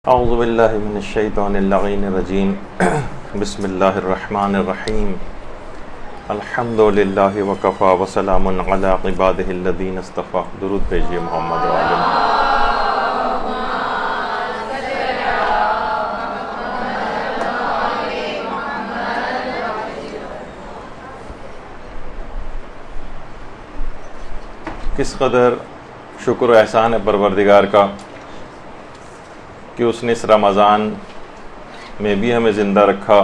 اعوذ باللہ من الشیطان اللعین الرجیم بسم اللہ الرحمن الرحیم الحمد للہ وکفا وسلام علی عبادہ الذین اصطفیٰ. درود بھیجیے محمد وعلیہ. کس قدر شکر و احسان ہے پروردگار کا کہ اس نے اس رمضان میں بھی ہمیں زندہ رکھا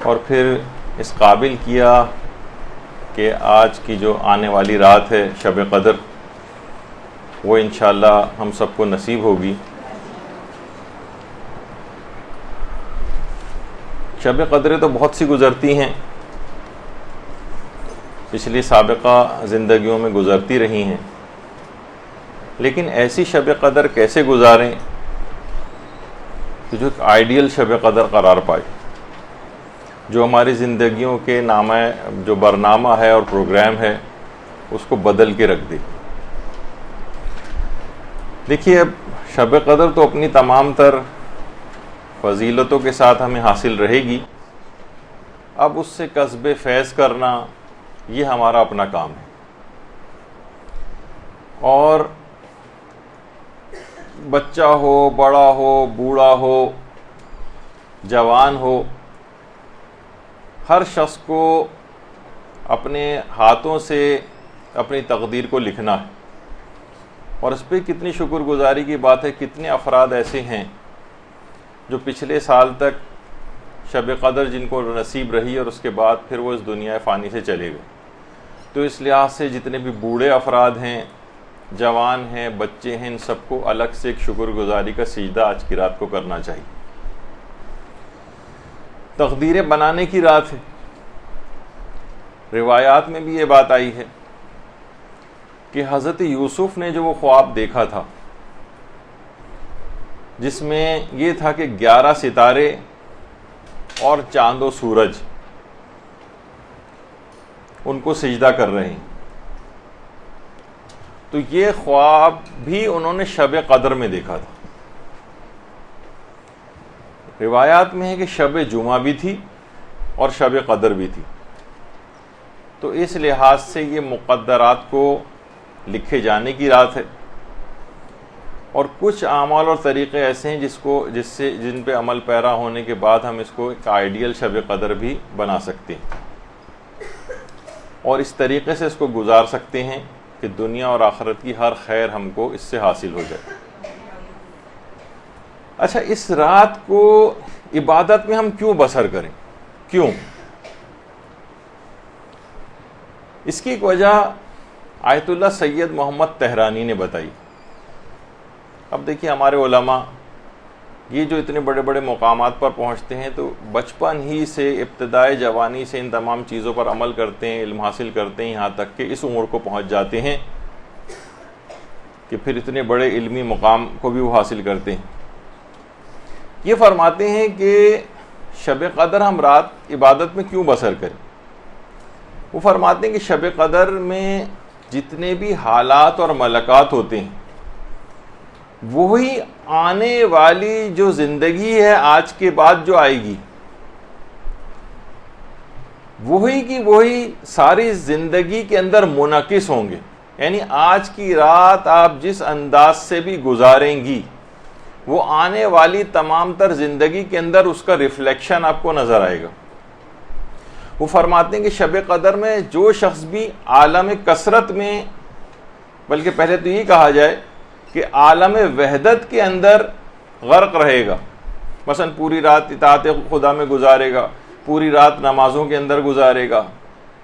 اور پھر اس قابل کیا کہ آج کی جو آنے والی رات ہے شب قدر وہ انشاءاللہ ہم سب کو نصیب ہوگی. شب قدریں تو بہت سی گزرتی ہیں، پچھلی سابقہ زندگیوں میں گزرتی رہی ہیں، لیکن ایسی شب قدر کیسے گزاریں کہ جو ایک آئیڈیل شب قدر قرار پائے، جو ہماری زندگیوں کے جو برنامہ ہے اور پروگرام ہے اس کو بدل کے رکھ دے. دیکھیے، اب شب قدر تو اپنی تمام تر فضیلتوں کے ساتھ ہمیں حاصل رہے گی. اب اس سے کسب فیض کرنا یہ ہمارا اپنا کام ہے، اور بچہ ہو، بڑا ہو، بوڑھا ہو، جوان ہو، ہر شخص کو اپنے ہاتھوں سے اپنی تقدیر کو لکھنا ہے. اور اس پہ کتنی شکر گزاری کی بات ہے، کتنے افراد ایسے ہیں جو پچھلے سال تک شب قدر جن کو نصیب رہی اور اس کے بعد پھر وہ اس دنیا فانی سے چلے گئے. تو اس لحاظ سے جتنے بھی بوڑھے افراد ہیں، جوان ہیں، بچے ہیں، ان سب کو الگ سے ایک شکر گزاری کا سجدہ آج کی رات کو کرنا چاہیے. تقدیریں بنانے کی رات ہے. روایات میں بھی یہ بات آئی ہے کہ حضرت یوسف نے جو وہ خواب دیکھا تھا جس میں یہ تھا کہ 11 ستارے اور چاند و سورج ان کو سجدہ کر رہے ہیں، تو یہ خواب بھی انہوں نے شب قدر میں دیکھا تھا. روایات میں ہے کہ شب جمعہ بھی تھی اور شب قدر بھی تھی. تو اس لحاظ سے یہ مقدرات کو لکھے جانے کی رات ہے. اور کچھ اعمال اور طریقے ایسے ہیں جن پہ عمل پیرا ہونے کے بعد ہم اس کو ایک آئیڈیل شب قدر بھی بنا سکتے ہیں، اور اس طریقے سے اس کو گزار سکتے ہیں کہ دنیا اور آخرت کی ہر خیر ہم کو اس سے حاصل ہو جائے. اچھا، اس رات کو عبادت میں ہم کیوں بسر کریں؟ کیوں؟ اس کی ایک وجہ آیت اللہ سید محمد تہرانی نے بتائی. اب دیکھیے، ہمارے علماء یہ جو اتنے بڑے بڑے مقامات پر پہنچتے ہیں تو بچپن ہی سے، ابتدائے جوانی سے ان تمام چیزوں پر عمل کرتے ہیں، علم حاصل کرتے ہیں، یہاں تک کہ اس عمر کو پہنچ جاتے ہیں کہ پھر اتنے بڑے علمی مقام کو بھی وہ حاصل کرتے ہیں. یہ فرماتے ہیں کہ شب قدر ہم رات عبادت میں کیوں بسر کریں. وہ فرماتے ہیں کہ شب قدر میں جتنے بھی حالات اور ملکات ہوتے ہیں وہی آنے والی جو زندگی ہے آج کے بعد جو آئے گی، وہی کی وہی ساری زندگی کے اندر منعکس ہوں گے. یعنی آج کی رات آپ جس انداز سے بھی گزاریں گی وہ آنے والی تمام تر زندگی کے اندر اس کا ریفلیکشن آپ کو نظر آئے گا. وہ فرماتے ہیں کہ شب قدر میں جو شخص بھی عالم کثرت میں، بلکہ پہلے تو یہ کہا جائے کہ عالم وحدت کے اندر غرق رہے گا، مثلا پوری رات اطاعت خدا میں گزارے گا، پوری رات نمازوں کے اندر گزارے گا،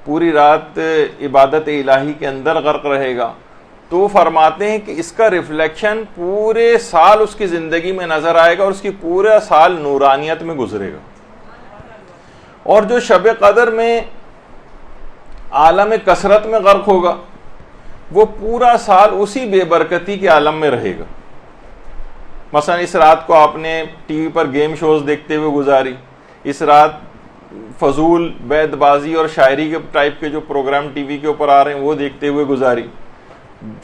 پوری رات عبادت الہی کے اندر غرق رہے گا، تو فرماتے ہیں کہ اس کا ریفلیکشن پورے سال اس کی زندگی میں نظر آئے گا اور اس کی پورا سال نورانیت میں گزرے گا. اور جو شب قدر میں عالم کثرت میں غرق ہوگا وہ پورا سال اسی بے برکتی کے عالم میں رہے گا. مثلا اس رات کو آپ نے ٹی وی پر گیم شوز دیکھتے ہوئے گزاری، اس رات فضول بیت بازی اور شاعری کے ٹائپ کے جو پروگرام ٹی وی کے اوپر آ رہے ہیں وہ دیکھتے ہوئے گزاری،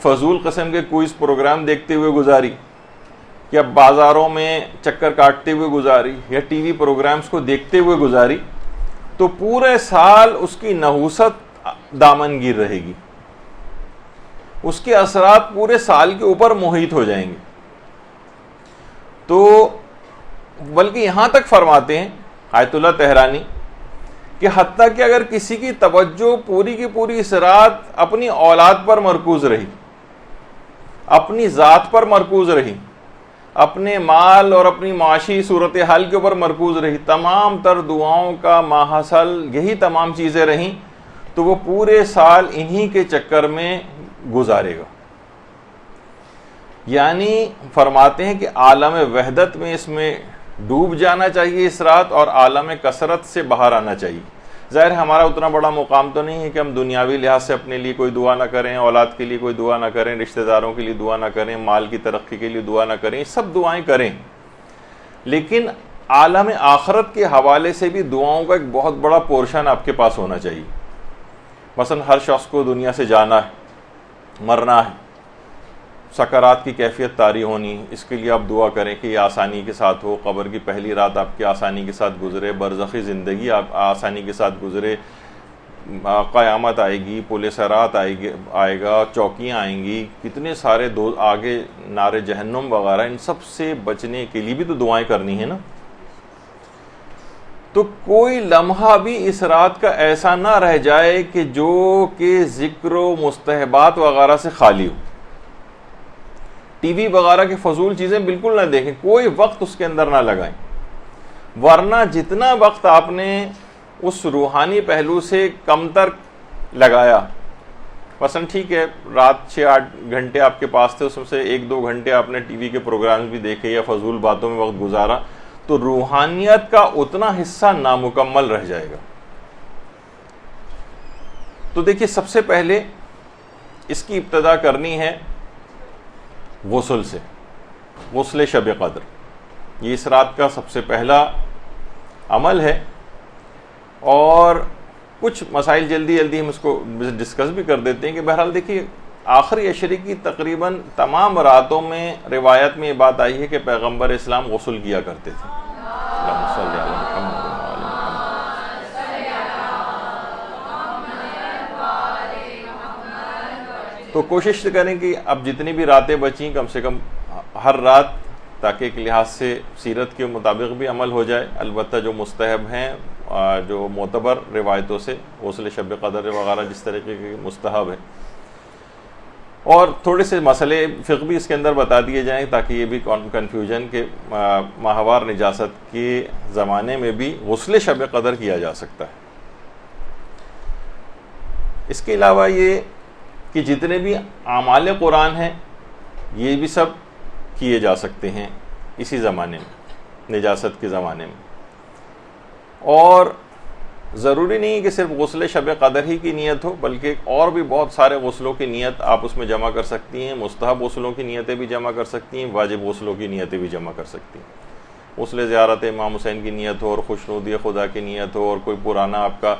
فضول قسم کے کوئز پروگرام دیکھتے ہوئے گزاری. کہ اب بازاروں میں چکر کاٹتے ہوئے گزاری یا ٹی وی پروگرامز کو دیکھتے ہوئے گزاری تو پورے سال اس کی نحوست دامنگیر رہے گی، اس کے اثرات پورے سال کے اوپر محیط ہو جائیں گے. تو بلکہ یہاں تک فرماتے ہیں آیت اللہ تہرانی کہ حتیٰ کہ اگر کسی کی توجہ پوری کی پوری اس رات اپنی اولاد پر مرکوز رہی، اپنی ذات پر مرکوز رہی، اپنے مال اور اپنی معاشی صورتحال کے اوپر مرکوز رہی، تمام تر دعاؤں کا ماحصل یہی تمام چیزیں رہیں، تو وہ پورے سال انہی کے چکر میں گزارے گا. یعنی فرماتے ہیں کہ عالم وحدت میں اس میں ڈوب جانا چاہیے اس رات، اور عالم کثرت سے باہر آنا چاہیے. ظاہر ہے ہمارا اتنا بڑا مقام تو نہیں ہے کہ ہم دنیاوی لحاظ سے اپنے لیے کوئی دعا نہ کریں، اولاد کے لیے کوئی دعا نہ کریں، رشتہ داروں کے لیے دعا نہ کریں، مال کی ترقی کے لیے دعا نہ کریں، سب دعائیں کریں، لیکن عالم آخرت کے حوالے سے بھی دعاؤں کا ایک بہت بڑا پورشن آپ کے پاس ہونا چاہیے. مثلا ہر شخص کو دنیا سے جانا ہے، مرنا ہے، سکرات کی کیفیت طاری ہونی، اس کے لیے آپ دعا کریں کہ یہ آسانی کے ساتھ ہو، قبر کی پہلی رات آپ کی آسانی کے ساتھ گزرے، برزخی زندگی آپ آسانی کے ساتھ گزرے، قیامت آئے گی، پل صراط آئے گا، چوکیاں آئیں گی، کتنے سارے آگے نار جہنم وغیرہ، ان سب سے بچنے کے لیے بھی تو دعائیں کرنی ہیں نا. تو کوئی لمحہ بھی اس رات کا ایسا نہ رہ جائے کہ جو کہ ذکر و مستحبات وغیرہ سے خالی ہو. ٹی وی وغیرہ کی فضول چیزیں بالکل نہ دیکھیں، کوئی وقت اس کے اندر نہ لگائیں، ورنہ جتنا وقت آپ نے اس روحانی پہلو سے کم تر لگایا، مثلا ٹھیک ہے رات 6-8 گھنٹے آپ کے پاس تھے، اس میں سے 1-2 گھنٹے آپ نے ٹی وی کے پروگرامز بھی دیکھے یا فضول باتوں میں وقت گزارا، تو روحانیت کا اتنا حصہ نامکمل رہ جائے گا. تو دیکھیے سب سے پہلے اس کی ابتدا کرنی ہے غسل سے، غسل شب قدر. یہ اس رات کا سب سے پہلا عمل ہے، اور کچھ مسائل جلدی جلدی ہم اس کو ڈسکس بھی کر دیتے ہیں کہ بہرحال دیکھیے آخری عشرے کی تقریباً تمام راتوں میں روایت میں یہ بات آئی ہے کہ پیغمبر اسلام غسل کیا کرتے تھے. اللہم صلی علی محمد وعلی محمد. تو کوشش کریں کہ اب جتنی بھی راتیں بچیں کم سے کم ہر رات، تاکہ ایک لحاظ سے سیرت کے مطابق بھی عمل ہو جائے. البتہ جو مستحب ہیں، جو معتبر روایتوں سے غسل شب قدر وغیرہ جس طریقے کے مستحب ہے، اور تھوڑے سے مسئلے فقہ بھی اس کے اندر بتا دیے جائیں تاکہ یہ بھی کنفیوژن کے ماہوار نجاست کے زمانے میں بھی غسل شب قدر کیا جا سکتا ہے. اس کے علاوہ یہ کہ جتنے بھی اعمال قرآن ہیں یہ بھی سب کیے جا سکتے ہیں اسی زمانے میں، نجاست کے زمانے میں. اور ضروری نہیں کہ صرف غسل شب قدر ہی کی نیت ہو، بلکہ اور بھی بہت سارے غسلوں کی نیت آپ اس میں جمع کر سکتی ہیں. مستحب غسلوں کی نیتیں بھی جمع کر سکتی ہیں، واجب غسلوں کی نیتیں بھی جمع کر سکتی ہیں. غسل زیارت امام حسین کی نیت ہو، اور خوشنودی خدا کی نیت ہو، اور کوئی پرانا آپ کا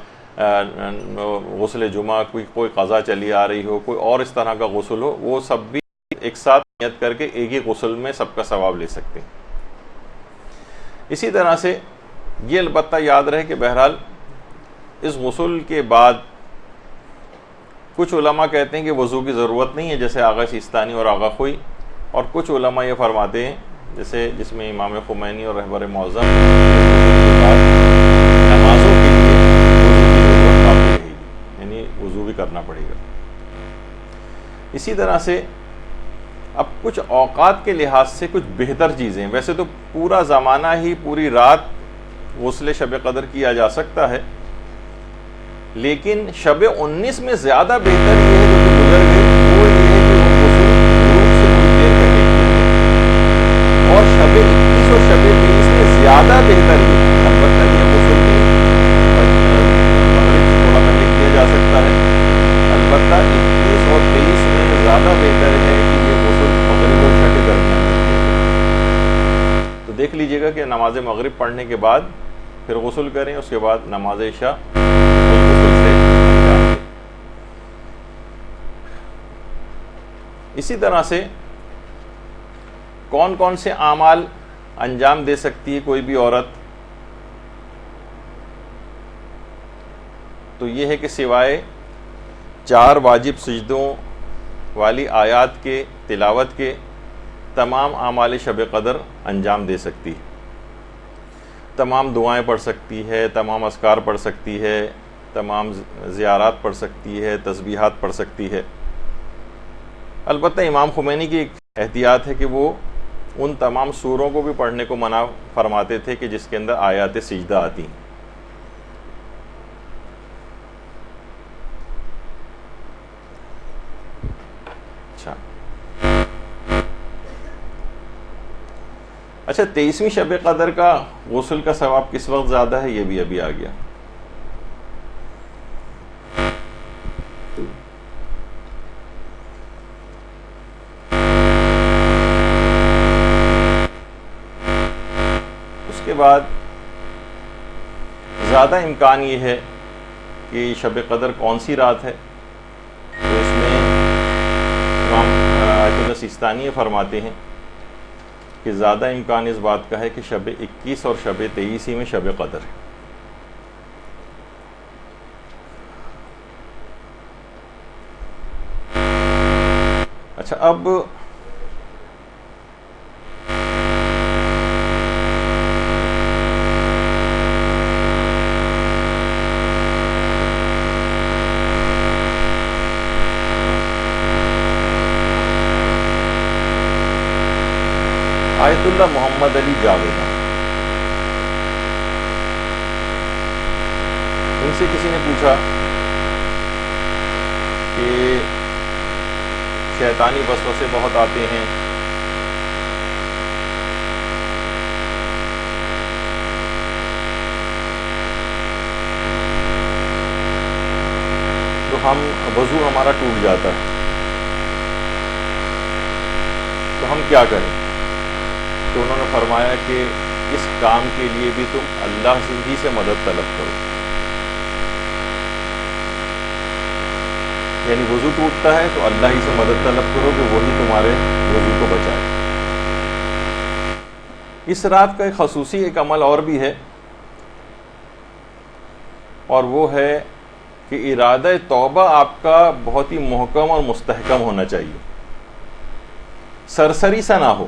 غسل جمعہ، کوئی قضا چلی آ رہی ہو، کوئی اور اس طرح کا غسل ہو، وہ سب بھی ایک ساتھ نیت کر کے ایک ہی غسل میں سب کا ثواب لے سکتے ہیں. اسی طرح سے یہ البتہ یاد رہے کہ بہرحال اس غسل کے بعد کچھ علماء کہتے ہیں کہ وضو کی ضرورت نہیں ہے، جیسے آغا سیستانی اور آغا خوئی، اور کچھ علماء یہ فرماتے ہیں جیسے جس میں امام خمینی اور رہبر معظم نمازوں کے لیے وضو کی ضرورت کافی رہے گی، یعنی وضو بھی کرنا پڑے گا. اسی طرح سے اب کچھ اوقات کے لحاظ سے کچھ بہتر چیزیں، ویسے تو پورا زمانہ ہی پوری رات غسل شب قدر کیا جا سکتا ہے، لیکن شب 19 میں زیادہ بہتر یہ ہے جو گزر گئی، وہ یہ ہے کہ وہ غسل غروب سے کچھ دیر پہلے کیا، اور شب 21 اور شب 23 میں زیادہ بہتر یہ ہے. البتہ یہ غسل مغرب سے تھوڑا پہلے کیا جا سکتا ہے، البتہ 21 اور 23 میں زیادہ بہتر ہے کہ یہ غسل مغرب اور عشاء کے درمیان کیا. تو دیکھ لیجئے گا کہ نماز مغرب پڑھنے کے بعد پھر غسل کریں، اس کے بعد نماز عشاء غسل سے انجام دیں. اسی طرح سے کون کون سے اعمال انجام دے سکتی ہے کوئی بھی عورت؟ تو یہ ہے کہ سوائے 4 واجب سجدوں والی آیات کے تلاوت کے تمام اعمال شب قدر انجام دے سکتی ہے. تمام دعائیں پڑھ سکتی ہے، تمام اذکار پڑھ سکتی ہے، تمام زیارات پڑھ سکتی ہے، تسبیحات پڑھ سکتی ہے. البتہ امام خمینی کی ایک احتیاط ہے کہ وہ ان تمام سوروں کو بھی پڑھنے کو منع فرماتے تھے کہ جس کے اندر آیات سجدہ آتی ہیں. اچھا 23ویں شب قدر کا غسل کا ثواب کس وقت زیادہ ہے؟ یہ بھی ابھی آ گیا. اس کے بعد زیادہ امکان یہ ہے کہ شب قدر کون سی رات ہے، تو اس میں امام آیت اللہ سیستانی فرماتے ہیں کہ زیادہ امکان اس بات کا ہے کہ شب 21 اور شب 23 میں شب قدر ہے. اچھا اب آیت اللہ محمد علی جاوید، ان سے کسی نے پوچھا کہ شیطانی وسوسے بہت آتے ہیں، تو وضو ہمارا ٹوٹ جاتا ہے، تو ہم کیا کریں؟ تو انہوں نے فرمایا کہ اس کام کے لیے بھی تم اللہ ہی سے مدد طلب کرو. یعنی وضو ٹوٹتا ہے تو اللہ ہی سے مدد طلب کرو کہ وہی تمہارے وضو کو بچائے. اس رات کا ایک خصوصی ایک عمل اور بھی ہے، اور وہ ہے کہ ارادہ توبہ آپ کا بہت ہی محکم اور مستحکم ہونا چاہیے، سرسری سا نہ ہو.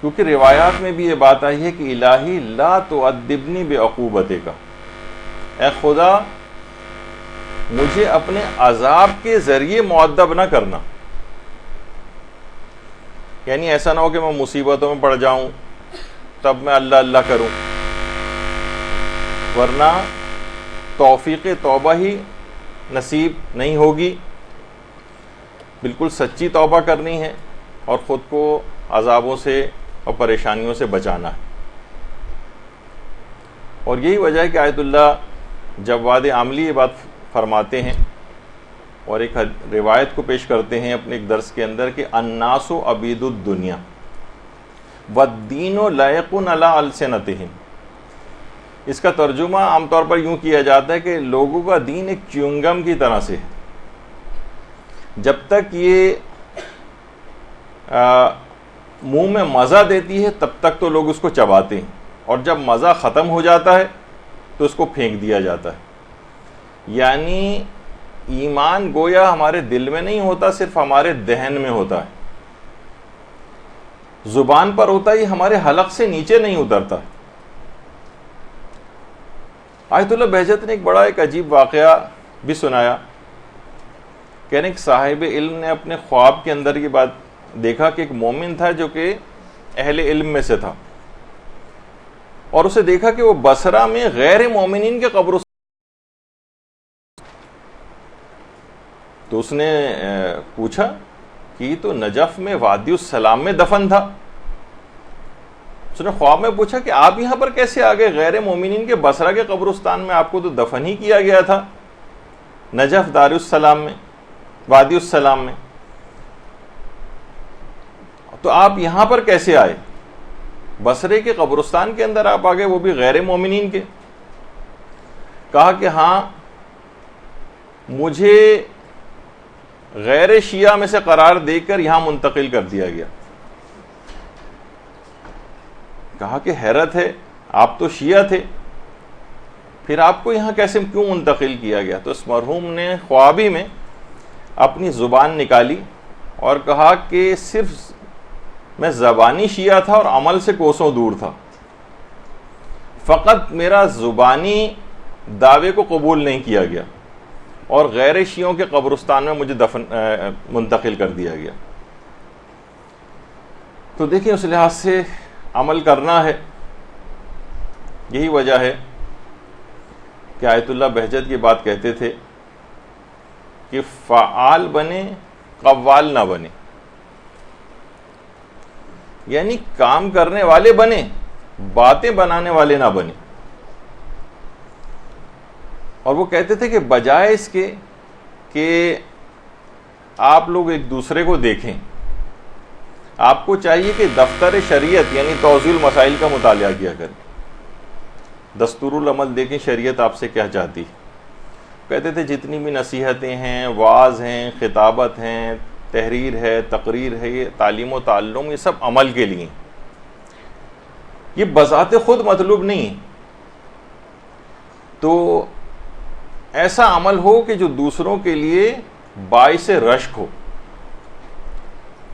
کیونکہ روایات میں بھی یہ بات آئی ہے کہ الہی لا تعذبنی بعقوبتک، اے خدا مجھے اپنے عذاب کے ذریعے معذب نہ کرنا. یعنی ایسا نہ ہو کہ میں مصیبتوں میں پڑ جاؤں تب میں اللہ اللہ کروں، ورنہ توفیق توبہ ہی نصیب نہیں ہوگی. بالکل سچی توبہ کرنی ہے اور خود کو عذابوں سے اور پریشانیوں سے بچانا ہے. اور یہی وجہ ہے کہ آیت اللہ جواد عاملی یہ بات فرماتے ہیں اور ایک روایت کو پیش کرتے ہیں اپنے ایک درس کے اندر کہ الناس عبید الدنیا والدین لائق علی السنتہم. اس کا ترجمہ عام طور پر یوں کیا جاتا ہے کہ لوگوں کا دین ایک چیونگم کی طرح سے ہے، جب تک یہ منہ میں مزہ دیتی ہے تب تک تو لوگ اس کو چباتے ہیں، اور جب مزہ ختم ہو جاتا ہے تو اس کو پھینک دیا جاتا ہے. یعنی ایمان گویا ہمارے دل میں نہیں ہوتا، صرف ہمارے دہن میں ہوتا ہے، زبان پر ہوتا ہی ہمارے حلق سے نیچے نہیں اترتا. آیت اللہ بہجت نے ایک بڑا عجیب واقعہ بھی سنایا. کہہ رہے ہیں کہ صاحب علم نے اپنے خواب کے اندر یہ بات دیکھا کہ ایک مومن تھا جو کہ اہل علم میں سے تھا، اور اسے دیکھا کہ وہ بصرہ میں غیر مومنین کے قبروں، تو اس نے پوچھا کہ یہ تو نجف میں وادی السلام میں دفن تھا. اس نے خواب میں پوچھا کہ آپ یہاں پر کیسے آ گئے؟ غیر مومنین کے بصرہ کے قبرستان میں آپ کو تو دفن ہی کیا گیا تھا، نجف دار السلام میں، وادی السلام میں، تو آپ یہاں پر کیسے آئے؟ بصرے کے قبرستان کے اندر آپ آ گئے، وہ بھی غیر مومنین کے. کہا کہ ہاں، مجھے غیر شیعہ میں سے قرار دے کر یہاں منتقل کر دیا گیا. کہا کہ حیرت ہے، آپ تو شیعہ تھے، پھر آپ کو یہاں کیسے کیوں منتقل کیا گیا؟ تو اس مرحوم نے خوابی میں اپنی زبان نکالی اور کہا کہ صرف میں زبانی شیعہ تھا اور عمل سے کوسوں دور تھا، فقط میرا زبانی دعوے کو قبول نہیں کیا گیا اور غیر شیعوں کے قبرستان میں مجھے منتقل کر دیا گیا. تو دیکھیں اس لحاظ سے عمل کرنا ہے. یہی وجہ ہے کہ آیت اللہ بہجت کی بات کہتے تھے کہ فعال بنے، قوال نہ بنے، یعنی کام کرنے والے بنے، باتیں بنانے والے نہ بنے. اور وہ کہتے تھے کہ بجائے اس کے کہ آپ لوگ ایک دوسرے کو دیکھیں، آپ کو چاہیے کہ دفتر شریعت یعنی توضیح المسائل کا مطالعہ کیا کریں، دستور العمل دیکھیں شریعت آپ سے کیا چاہتی. کہتے تھے جتنی بھی نصیحتیں ہیں، وعظ ہیں، خطابت ہیں، تحریر ہے، تقریر ہے، یہ تعلیم و تعلم، یہ سب عمل کے لیے، یہ بذات خود مطلوب نہیں. تو ایسا عمل ہو کہ جو دوسروں کے لیے باعث رشک ہو.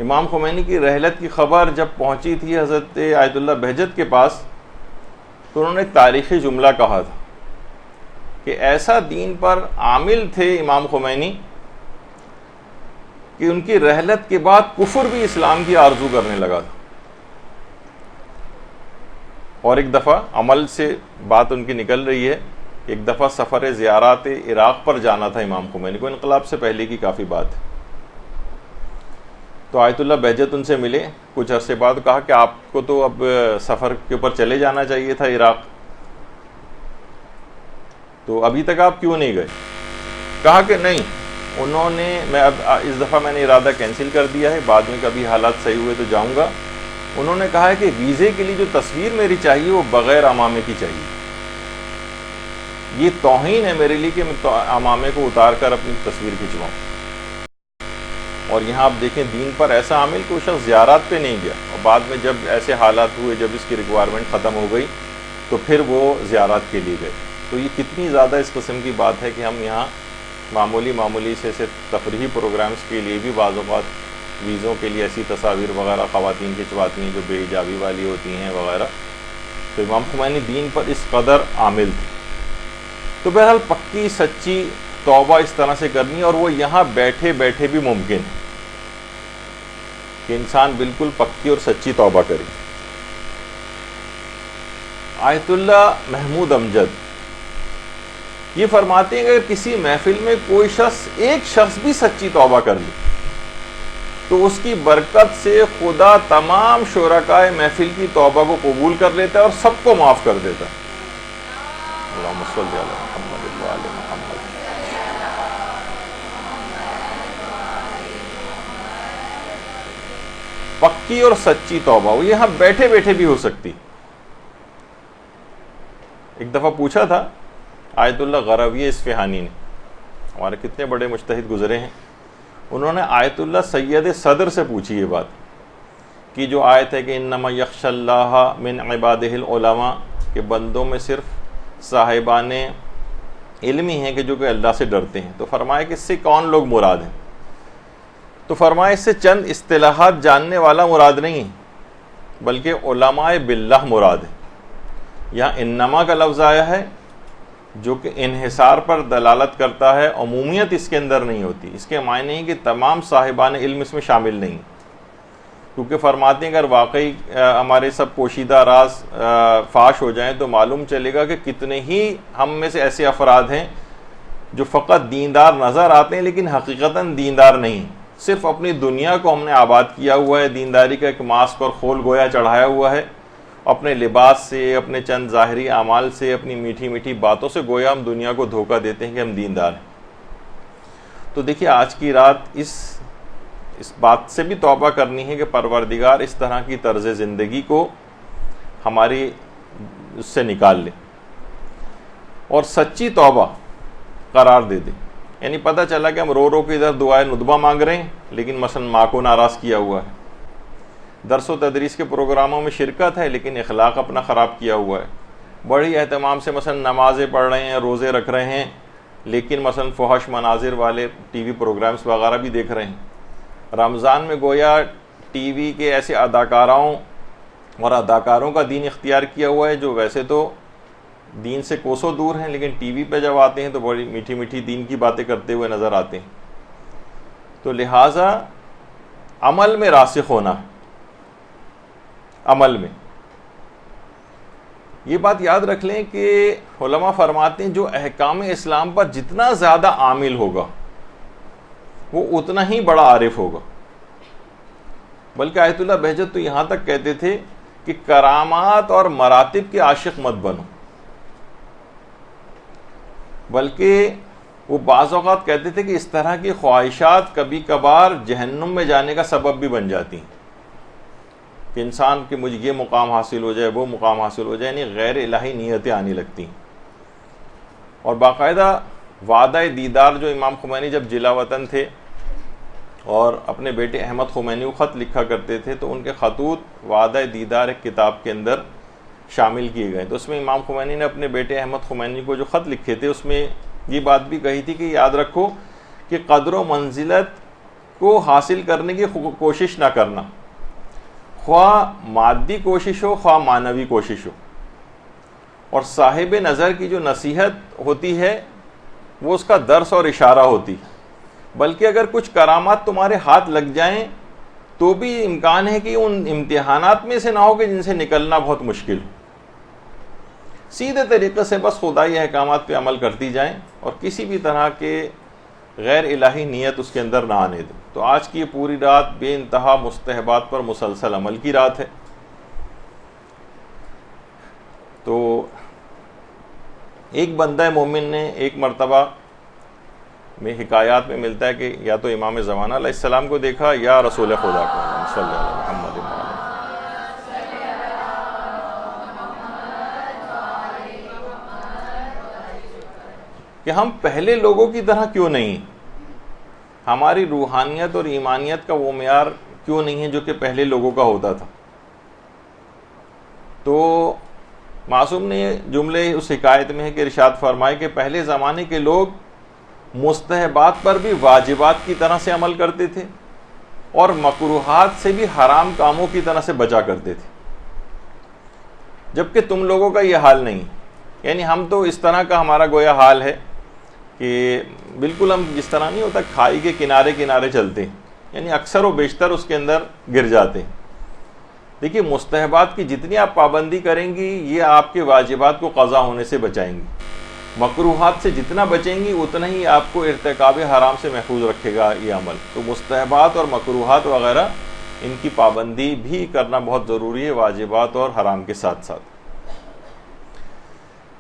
امام خمینی کی رحلت کی خبر جب پہنچی تھی حضرت آیت اللہ بہجت کے پاس، تو انہوں نے ایک تاریخی جملہ کہا تھا کہ ایسا دین پر عامل تھے امام خمینی کہ ان کی رحلت کے بعد کفر بھی اسلام کی آرزو کرنے لگا تھا. اور ایک دفعہ عمل سے بات ان کی نکل رہی ہے، ایک دفعہ سفر زیارات عراق پر جانا تھا امام خمینی کو، انقلاب سے پہلے کی کافی بات ہے. تو آیت اللہ بہجت ان سے ملے کچھ عرصے بعد، کہا کہ آپ کو تو اب سفر کے اوپر چلے جانا چاہیے تھا عراق، تو ابھی تک آپ کیوں نہیں گئے؟ کہا کہ نہیں، انہوں نے اب اس دفعہ میں نے ارادہ کینسل کر دیا ہے، بعد میں کبھی حالات صحیح ہوئے تو جاؤں گا. انہوں نے کہا ہے کہ ویزے کے لیے جو تصویر میری چاہیے وہ بغیر عمامے کی چاہیے. یہ توہین ہے میرے لیے کہ میں عمامے کو اتار کر اپنی تصویر کھنچواؤں. اور یہاں آپ دیکھیں دین پر ایسا عامل کہ وہ شخص زیارات پہ نہیں گیا، اور بعد میں جب ایسے حالات ہوئے، جب اس کی ریکوائرمنٹ ختم ہو گئی تو پھر وہ زیارات کے لیے گئے. تو یہ کتنی زیادہ اس قسم کی بات ہے کہ ہم یہاں معمولی سے صرف تفریحی پروگرامز کے لیے بھی بعض اوقات ویزوں کے لیے ایسی تصاویر وغیرہ خواتین کھنچواتی ہیں جو بے حجابی والی ہوتی ہیں وغیرہ. تو امام خمینی دین پر اس قدر عامل تھے. تو بہرحال پکی سچی توبہ اس طرح سے کرنی، اور وہ یہاں بیٹھے بیٹھے بھی ممکن ہے کہ انسان بالکل پکی اور سچی توبہ کرے. آیت اللہ محمود امجد یہ فرماتے ہیں کہ اگر کسی محفل میں کوئی شخص ایک شخص بھی سچی توبہ کر لے تو اس کی برکت سے خدا تمام شرکائے محفل کی توبہ کو قبول کر لیتا ہے اور سب کو معاف کر دیتا ہے. اللہم صلی علی محمد و آل محمد. پکی اور سچی توبہ وہ یہاں بیٹھے بیٹھے بھی ہو سکتی. ایک دفعہ پوچھا تھا آیت اللہ غروی اصفہانی نے، ہمارے کتنے بڑے مجتہد گزرے ہیں، انہوں نے آیت اللہ سید صدر سے پوچھی یہ بات کہ جو آیت ہے کہ انما یخشی اللہ من عبادہ العلماء، کہ بندوں میں صرف صاحبان علم ہی ہیں کہ جو کہ اللہ سے ڈرتے ہیں. تو فرمایا کہ اس سے کون لوگ مراد ہیں؟ تو فرمایا اس سے چند اصطلاحات جاننے والا مراد نہیں بلکہ علماء باللہ مراد ہے. یہاں انما کا لفظ آیا ہے جو کہ انحصار پر دلالت کرتا ہے، عمومیت اس کے اندر نہیں ہوتی. اس کے معنی نہیں کہ تمام صاحبان علم اس میں شامل نہیں، کیونکہ فرماتے ہیں اگر واقعی ہمارے سب پوشیدہ راز فاش ہو جائیں تو معلوم چلے گا کہ کتنے ہی ہم میں سے ایسے افراد ہیں جو فقط دیندار نظر آتے ہیں لیکن حقیقتاً دیندار نہیں. صرف اپنی دنیا کو ہم نے آباد کیا ہوا ہے، دینداری کا ایک ماسک اور خول گویا چڑھایا ہوا ہے، اپنے لباس سے، اپنے چند ظاہری اعمال سے، اپنی میٹھی میٹھی باتوں سے گویا ہم دنیا کو دھوکہ دیتے ہیں کہ ہم دیندار ہیں. تو دیکھیے آج کی رات اس بات سے بھی توبہ کرنی ہے کہ پروردگار اس طرح کی طرز زندگی کو ہماری اس سے نکال لے اور سچی توبہ قرار دے دے. یعنی پتہ چلا کہ ہم رو رو کے ادھر دعائے ندبہ مانگ رہے ہیں لیکن مثلا ماں کو ناراض کیا ہوا ہے، درس و تدریس کے پروگراموں میں شرکت ہے لیکن اخلاق اپنا خراب کیا ہوا ہے، بڑی اہتمام سے مثلا نمازیں پڑھ رہے ہیں، روزے رکھ رہے ہیں، لیکن مثلا فحش مناظر والے ٹی وی پروگرامز وغیرہ بھی دیکھ رہے ہیں۔ رمضان میں گویا ٹی وی کے ایسے اداکاراؤں اور اداکاروں کا دین اختیار کیا ہوا ہے جو ویسے تو دین سے کوسوں دور ہیں، لیکن ٹی وی پہ جب آتے ہیں تو بڑی میٹھی میٹھی دین کی باتیں کرتے ہوئے نظر آتے ہیں۔ تو لہٰذا عمل میں راسخ ہونا، عمل میں یہ بات یاد رکھ لیں کہ علماء فرماتے ہیں جو احکام اسلام پر جتنا زیادہ عامل ہوگا وہ اتنا ہی بڑا عارف ہوگا۔ بلکہ آیت اللہ بہجت تو یہاں تک کہتے تھے کہ کرامات اور مراتب کے عاشق مت بنو، بلکہ وہ بعض اوقات کہتے تھے کہ اس طرح کی خواہشات کبھی کبھار جہنم میں جانے کا سبب بھی بن جاتی ہیں، کہ انسان کہ مجھے یہ مقام حاصل ہو جائے، وہ مقام حاصل ہو جائے، یعنی غیر الہی نیتیں آنے لگتی ہیں۔ اور باقاعدہ وعدہ دیدار جو امام خمینی جب جلا وطن تھے اور اپنے بیٹے احمد خمینی کو خط لکھا کرتے تھے تو ان کے خطوط وعدہ دیدار ایک کتاب کے اندر شامل کیے گئے۔ تو اس میں امام خمینی نے اپنے بیٹے احمد خمینی کو جو خط لکھے تھے اس میں یہ بات بھی کہی تھی کہ یاد رکھو کہ قدر و منزلت کو حاصل کرنے کی کوشش نہ کرنا، خواہ مادی کوشش ہو خواہ معنوی کوشش ہو، اور صاحب نظر کی جو نصیحت ہوتی ہے وہ اس کا درس اور اشارہ ہوتی ہے، بلکہ اگر کچھ کرامات تمہارے ہاتھ لگ جائیں تو بھی امکان ہے کہ ان امتحانات میں سے نہ ہو کہ جن سے نکلنا بہت مشکل ہو۔ سیدھے طریقے سے بس خدائی احکامات پہ عمل کرتی جائیں اور کسی بھی طرح کے غیر الہی نیت اس کے اندر نہ آنے دیں۔ تو آج کی یہ پوری رات بے انتہا مستحبات پر مسلسل عمل کی رات ہے۔ تو ایک بندہ مومن نے ایک مرتبہ میں حکایات میں ملتا ہے کہ یا تو امام زمانہ علیہ السلام کو دیکھا یا رسول خدا کو صلی اللہ علیہ محمد کہ ہم پہلے لوگوں کی طرح کیوں نہیں، ہماری روحانیت اور ایمانیت کا وہ معیار کیوں نہیں ہے جو کہ پہلے لوگوں کا ہوتا تھا۔ تو معصوم نے جملے اس حکایت میں ہے کہ ارشاد فرمائے کہ پہلے زمانے کے لوگ مستحبات پر بھی واجبات کی طرح سے عمل کرتے تھے اور مکروہات سے بھی حرام کاموں کی طرح سے بچا کرتے تھے، جبکہ تم لوگوں کا یہ حال نہیں۔ یعنی ہم تو اس طرح کا ہمارا گویا حال ہے کہ بالکل ہم جس طرح نہیں ہوتا کھائی کے کنارے کنارے چلتے ہیں، یعنی اکثر و بیشتر اس کے اندر گر جاتے ہیں۔ دیکھیے محتسبات کی جتنی آپ پابندی کریں گی یہ آپ کے واجبات کو قضا ہونے سے بچائیں گی، مکروہات سے جتنا بچیں گی اتنا ہی آپ کو ارتکاب حرام سے محفوظ رکھے گا یہ عمل۔ تو مستحبات اور مکروہات وغیرہ ان کی پابندی بھی کرنا بہت ضروری ہے، واجبات اور حرام کے ساتھ ساتھ۔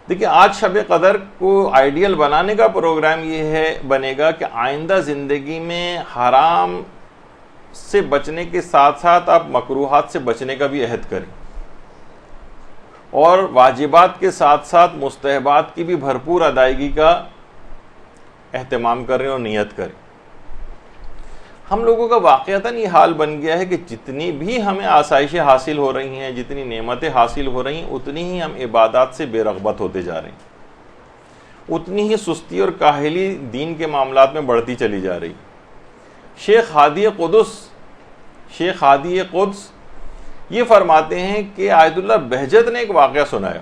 دیکھیں آج شب قدر کو آئیڈیل بنانے کا پروگرام یہ ہے بنے گا کہ آئندہ زندگی میں حرام سے بچنے کے ساتھ ساتھ آپ مکروہات سے بچنے کا بھی عہد کریں اور واجبات کے ساتھ ساتھ مستحبات کی بھی بھرپور ادائیگی کا اہتمام کریں اور نیت کریں۔ ہم لوگوں کا واقعتاً یہ حال بن گیا ہے کہ جتنی بھی ہمیں آسائشیں حاصل ہو رہی ہیں، جتنی نعمتیں حاصل ہو رہی ہیں، اتنی ہی ہم عبادات سے بے رغبت ہوتے جا رہے ہیں، اتنی ہی سستی اور کاہلی دین کے معاملات میں بڑھتی چلی جا رہی۔ شیخ ہادی قدس یہ فرماتے ہیں کہ آیت اللہ بہجت نے ایک واقعہ سنایا۔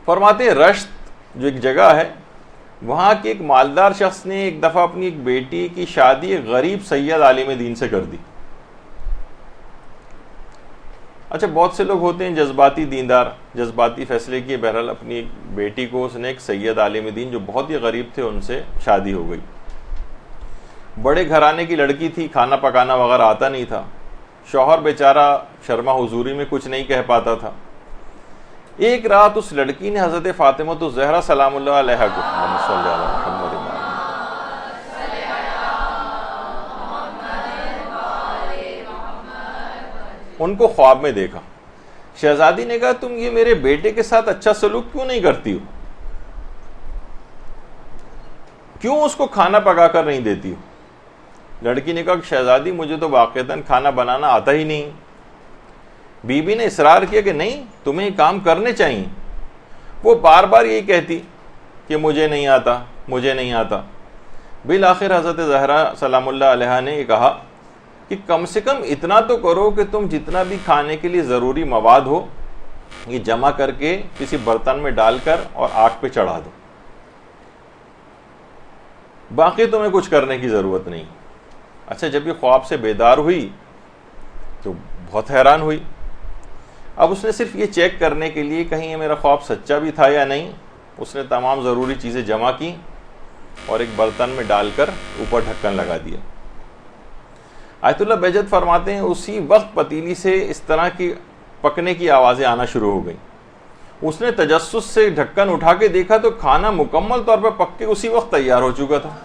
فرماتے ہیں رشت جو ایک جگہ ہے وہاں کے ایک مالدار شخص نے ایک دفعہ اپنی ایک بیٹی کی شادی ایک غریب سید عالم دین سے کر دی۔ اچھا بہت سے لوگ ہوتے ہیں جذباتی دیندار، جذباتی فیصلے کیے، بہرحال اپنی ایک بیٹی کو اس نے ایک سید عالم دین جو بہت ہی غریب تھے ان سے شادی ہو گئی۔ بڑے گھرانے کی لڑکی تھی، کھانا پکانا وغیرہ آتا نہیں تھا، شوہر بیچارہ شرما حضوری میں کچھ نہیں کہہ پاتا تھا۔ ایک رات اس لڑکی نے حضرت فاطمہ الزہرا سلام اللہ علیہا کو ان کو خواب میں دیکھا۔ شہزادی نے کہا تم یہ میرے بیٹے کے ساتھ اچھا سلوک کیوں نہیں کرتی ہو؟ کیوں اس کو کھانا پکا کر نہیں دیتی ہو؟ لڑکی نے کہا کہ شہزادی مجھے تو واقعتاً کھانا بنانا آتا ہی نہیں۔ بی بی نے اصرار کیا کہ نہیں، تمہیں کام کرنے چاہیے۔ وہ بار بار یہی کہتی کہ مجھے نہیں آتا، مجھے نہیں آتا۔ بالآخر حضرت زہرا سلام اللہ علیہا نے یہ کہا کہ کم سے کم اتنا تو کرو کہ تم جتنا بھی کھانے کے لیے ضروری مواد ہو یہ جمع کر کے کسی برتن میں ڈال کر اور آگ پہ چڑھا دو، باقی تمہیں کچھ کرنے کی ضرورت نہیں۔ اچھا، جب یہ خواب سے بیدار ہوئی تو بہت حیران ہوئی۔ اب اس نے صرف یہ چیک کرنے کے لیے کہیں یہ میرا خواب سچا بھی تھا یا نہیں، اس نے تمام ضروری چیزیں جمع کی اور ایک برتن میں ڈال کر اوپر ڈھکن لگا دیا۔ آیت اللہ بہجت فرماتے ہیں اسی وقت پتیلی سے اس طرح کی پکنے کی آوازیں آنا شروع ہو گئیں۔ اس نے تجسس سے ڈھکن اٹھا کے دیکھا تو کھانا مکمل طور پر پک کے اسی وقت تیار ہو چکا تھا۔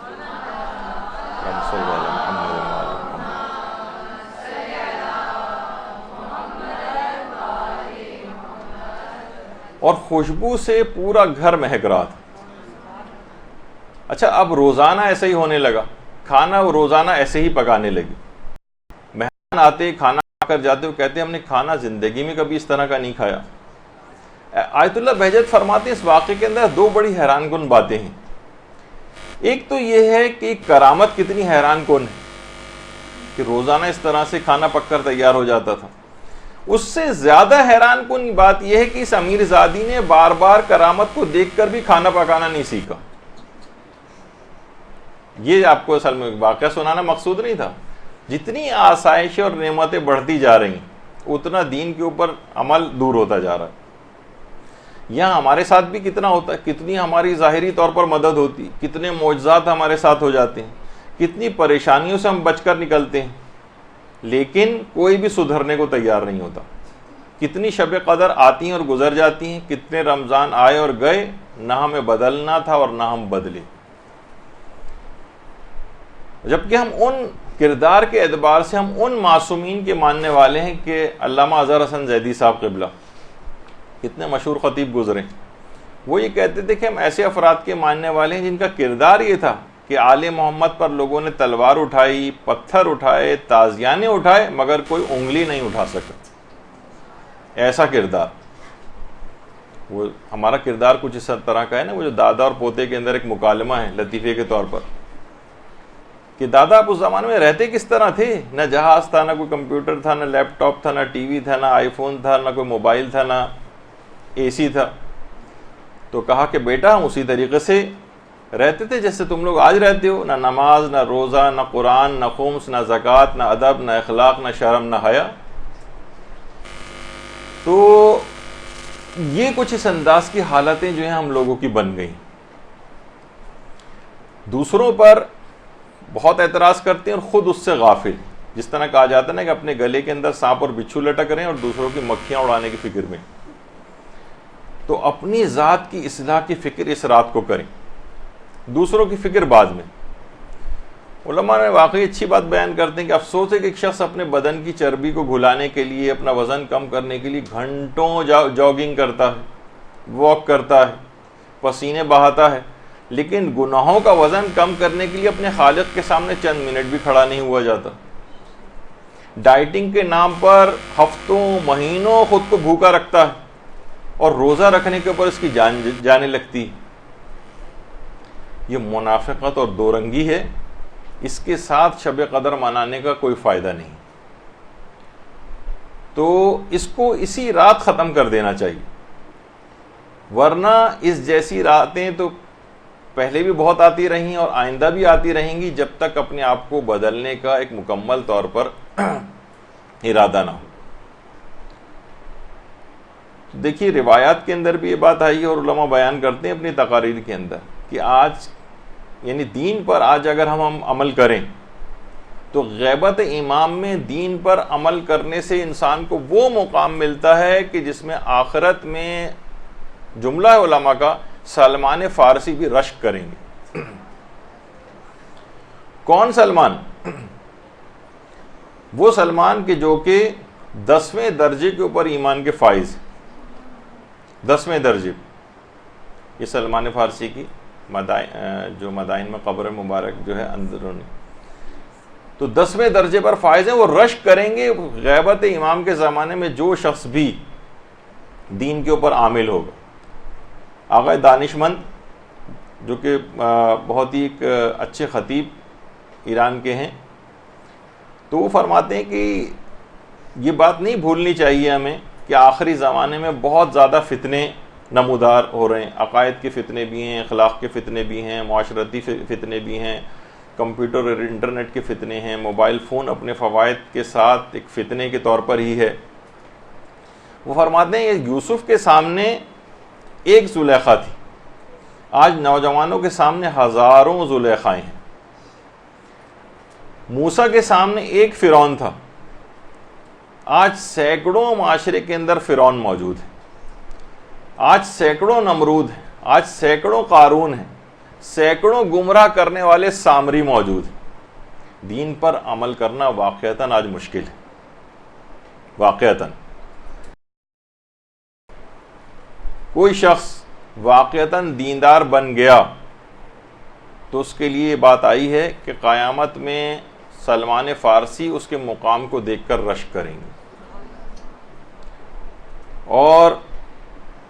اور خوشبو سے پورا گھر مہک رہا تھا۔ اچھا، اب روزانہ ایسا ہی ہونے لگا، کھانا وہ روزانہ ایسے ہی پکانے لگی۔ مہمان آتے کھانا کھا کر جاتے، وہ کہتے ہم نے کھانا زندگی میں کبھی اس طرح کا نہیں کھایا۔ آیت اللہ بہجت فرماتے ہیں اس واقعے کے اندر دو بڑی حیران کن باتیں ہیں۔ ایک تو یہ ہے کہ کرامت کتنی حیران کن ہے کہ روزانہ اس طرح سے کھانا پک کر تیار ہو جاتا تھا۔ اس سے زیادہ حیران کن بات یہ ہے کہ اس امیر زادی نے بار بار کرامت کو دیکھ کر بھی کھانا پکانا نہیں سیکھا۔ یہ آپ کو اصل میں واقعہ سنانا مقصود نہیں تھا۔ جتنی آسائشیں اور نعمتیں بڑھتی جا رہی ہیں اتنا دین کے اوپر عمل دور ہوتا جا رہا ہے۔ یہاں ہمارے ساتھ بھی کتنا ہوتا ہے، کتنی ہماری ظاہری طور پر مدد ہوتی، کتنے معجزات ہمارے ساتھ ہو جاتے ہیں، کتنی پریشانیوں سے ہم بچ کر نکلتے ہیں، لیکن کوئی بھی سدھرنے کو تیار نہیں ہوتا۔ کتنی شب قدر آتی ہیں اور گزر جاتی ہیں، کتنے رمضان آئے اور گئے، نہ ہمیں بدلنا تھا اور نہ ہم بدلے۔ جبکہ ہم ان کردار کے اعتبار سے ہم ان معصومین کے ماننے والے ہیں کہ علامہ اظہر حسن زیدی صاحب قبلہ کتنے مشہور خطیب گزرے، وہ یہ کہتے تھے کہ ہم ایسے افراد کے ماننے والے ہیں جن کا کردار یہ تھا کہ آل محمد پر لوگوں نے تلوار اٹھائی، پتھر اٹھائے، تازیانے اٹھائے، مگر کوئی انگلی نہیں اٹھا سکا۔ ایسا کردار، وہ ہمارا کردار کچھ اس طرح کا ہے نا، وہ جو دادا اور پوتے کے اندر ایک مکالمہ ہے لطیفے کے طور پر کہ دادا آپ اس زمانے میں رہتے کس طرح تھے، نہ جہاز تھا، نہ کوئی کمپیوٹر تھا، نہ لیپ ٹاپ تھا، نہ ٹی وی تھا، نہ آئی فون تھا، نہ کوئی موبائل تھا، نہ اے سی تھا۔ تو کہا کہ بیٹا ہم اسی طریقے سے رہتے تھے جیسے تم لوگ آج رہتے ہو، نہ نماز، نہ روزہ، نہ قرآن، نہ خمس، نہ زکوٰۃ، نہ ادب، نہ اخلاق، نہ شرم، نہ حیا۔ تو یہ کچھ اس انداز کی حالتیں جو ہیں ہم لوگوں کی بن گئیں۔ دوسروں پر بہت اعتراض کرتے ہیں اور خود اس سے غافل، جس طرح کہا جاتا ہے نا کہ اپنے گلے کے اندر سانپ اور بچھو لٹک رہے ہیں اور دوسروں کی مکھیاں اڑانے کی فکر میں۔ تو اپنی ذات کی اصلاح کی فکر اس رات کو کریں، دوسروں کی فکر بعد میں۔ علماء نے واقعی اچھی بات بیان کرتے ہیں کہ افسوس ہے کہ ایک شخص اپنے بدن کی چربی کو گھلانے کے لیے، اپنا وزن کم کرنے کے لیے گھنٹوں جاگنگ کرتا ہے، واک کرتا ہے، پسینے بہاتا ہے، لیکن گناہوں کا وزن کم کرنے کے لیے اپنے خالق کے سامنے چند منٹ بھی کھڑا نہیں ہوا جاتا۔ ڈائٹنگ کے نام پر ہفتوں مہینوں خود کو بھوکا رکھتا ہے اور روزہ رکھنے کے اوپر اس کی جان جانے لگتی۔ یہ منافقت اور دو رنگی ہے، اس کے ساتھ شب قدر منانے کا کوئی فائدہ نہیں۔ تو اس کو اسی رات ختم کر دینا چاہیے، ورنہ اس جیسی راتیں تو پہلے بھی بہت آتی رہیں اور آئندہ بھی آتی رہیں گی جب تک اپنے آپ کو بدلنے کا ایک مکمل طور پر ارادہ نہ ہو۔ دیکھیے روایات کے اندر بھی یہ بات آئی ہے اور علماء بیان کرتے ہیں اپنی تقاریر کے اندر کہ آج یعنی دین پر آج اگر ہم عمل کریں تو غیبت امام میں دین پر عمل کرنے سے انسان کو وہ مقام ملتا ہے کہ جس میں آخرت میں جملہ علماء کا سلمان فارسی بھی رشک کریں گے۔ کون سلمان؟ وہ سلمان کہ جو کہ 10ویں درجے کے اوپر ایمان کے فائز، 10ویں درجے، یہ سلمان فارسی کی جو مدائن میں قبر مبارک جو ہے اندرونی، تو 10ویں درجے پر فائز ہیں. وہ رشک کریں گے غیبت امام کے زمانے میں جو شخص بھی دین کے اوپر عامل ہوگا. آقا دانشمند جو کہ بہت ہی ایک اچھے خطیب ایران کے ہیں، تو وہ فرماتے ہیں کہ یہ بات نہیں بھولنی چاہیے ہمیں کہ آخری زمانے میں بہت زیادہ فتنے نمودار ہو رہے ہیں. عقائد کے فتنے بھی ہیں، اخلاق کے فتنے بھی ہیں، معاشرتی فتنے بھی ہیں، کمپیوٹر اور انٹرنیٹ کے فتنے ہیں، موبائل فون اپنے فوائد کے ساتھ ایک فتنے کے طور پر ہی ہے. وہ فرماتے ہیں کہ یوسف کے سامنے ایک زلیخا تھی، آج نوجوانوں کے سامنے ہزاروں زلیخائیں ہیں. موسیٰ کے سامنے ایک فرعون تھا، آج سینکڑوں معاشرے کے اندر فرعون موجود ہے. آج سینکڑوں نمرود ہیں، آج سینکڑوں قارون ہیں، سینکڑوں گمراہ کرنے والے سامری موجود ہیں. دین پر عمل کرنا واقعتاً آج مشکل ہے. واقعتاً کوئی شخص واقعتاً دیندار بن گیا تو اس کے لیے یہ بات آئی ہے کہ قیامت میں سلمان فارسی اس کے مقام کو دیکھ کر رشک کریں گے. اور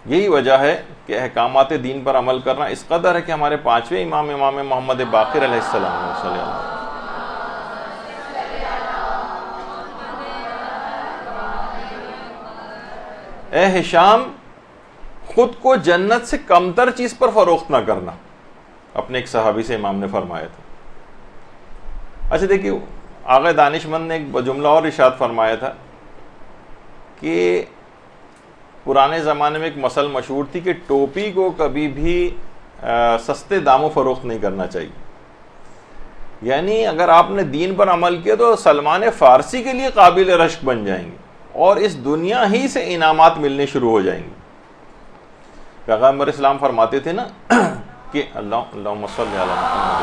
یہی وجہ ہے کہ احکامات دین پر عمل کرنا اس قدر ہے کہ ہمارے 5ویں امام محمد باقر علیہ السلام صلی اللہ علیہ وسلم اے ہشام خود کو جنت سے کمتر چیز پر فروخت نہ کرنا، اپنے ایک صحابی سے امام نے فرمایا تھا. اچھا دیکھیے، آقا دانشمند نے ایک جملہ اور ارشاد فرمایا تھا کہ پرانے زمانے میں ایک مثل مشہور تھی کہ ٹوپی کو کبھی بھی سستے داموں فروخت نہیں کرنا چاہیے. یعنی اگر آپ نے دین پر عمل کیا تو سلمان فارسی کے لیے قابل رشک بن جائیں گے اور اس دنیا ہی سے انعامات ملنے شروع ہو جائیں گے. پیغمبر اسلام فرماتے تھے نا کہ اللہم صلی علی محمد،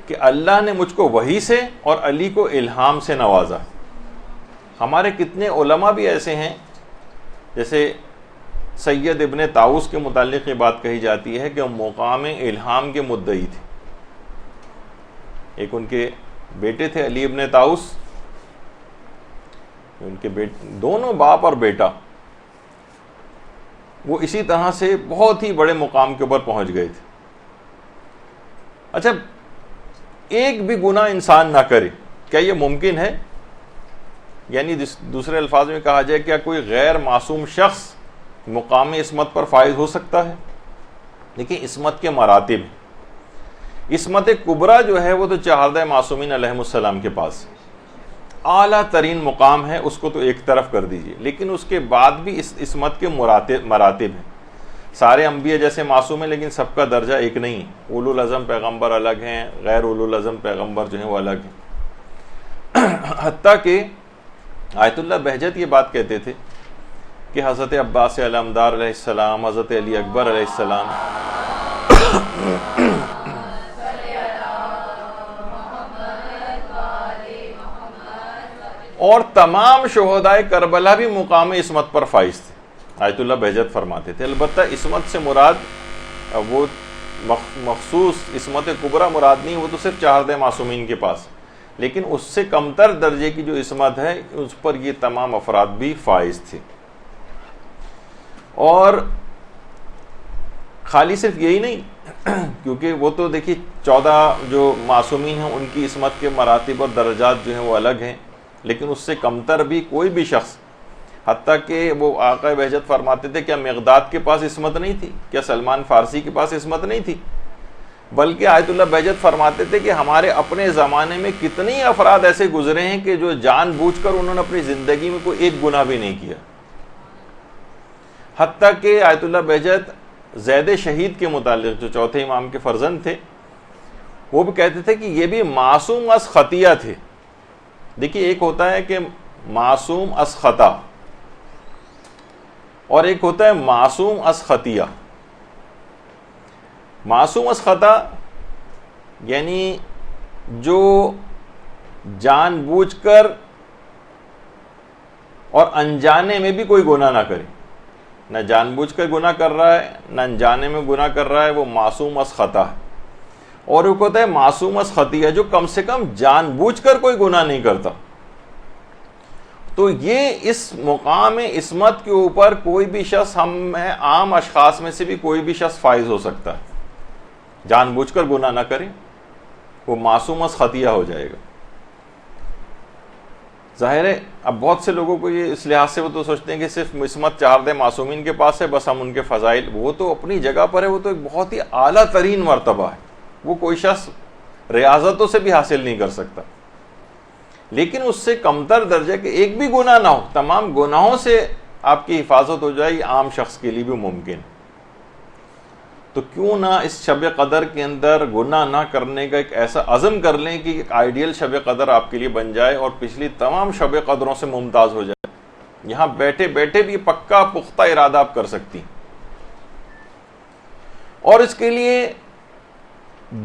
کہ اللہ نے مجھ کو وحی سے اور علی کو الہام سے نوازا. ہمارے کتنے علماء بھی ایسے ہیں، جیسے سید ابن طاؤس کے متعلق یہ بات کہی جاتی ہے کہ وہ مقام الہام کے مدعی تھے. ایک ان کے بیٹے تھے علی ابن طاؤس، ان کے دونوں باپ اور بیٹا وہ اسی طرح سے بہت ہی بڑے مقام کے اوپر پہنچ گئے تھے. اچھا، ایک بھی گناہ انسان نہ کرے، کیا یہ ممکن ہے؟ یعنی دوسرے الفاظ میں کہا جائے کیا کوئی غیر معصوم شخص مقام عصمت پر فائز ہو سکتا ہے؟ دیکھیں، عصمت کے مراتب، عصمت کبریٰ جو ہے وہ تو 14 معصومین علیہم السلام کے پاس اعلیٰ ترین مقام ہے، اس کو تو ایک طرف کر دیجئے، لیکن اس کے بعد بھی اس عصمت کے مراتب ہیں. سارے انبیاء جیسے معصوم ہیں لیکن سب کا درجہ ایک نہیں. اولو العزم پیغمبر الگ ہیں، غیر اولو العزم پیغمبر جو ہیں وہ الگ ہیں. حتیٰ کہ آیت اللہ بہجت یہ بات کہتے تھے کہ حضرت عباس علمدار علیہ السلام، حضرت علی اکبر علیہ السلام اور تمام شہدائے کربلا بھی مقام عصمت پر فائز تھے. آیت اللہ بہجت فرماتے تھے. البتہ عصمت سے مراد وہ مخصوص عصمت کبریٰ مراد نہیں، وہ تو صرف 14 معصومین کے پاس، لیکن اس سے کمتر درجے کی جو عصمت ہے اس پر یہ تمام افراد بھی فائز تھے. اور خالی صرف یہی نہیں، کیونکہ وہ تو دیکھیے 14 جو معصومین ہیں ان کی عصمت کے مراتب اور درجات جو ہیں وہ الگ ہیں، لیکن اس سے کمتر بھی کوئی بھی شخص، حتیٰ کہ وہ آقا بہجت فرماتے تھے کیا مقداد کے پاس عصمت نہیں تھی؟ کیا سلمان فارسی کے پاس عصمت نہیں تھی؟ بلکہ آیت اللہ بہجت فرماتے تھے کہ ہمارے اپنے زمانے میں کتنی افراد ایسے گزرے ہیں کہ جو جان بوجھ کر انہوں نے اپنی زندگی میں کوئی ایک گناہ بھی نہیں کیا. حتیٰ کہ آیت اللہ بہجت زید شہید کے متعلق، جو چوتھے امام کے فرزند تھے، وہ بھی کہتے تھے کہ یہ بھی معصوم از خطیہ تھے. دیکھیے، ایک ہوتا ہے کہ معصوم از خطا اور ایک ہوتا ہے معصوم از خطیہ. معصوم از خطا یعنی جو جان بوجھ کر اور انجانے میں بھی کوئی گناہ نہ کرے، نہ جان بوجھ کر گناہ کر رہا ہے نہ انجانے میں گناہ کر رہا ہے، وہ معصوم از خطا ہے۔ اور وہ کہتا ہے معصوم از خطیہ، جو کم سے کم جان بوجھ کر کوئی گناہ نہیں کرتا۔ تو یہ اس مقام عصمت کے اوپر کوئی بھی شخص، ہم میں عام اشخاص میں سے بھی کوئی بھی شخص فائز ہو سکتا ہے، جان بوجھ کر گناہ نہ کرے، وہ معصوم از خطیہ ہو جائے گا۔ ظاہر ہے اب بہت سے لوگوں کو یہ اس لحاظ سے وہ تو سوچتے ہیں کہ صرف عصمت 4 معصومین کے پاس ہے، بس ہم ان کے فضائل، وہ تو اپنی جگہ پر ہے، وہ تو ایک بہت ہی اعلیٰ ترین مرتبہ ہے، وہ کوئی شخص ریاضتوں سے بھی حاصل نہیں کر سکتا۔ لیکن اس سے کمتر درجے کہ ایک بھی گناہ نہ ہو، تمام گناہوں سے آپ کی حفاظت ہو جائے، یہ عام شخص کے لیے بھی ممکن۔ تو کیوں نہ اس شب قدر کے اندر گناہ نہ کرنے کا ایک ایسا عزم کر لیں کہ ایک آئیڈیل شب قدر آپ کے لیے بن جائے اور پچھلی تمام شب قدروں سے ممتاز ہو جائے، یہاں بیٹھے بیٹھے بھی پکا پختہ ارادہ آپ کر سکتی۔ اور اس کے لیے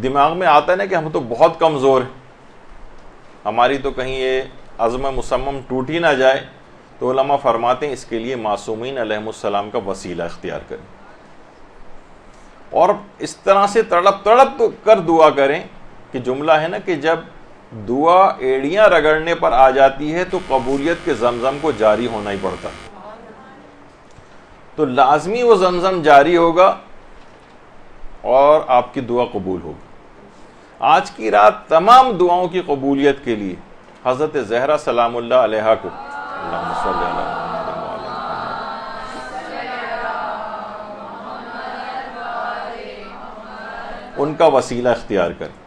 دماغ میں آتا ہے نا کہ ہم تو بہت کمزور ہیں، ہماری تو کہیں یہ عزم مصمم ٹوٹ ہی نہ جائے، تو علماء فرماتے ہیں اس کے لیے معصومین علیہم السلام کا وسیلہ اختیار کریں، اور اس طرح سے تڑپ کر دعا کریں کہ جملہ ہے نا کہ جب دعا ایڑیاں رگڑنے پر آ جاتی ہے تو قبولیت کے زمزم کو جاری ہونا ہی پڑتا ہے، تو لازمی وہ زمزم جاری ہوگا اور آپ کی دعا قبول ہوگی۔ آج کی رات تمام دعاؤں کی قبولیت کے لیے حضرت زہرا سلام اللہ علیہا کو، اللہم صلی علی محمد وعلی محمد، ان کا وسیلہ اختیار کریں۔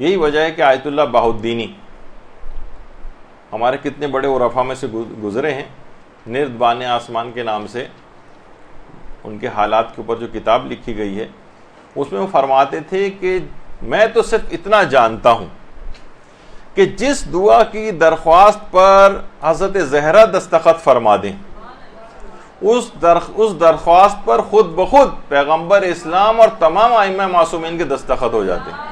یہی وجہ ہے کہ آیت اللہ بہاؤالدینی ہمارے کتنے بڑے عرفاء میں سے گزرے ہیں، نردبان آسمان کے نام سے ان کے حالات کے اوپر جو کتاب لکھی گئی ہے، اس میں وہ فرماتے تھے کہ میں تو صرف اتنا جانتا ہوں کہ جس دعا کی درخواست پر حضرت زہرا دستخط فرما دیں، اس درخواست پر خود بخود پیغمبر اسلام اور تمام ائمہ معصومین کے دستخط ہو جاتے ہیں۔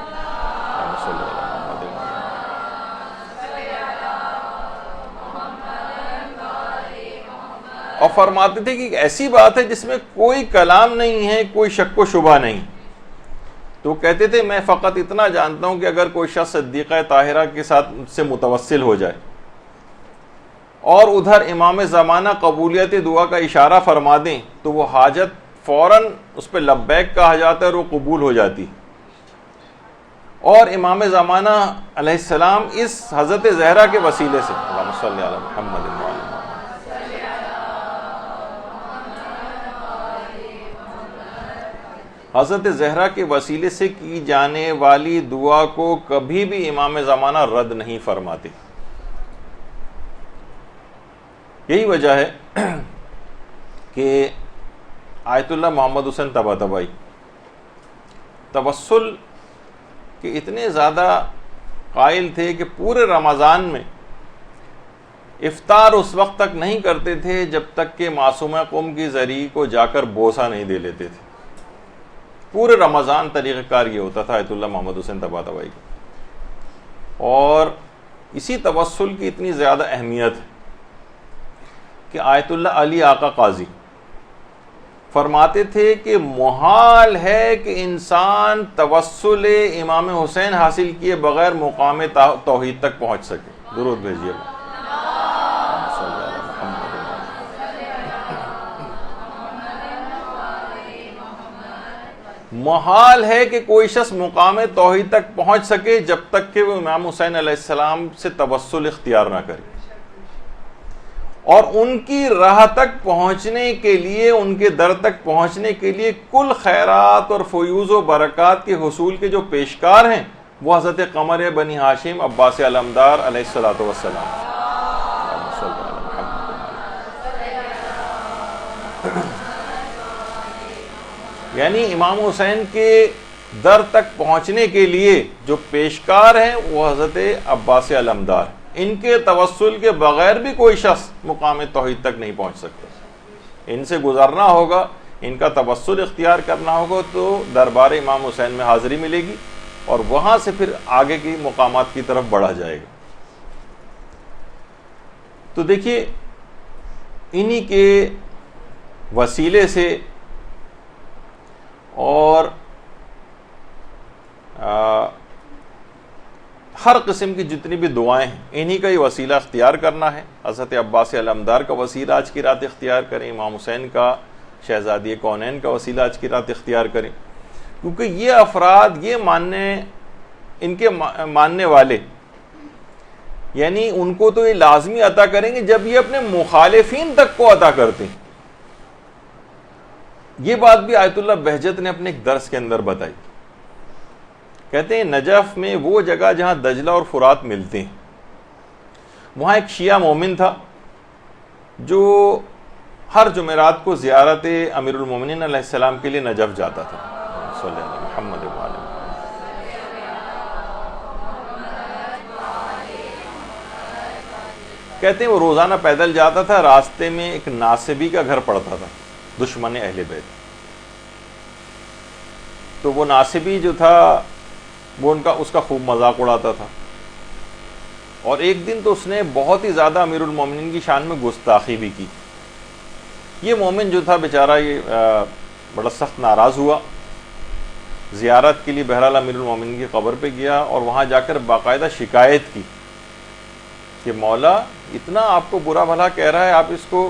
اور فرماتے تھے کہ ایک ایسی بات ہے جس میں کوئی کلام نہیں ہے، کوئی شک و شبہ نہیں۔ تو کہتے تھے میں فقط اتنا جانتا ہوں کہ اگر کوئی شخص صدیقہ طاہرہ کے ساتھ سے متوسل ہو جائے اور ادھر امام زمانہ قبولیت دعا کا اشارہ فرما دیں تو وہ حاجت فوراً اس پہ لبیک کہا جاتا ہے اور وہ قبول ہو جاتی۔ اور امام زمانہ علیہ السلام اس حضرت زہرا کے وسیلے سے، اللہم صلی علی محمد وعلی محمد، حضرت زہرا کے وسیلے سے کی جانے والی دعا کو کبھی بھی امام زمانہ رد نہیں فرماتے۔ یہی وجہ ہے کہ آیت اللہ محمد حسین طباطبائی توسل کے اتنے زیادہ قائل تھے کہ پورے رمضان میں افطار اس وقت تک نہیں کرتے تھے جب تک کہ معصومہ قوم کی زری کو جا کر بوسہ نہیں دے لیتے تھے۔ پورے رمضان طریقہ کار یہ ہوتا تھا آیت اللہ محمد حسین طباطبائی کا۔ اور اسی توسل کی اتنی زیادہ اہمیت ہے کہ آیت اللہ علی آقا قاضی فرماتے تھے کہ محال ہے کہ انسان توسل امام حسین حاصل کیے بغیر مقام توحید تک پہنچ سکے۔ درود بھیجیے۔ محال ہے کہ کوئی شخص مقام توحید تک پہنچ سکے جب تک کہ وہ امام حسین علیہ السلام سے توسل اختیار نہ کرے، اور ان کی راہ تک پہنچنے کے لیے، ان کے در تک پہنچنے کے لیے کل خیرات اور فیوز و برکات کے حصول کے جو پیشکار ہیں وہ حضرت قمر بنی ہاشم عباس علمدار علیہ الصلوۃ والسلام۔ یعنی امام حسین کے در تک پہنچنے کے لیے جو پیشکار ہیں وہ حضرت عباس علمدار، ان کے توسل کے بغیر بھی کوئی شخص مقام توحید تک نہیں پہنچ سکتا۔ ان سے گزرنا ہوگا، ان کا توسل اختیار کرنا ہوگا تو دربار امام حسین میں حاضری ملے گی اور وہاں سے پھر آگے کی مقامات کی طرف بڑھا جائے گا۔ تو دیکھیے انہی کے وسیلے سے اور ہر قسم کی جتنی بھی دعائیں ہیں انہی کا ہی وسیلہ اختیار کرنا ہے. حضرت عباس علمدار کا وسیلہ آج کی رات اختیار کریں, امام حسین کا, شہزادی کونین کا وسیلہ آج کی رات اختیار کریں, کیونکہ یہ افراد ان کے ماننے والے یعنی ان کو تو یہ لازمی عطا کریں گے جب یہ اپنے مخالفین تک کو عطا کرتے ہیں. یہ بات بھی آیت اللہ بہجت نے اپنے ایک درس کے اندر بتائی. کہتے ہیں نجف میں وہ جگہ جہاں دجلہ اور فرات ملتے ہیں, وہاں ایک شیعہ مومن تھا جو ہر جمعرات کو زیارت امیر المومنین علیہ السلام کے لیے نجف جاتا تھا. صلی اللہ علیہ محمد وعلیہ. کہتے ہیں وہ روزانہ پیدل جاتا تھا, راستے میں ایک ناصبی کا گھر پڑتا تھا, دشمن اہل بیت. تو وہ ناصبی جو تھا وہ اس کا خوب مذاق اڑاتا تھا, اور ایک دن تو اس نے بہت ہی زیادہ امیر المومنین کی شان میں گستاخی بھی کی. یہ مومن جو تھا بیچارہ یہ بڑا سخت ناراض ہوا, زیارت کے لیے بہرحال امیر المومنین کی قبر پہ گیا اور وہاں جا کر باقاعدہ شکایت کی کہ مولا اتنا آپ کو برا بھلا کہہ رہا ہے, آپ اس کو,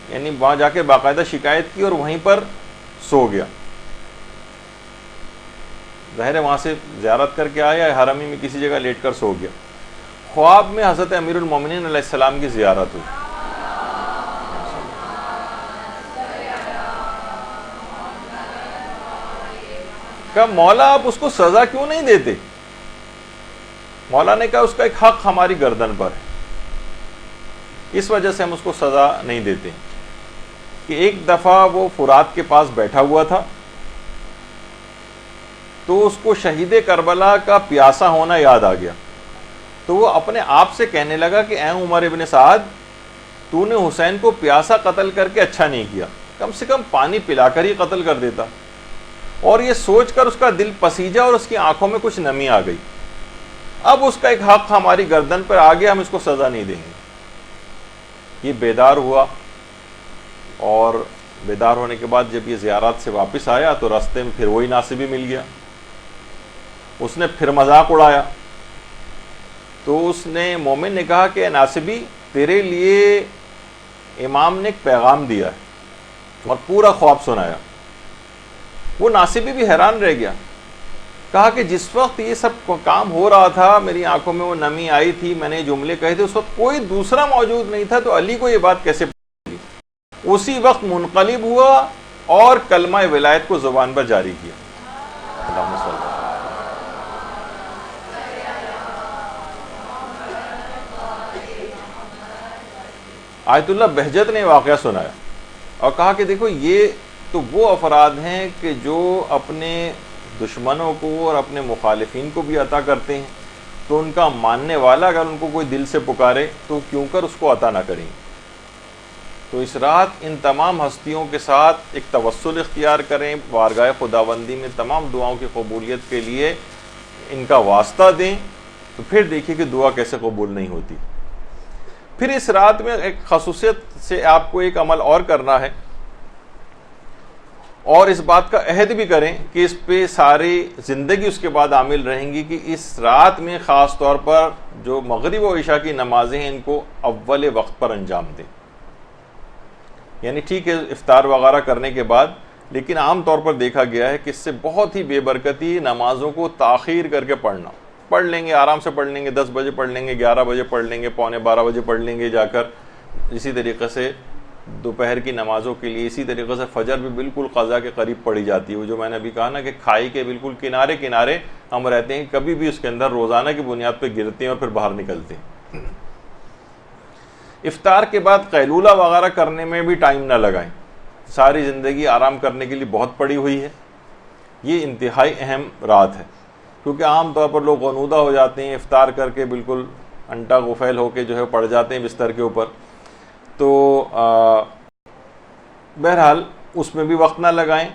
یعنی وہاں جا کے باقاعدہ شکایت کی اور وہیں پر سو گیا. ظاہر ہے وہاں سے زیارت کر کے آیا, حرمی میں کسی جگہ لیٹ کر سو گیا. خواب میں حضرت امیر المومنین علیہ السلام کی زیارت ہوئی. کہا مولا آپ اس کو سزا کیوں نہیں دیتے؟ مولا نے کہا اس کا ایک حق ہماری گردن پر ہے, اس وجہ سے ہم اس کو سزا نہیں دیتے. کہ ایک دفعہ وہ فرات کے پاس بیٹھا ہوا تھا تو اس کو شہید کربلا کا پیاسا ہونا یاد آ گیا. تو وہ اپنے آپ سے کہنے لگا کہ اے عمر ابن سعد, تو نے حسین کو پیاسا قتل کر کے اچھا نہیں کیا, کم سے کم پانی پلا کر ہی قتل کر دیتا. اور یہ سوچ کر اس کا دل پسیجا اور اس کی آنکھوں میں کچھ نمی آ گئی. اب اس کا ایک حق ہماری گردن پر آ گیا, ہم اس کو سزا نہیں دیں گے. یہ بیدار ہوا, اور بیدار ہونے کے بعد جب یہ زیارات سے واپس آیا تو راستے میں پھر وہی ناصبی مل گیا. اس نے پھر مذاق اڑایا. تو اس نے مومن نے کہا کہ اے ناصبی, تیرے لیے امام نے ایک پیغام دیا ہے, اور پورا خواب سنایا. وہ ناصبی بھی حیران رہ گیا. کہا کہ جس وقت یہ سب کام ہو رہا تھا میری آنکھوں میں وہ نمی آئی تھی, میں نے جملے کہے تھے, اس وقت کوئی دوسرا موجود نہیں تھا, تو علی کو یہ بات کیسے پڑی؟ اسی وقت منقلب ہوا اور کلمہ ولایت کو زبان پر جاری کیا. اللہم صلی اللہ. آیت اللہ بہجت نے واقعہ سنایا اور کہا کہ دیکھو یہ تو وہ افراد ہیں کہ جو اپنے دشمنوں کو اور اپنے مخالفین کو بھی عطا کرتے ہیں, تو ان کا ماننے والا اگر ان کو کوئی دل سے پکارے تو کیوں کر اس کو عطا نہ کریں. تو اس رات ان تمام ہستیوں کے ساتھ ایک توسل اختیار کریں, بارگاہ خداوندی میں تمام دعاؤں کی قبولیت کے لیے ان کا واسطہ دیں, تو پھر دیکھیے کہ دعا کیسے قبول نہیں ہوتی. پھر اس رات میں ایک خصوصیت سے آپ کو ایک عمل اور کرنا ہے, اور اس بات کا عہد بھی کریں کہ اس پہ ساری زندگی اس کے بعد عامل رہیں گی کہ اس رات میں خاص طور پر جو مغرب و عشاء کی نمازیں ہیں ان کو اول وقت پر انجام دیں. یعنی ٹھیک ہے افطار وغیرہ کرنے کے بعد, لیکن عام طور پر دیکھا گیا ہے کہ اس سے بہت ہی بے برکتی نمازوں کو تاخیر کر کے پڑھنا. پڑھ لیں گے, آرام سے پڑھ لیں گے, 10 بجے پڑھ لیں گے, 11 بجے پڑھ لیں گے, پونے 12 بجے پڑھ لیں گے جا کر. اسی طریقے سے دوپہر کی نمازوں کے لیے اسی طریقے سے فجر بھی بالکل قضا کے قریب پڑھی جاتی ہے. وہ جو میں نے ابھی کہا نا کہ کھائی کے بالکل کنارے کنارے ہم رہتے ہیں, کبھی بھی اس کے اندر روزانہ کی بنیاد پہ گرتے ہیں اور پھر باہر نکلتے ہیں. افطار کے بعد قیلولہ وغیرہ کرنے میں بھی ٹائم نہ لگائیں. ساری زندگی آرام کرنے کے لیے بہت پڑی ہوئی ہے. یہ انتہائی اہم رات ہے, کیونکہ عام طور پر لوگ غنودہ ہو جاتے ہیں, افطار کر کے بالکل انٹا غفیل ہو کے جو ہے پڑ جاتے ہیں بستر کے اوپر. تو بہرحال اس میں بھی وقت نہ لگائیں,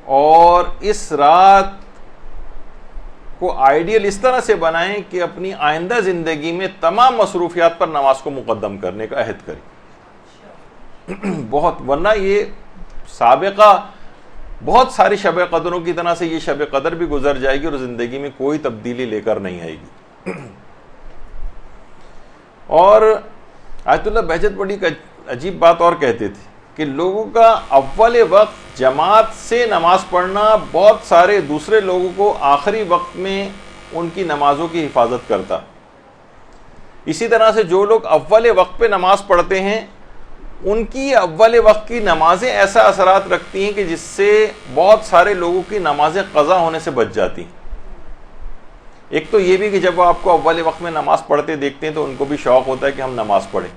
اور اس رات کو آئیڈیل اس طرح سے بنائیں کہ اپنی آئندہ زندگی میں تمام مصروفیات پر نماز کو مقدم کرنے کا عہد کریں. بہت، ورنہ یہ سابقہ بہت ساری شب قدروں کی طرح سے یہ شب قدر بھی گزر جائے گی اور زندگی میں کوئی تبدیلی لے کر نہیں آئے گی. اور آیت اللہ بہجت بڑی عجیب بات اور کہتے تھے کہ لوگوں کا اول وقت جماعت سے نماز پڑھنا بہت سارے دوسرے لوگوں کو آخری وقت میں ان کی نمازوں کی حفاظت کرتا. اسی طرح سے جو لوگ اول وقت پہ نماز پڑھتے ہیں ان کی اول وقت کی نمازیں ایسا اثرات رکھتی ہیں کہ جس سے بہت سارے لوگوں کی نمازیں قضا ہونے سے بچ جاتی ہیں. ایک تو یہ بھی کہ جب وہ آپ کو اول وقت میں نماز پڑھتے دیکھتے ہیں تو ان کو بھی شوق ہوتا ہے کہ ہم نماز پڑھیں.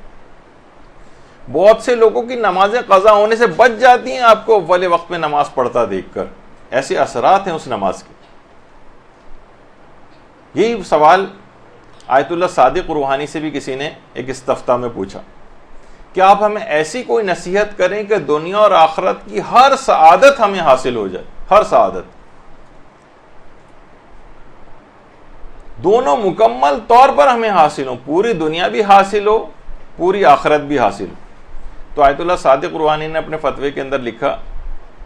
بہت سے لوگوں کی نمازیں قضا ہونے سے بچ جاتی ہیں آپ کو اول وقت میں نماز پڑھتا دیکھ کر. ایسے اثرات ہیں اس نماز کے. یہی سوال آیت اللہ صادق روحانی سے بھی کسی نے ایک استفتاء میں پوچھا کہ آپ ہمیں ایسی کوئی نصیحت کریں کہ دنیا اور آخرت کی ہر سعادت ہمیں حاصل ہو جائے. ہر سعادت، دونوں مکمل طور پر ہمیں حاصل ہو، پوری دنیا بھی حاصل ہو، پوری آخرت بھی حاصل ہو. تو آیت اللہ صادق روحانی نے اپنے فتوے کے اندر لکھا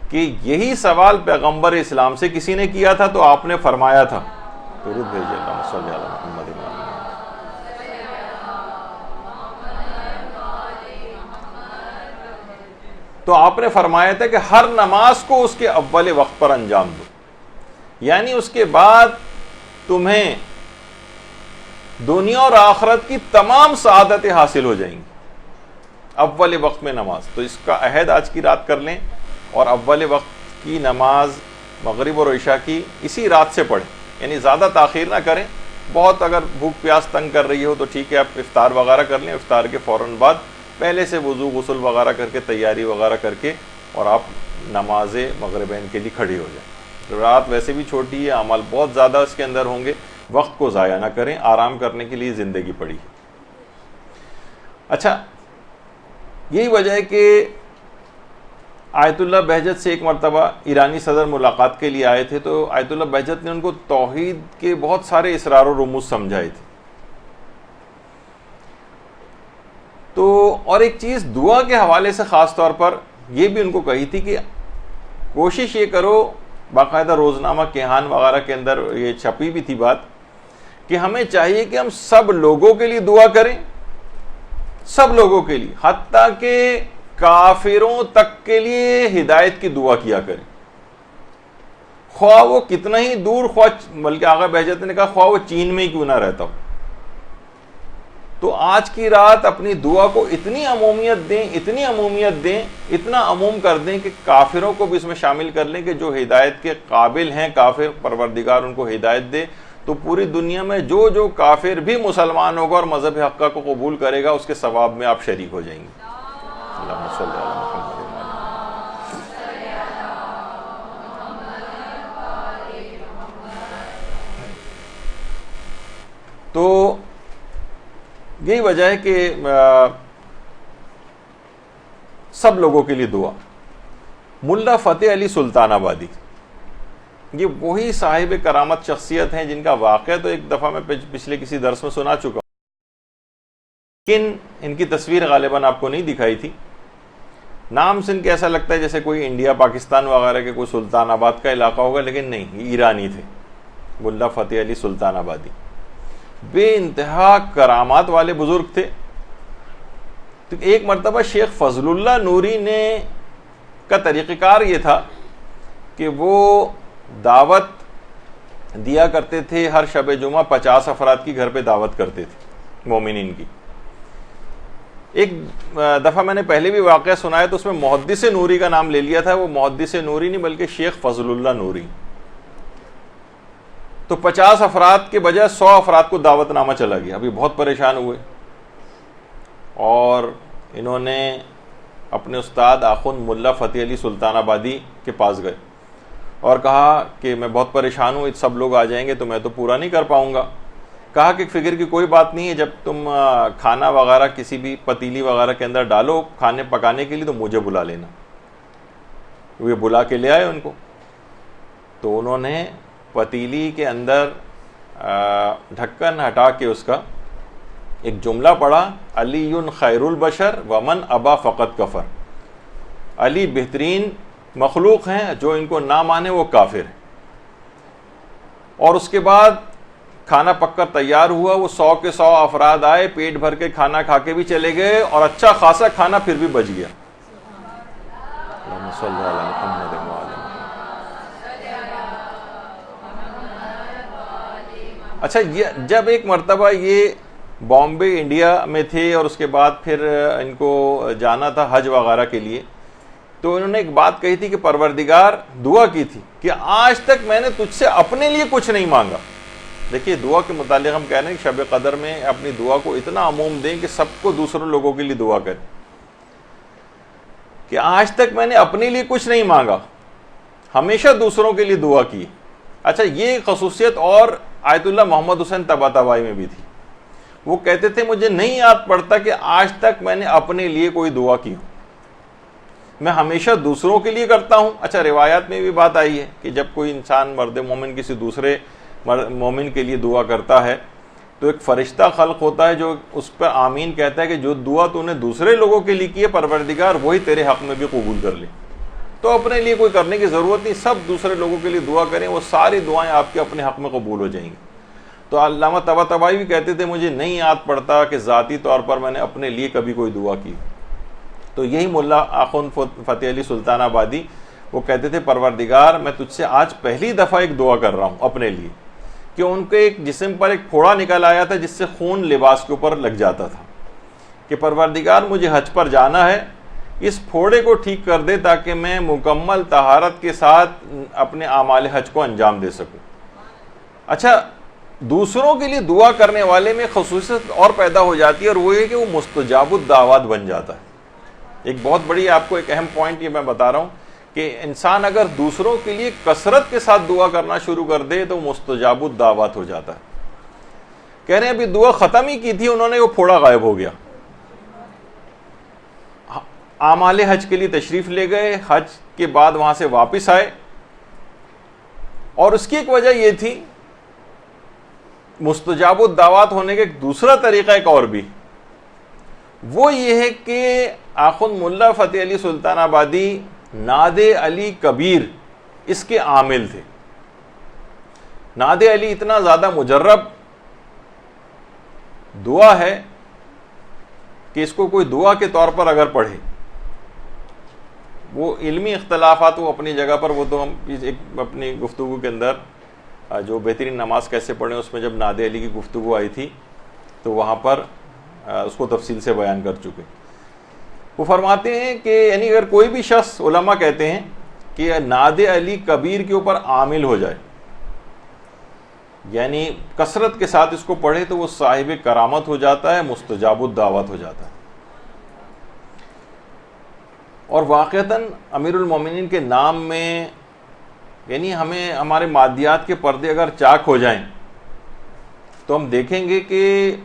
کہ یہی سوال پیغمبر اسلام سے کسی نے کیا تھا تو آپ نے فرمایا تھا، درود بھیجیے اللہم صلی علی محمد. تو آپ نے فرمایا تھا کہ ہر نماز کو اس کے اول وقت پر انجام دو، یعنی اس کے بعد تمہیں دنیا اور آخرت کی تمام سعادتیں حاصل ہو جائیں گی. اول وقت میں نماز، تو اس کا عہد آج کی رات کر لیں اور اول وقت کی نماز مغرب اور عشاء کی اسی رات سے پڑھیں. یعنی زیادہ تاخیر نہ کریں. بہت اگر بھوک پیاس تنگ کر رہی ہو تو ٹھیک ہے، آپ افطار وغیرہ کر لیں، افطار کے فوراً بعد پہلے سے وضو غسل وغیرہ کر کے تیاری وغیرہ کر کے اور آپ نماز مغربین کے لیے کھڑی ہو جائیں. رات ویسے بھی چھوٹی ہے، اعمال بہت زیادہ اس کے اندر ہوں گے، وقت کو ضائع نہ کریں. آرام کرنے کے لیے زندگی پڑی. اچھا، یہی وجہ ہے کہ آیت اللہ بہجت سے ایک مرتبہ ایرانی صدر ملاقات کے لیے آئے تھے تو آیت اللہ بہجت نے ان کو توحید کے بہت سارے اسرار و رموز سمجھائے تھے. تو اور ایک چیز دعا کے حوالے سے خاص طور پر یہ بھی ان کو کہی تھی کہ کوشش یہ کرو، باقاعدہ روزنامہ کیہان وغیرہ کے اندر یہ چھپی بھی تھی بات، کہ ہمیں چاہیے کہ ہم سب لوگوں کے لیے دعا کریں، سب لوگوں کے لیے، حتیٰ کہ کافروں تک کے لیے ہدایت کی دعا کیا کریں، خواہ وہ کتنا ہی دور، خواہ بلکہ آقا بہجت نے کہا خواہ وہ چین میں ہی کیوں نہ رہتا ہو. تو آج کی رات اپنی دعا کو اتنی عمومیت دیں، اتنی عمومیت دیں، اتنا عموم کر دیں کہ کافروں کو بھی اس میں شامل کر لیں کہ جو ہدایت کے قابل ہیں کافر، پروردگار ان کو ہدایت دے. تو پوری دنیا میں جو جو کافر بھی مسلمان ہوگا اور مذہب حقہ کو قبول کرے گا اس کے ثواب میں آپ شریک ہو جائیں گے. اللہم صلی علی محمد. تو یہی وجہ ہے کہ سب لوگوں کے لیے دعا. ملا فتح علی سلطان آبادی، یہ وہی صاحب کرامت شخصیت ہیں جن کا واقعہ تو ایک دفعہ میں پچھلے کسی درس میں سنا چکا ہوں، لیکن ان کی تصویر غالباً آپ کو نہیں دکھائی تھی. نام سے ان کے ایسا لگتا ہے جیسے کوئی انڈیا پاکستان وغیرہ کے کوئی سلطان آباد کا علاقہ ہوگا، لیکن نہیں، یہ ایرانی تھے. ملا فتح علی سلطان آبادی بے انتہا کرامات والے بزرگ تھے. تو ایک مرتبہ شیخ فضل اللہ نوری نے کا طریقہ کار یہ تھا کہ وہ دعوت دیا کرتے تھے، ہر شب جمعہ 50 افراد کی گھر پہ دعوت کرتے تھے مومنین کی. ایک دفعہ میں نے پہلے بھی واقعہ سنایا تو اس میں محدث نوری کا نام لے لیا تھا. وہ محدث نوری نہیں بلکہ شیخ فضل اللہ نوری. تو 50 افراد کے بجائے 100 افراد کو دعوت نامہ چلا گیا. ابھی بہت پریشان ہوئے اور انہوں نے اپنے استاد آخوند ملا فتح علی سلطان آبادی کے پاس گئے اور کہا کہ میں بہت پریشان ہوں، سب لوگ آ جائیں گے تو میں تو پورا نہیں کر پاؤں گا. کہا کہ فکر کی کوئی بات نہیں ہے، جب تم کھانا وغیرہ کسی بھی پتیلی وغیرہ کے اندر ڈالو کھانے پکانے کے لیے تو مجھے بلا لینا. وہ بلا کے لے آئے ان کو. تو انہوں نے پتیلی کے اندر ڈھکن ہٹا کے اس کا ایک جملہ پڑھا، علی خیر البشر ومن ابا فقط کفر، علی بہترین مخلوق ہیں، جو ان کو نہ مانے وہ کافر ہے۔ اور اس کے بعد کھانا پک کر تیار ہوا، وہ 100 کے 100 افراد آئے، پیٹ بھر کے کھانا کھا کے بھی چلے گئے، اور اچھا خاصا کھانا پھر بھی بچ گیا۔ اللہم صلی علی محمد وعلی محمد۔ اچھا، جب ایک مرتبہ یہ بامبے انڈیا میں تھے اور اس کے بعد پھر ان کو جانا تھا حج وغیرہ کے لیے، تو انہوں نے ایک بات کہی تھی کہ پروردگار، دعا کی تھی کہ آج تک میں نے تجھ سے اپنے لیے کچھ نہیں مانگا۔ دیکھیے، دعا کے متعلق ہم کہہ رہے ہیں کہ شب قدر میں اپنی دعا کو اتنا عموم دیں کہ سب کو دوسروں لوگوں کے لیے دعا کریں، کہ آج تک میں نے اپنے لیے کچھ نہیں مانگا، ہمیشہ دوسروں کے لیے دعا کی۔ اچھا، یہ خصوصیت اور آیت اللہ محمد حسین طباطبائی میں بھی تھی۔ وہ کہتے تھے مجھے نہیں یاد پڑتا کہ آج تک میں نے اپنے لیے کوئی دعا کی ہو، میں ہمیشہ دوسروں کے لیے کرتا ہوں۔ اچھا، روایات میں بھی بات آئی ہے کہ جب کوئی انسان مرد مومن کسی دوسرے مومن کے لیے دعا کرتا ہے تو ایک فرشتہ خلق ہوتا ہے جو اس پر آمین کہتا ہے کہ جو دعا تو نے دوسرے لوگوں کے لیے کی ہے، پروردگار وہی تیرے حق میں بھی قبول کر لے۔ تو اپنے لیے کوئی کرنے کی ضرورت نہیں، سب دوسرے لوگوں کے لیے دعا کریں، وہ ساری دعائیں آپ کے اپنے حق میں قبول ہو جائیں گی۔ تو علامہ طباطبائی بھی کہتے تھے مجھے نہیں یاد پڑتا کہ ذاتی طور پر میں نے اپنے لیے کبھی کوئی دعا کی۔ تو یہی ملا آخوند فتح علی سلطان آبادی، وہ کہتے تھے پروردگار میں تجھ سے آج پہلی دفعہ ایک دعا کر رہا ہوں اپنے لیے، کہ ان کے ایک جسم پر ایک پھوڑا نکل آیا تھا جس سے خون لباس کے اوپر لگ جاتا تھا، کہ پروردگار مجھے حج پر جانا ہے، اس پھوڑے کو ٹھیک کر دے تاکہ میں مکمل طہارت کے ساتھ اپنے اعمال حج کو انجام دے سکوں۔ اچھا، دوسروں کے لیے دعا کرنے والے میں خصوصیت اور پیدا ہو جاتی ہے، اور وہ یہ کہ وہ مستجاب الدعوات بن جاتا ہے۔ ایک بہت بڑی آپ کو ایک اہم پوائنٹ یہ میں بتا رہا ہوں کہ انسان اگر دوسروں کے لیے کثرت کے ساتھ دعا کرنا شروع کر دے تو مستجاب الدعوات ہو جاتا ہے۔ کہہ رہے ہیں ابھی دعا ختم ہی کی تھی انہوں نے، وہ پھوڑا غائب ہو گیا۔ اعمال حج کے لیے تشریف لے گئے، حج کے بعد وہاں سے واپس آئے، اور اس کی ایک وجہ یہ تھی مستجاب الدعوات ہونے کا ایک دوسرا طریقہ ایک اور بھی، وہ یہ ہے کہ آخوند ملا فتح علی سلطان آبادی ناد علی کبیر اس کے عامل تھے۔ ناد علی اتنا زیادہ مجرب دعا ہے کہ اس کو کوئی دعا کے طور پر اگر پڑھے، وہ علمی اختلافات وہ اپنی جگہ پر، وہ تو ہم ایک اپنی گفتگو کے اندر جو بہترین نماز کیسے پڑھیں اس میں جب ناد علی کی گفتگو آئی تھی تو وہاں پر اس کو تفصیل سے بیان کر چکے۔ وہ فرماتے ہیں کہ یعنی اگر کوئی بھی شخص، علماء کہتے ہیں کہ ناد علی کبیر کے اوپر عامل ہو جائے، یعنی کثرت کے ساتھ اس کو پڑھے، تو وہ صاحب کرامت ہو جاتا ہے، مستجاب الدعوات ہو جاتا ہے۔ اور واقعتاً امیر المومنین کے نام میں یعنی ہمیں ہمارے مادیات کے پردے اگر چاک ہو جائیں تو ہم دیکھیں گے کہ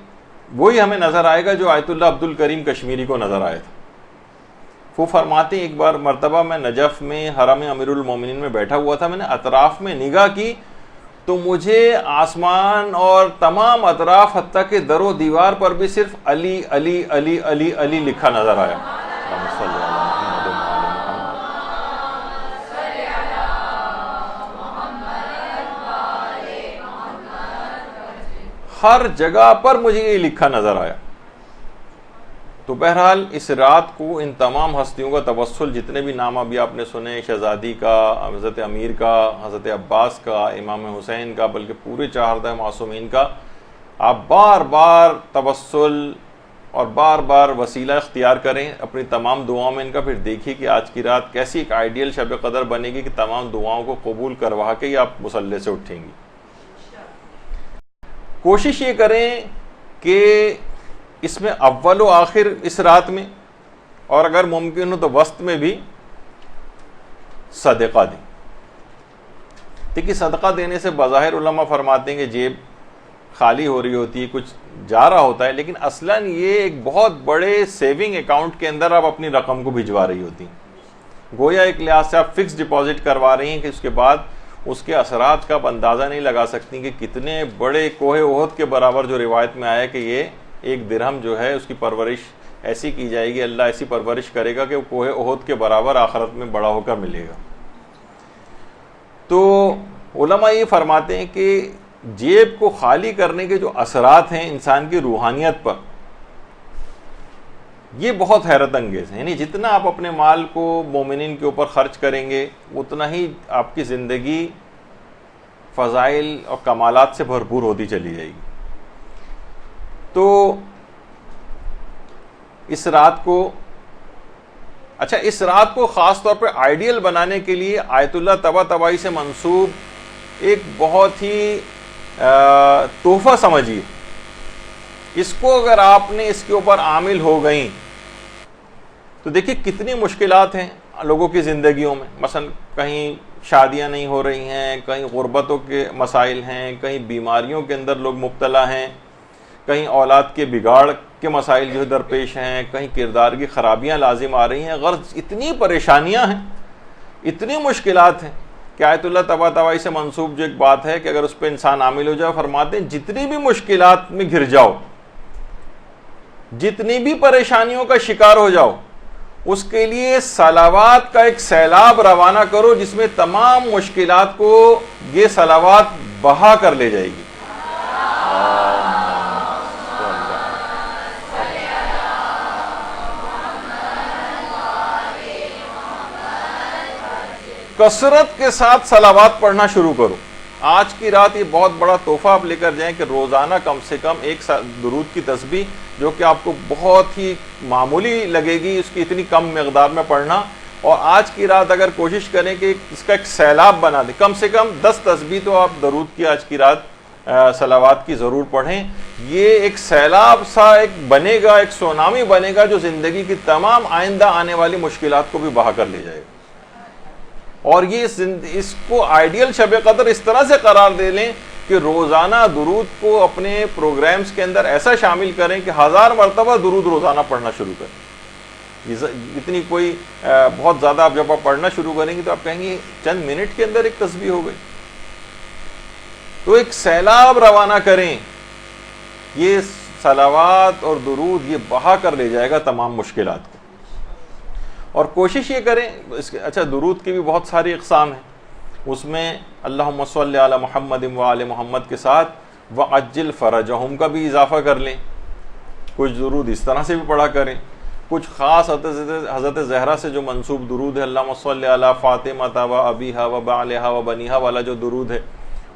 وہی ہمیں نظر آئے گا جو آیت اللہ عبد الکریم کشمیری کو نظر آیا تھا۔ وہ فرماتے ہیں ایک بار مرتبہ میں نجف میں حرم امیر المومنین میں بیٹھا ہوا تھا، میں نے اطراف میں نگاہ کی تو مجھے آسمان اور تمام اطراف حتیٰ کہ در و دیوار پر بھی صرف علی علی علی علی علی لکھا نظر آیا۔ ہر جگہ پر مجھے یہ لکھا نظر آیا۔ تو بہرحال اس رات کو ان تمام ہستیوں کا توسل، جتنے بھی نام ابھی آپ نے سنے، شہزادی کا، حضرت امیر کا، حضرت عباس کا، امام حسین کا، بلکہ پورے 14 معصومین کا، آپ بار بار توسل اور بار بار وسیلہ اختیار کریں اپنی تمام دعاؤں میں ان کا، پھر دیکھیے کہ آج کی رات کیسی ایک آئیڈیل شب قدر بنے گی کہ تمام دعاؤں کو قبول کروا کے ہی آپ مصلی سے اٹھیں گی۔ کوشش یہ کریں کہ اس میں اول و آخر اس رات میں، اور اگر ممکن ہو تو وسط میں بھی صدقہ دیں۔ دیکھیے صدقہ دینے سے بظاہر علماء فرماتے ہیں کہ جیب خالی ہو رہی ہوتی ہے، کچھ جا رہا ہوتا ہے، لیکن اصلاً یہ ایک بہت بڑے سیونگ اکاؤنٹ کے اندر آپ اپنی رقم کو بھجوا رہی ہوتی ہیں، گویا ایک لحاظ سے آپ فکس ڈپازٹ کروا رہی ہیں کہ اس کے بعد اس کے اثرات کا آپ اندازہ نہیں لگا سکتی کہ کتنے بڑے کوہ احد کے برابر جو روایت میں آیا کہ یہ ایک درہم جو ہے اس کی پرورش ایسی کی جائے گی، اللہ ایسی پرورش کرے گا کہ وہ کوہ احد کے برابر آخرت میں بڑا ہو کر ملے گا۔ تو علماء یہ فرماتے ہیں کہ جیب کو خالی کرنے کے جو اثرات ہیں انسان کی روحانیت پر، یہ بہت حیرت انگیز ہے۔ یعنی جتنا آپ اپنے مال کو مومنین کے اوپر خرچ کریں گے اتنا ہی آپ کی زندگی فضائل اور کمالات سے بھرپور ہوتی چلی جائے گی۔ تو اس رات کو خاص طور پہ آئیڈیل بنانے کے لیے آیت اللہ طباطبائی سے منسوب ایک بہت ہی تحفہ سمجھیے۔ اس کو اگر آپ نے اس کے اوپر عامل ہو گئیں تو دیکھیے کتنی مشکلات ہیں لوگوں کی زندگیوں میں۔ مثلا کہیں شادیاں نہیں ہو رہی ہیں، کہیں غربتوں کے مسائل ہیں، کہیں بیماریوں کے اندر لوگ مبتلا ہیں، کہیں اولاد کے بگاڑ کے مسائل جو درپیش ہیں، کہیں کردار کی خرابیاں لازم آ رہی ہیں۔ غرض اتنی پریشانیاں ہیں، اتنی مشکلات ہیں کہ آیت اللہ طباطبائی سے منسوب جو ایک بات ہے کہ اگر اس پہ انسان عامل ہو جائے، فرماتے ہیں جتنی بھی مشکلات میں گھر جاؤ، جتنی بھی پریشانیوں کا شکار ہو جاؤ، اس کے لیے صلوات کا ایک سیلاب روانہ کرو جس میں تمام مشکلات کو یہ صلوات بہا کر لے جائے گی۔ کثرت کے ساتھ صلوات پڑھنا شروع کرو۔ آج کی رات یہ بہت بڑا تحفہ آپ لے کر جائیں کہ روزانہ کم سے کم ایک درود کی تسبیح، جو کہ آپ کو بہت ہی معمولی لگے گی، اس کی اتنی کم مقدار میں پڑھنا، اور آج کی رات اگر کوشش کریں کہ اس کا ایک سیلاب بنا دیں، کم سے کم 10 تسبیح تو آپ درود کی آج کی رات صلوات کی ضرور پڑھیں۔ یہ ایک سیلاب سا ایک بنے گا، ایک سونامی بنے گا جو زندگی کی تمام آئندہ آنے والی مشکلات کو بھی بہا کر لے جائے گا۔ اور یہ اس کو آئیڈیل شب قدر اس طرح سے قرار دے لیں کہ روزانہ درود کو اپنے پروگرامز کے اندر ایسا شامل کریں کہ 1000 مرتبہ درود روزانہ پڑھنا شروع کریں۔ اتنی کوئی بہت زیادہ آپ جب آپ پڑھنا شروع کریں گے تو آپ کہیں گے چند منٹ کے اندر ایک تسبیح ہو گئی۔ تو ایک سیلاب روانہ کریں، یہ صلوات اور درود یہ بہا کر لے جائے گا تمام مشکلات کو۔ اور کوشش یہ کریں، اچھا درود کی بھی بہت ساری اقسام ہیں، اس میں اللہم صلی علی محمد و آل محمد کے ساتھ وعجل فرجہم کا بھی اضافہ کر لیں۔ کچھ درود اس طرح سے بھی پڑھا کریں، کچھ خاص حضرت زہرا سے جو منسوب درود ہے، اللہم صلی علی فاطمہ و ابیہا و بعلہا و بنیہا والا جو درود ہے،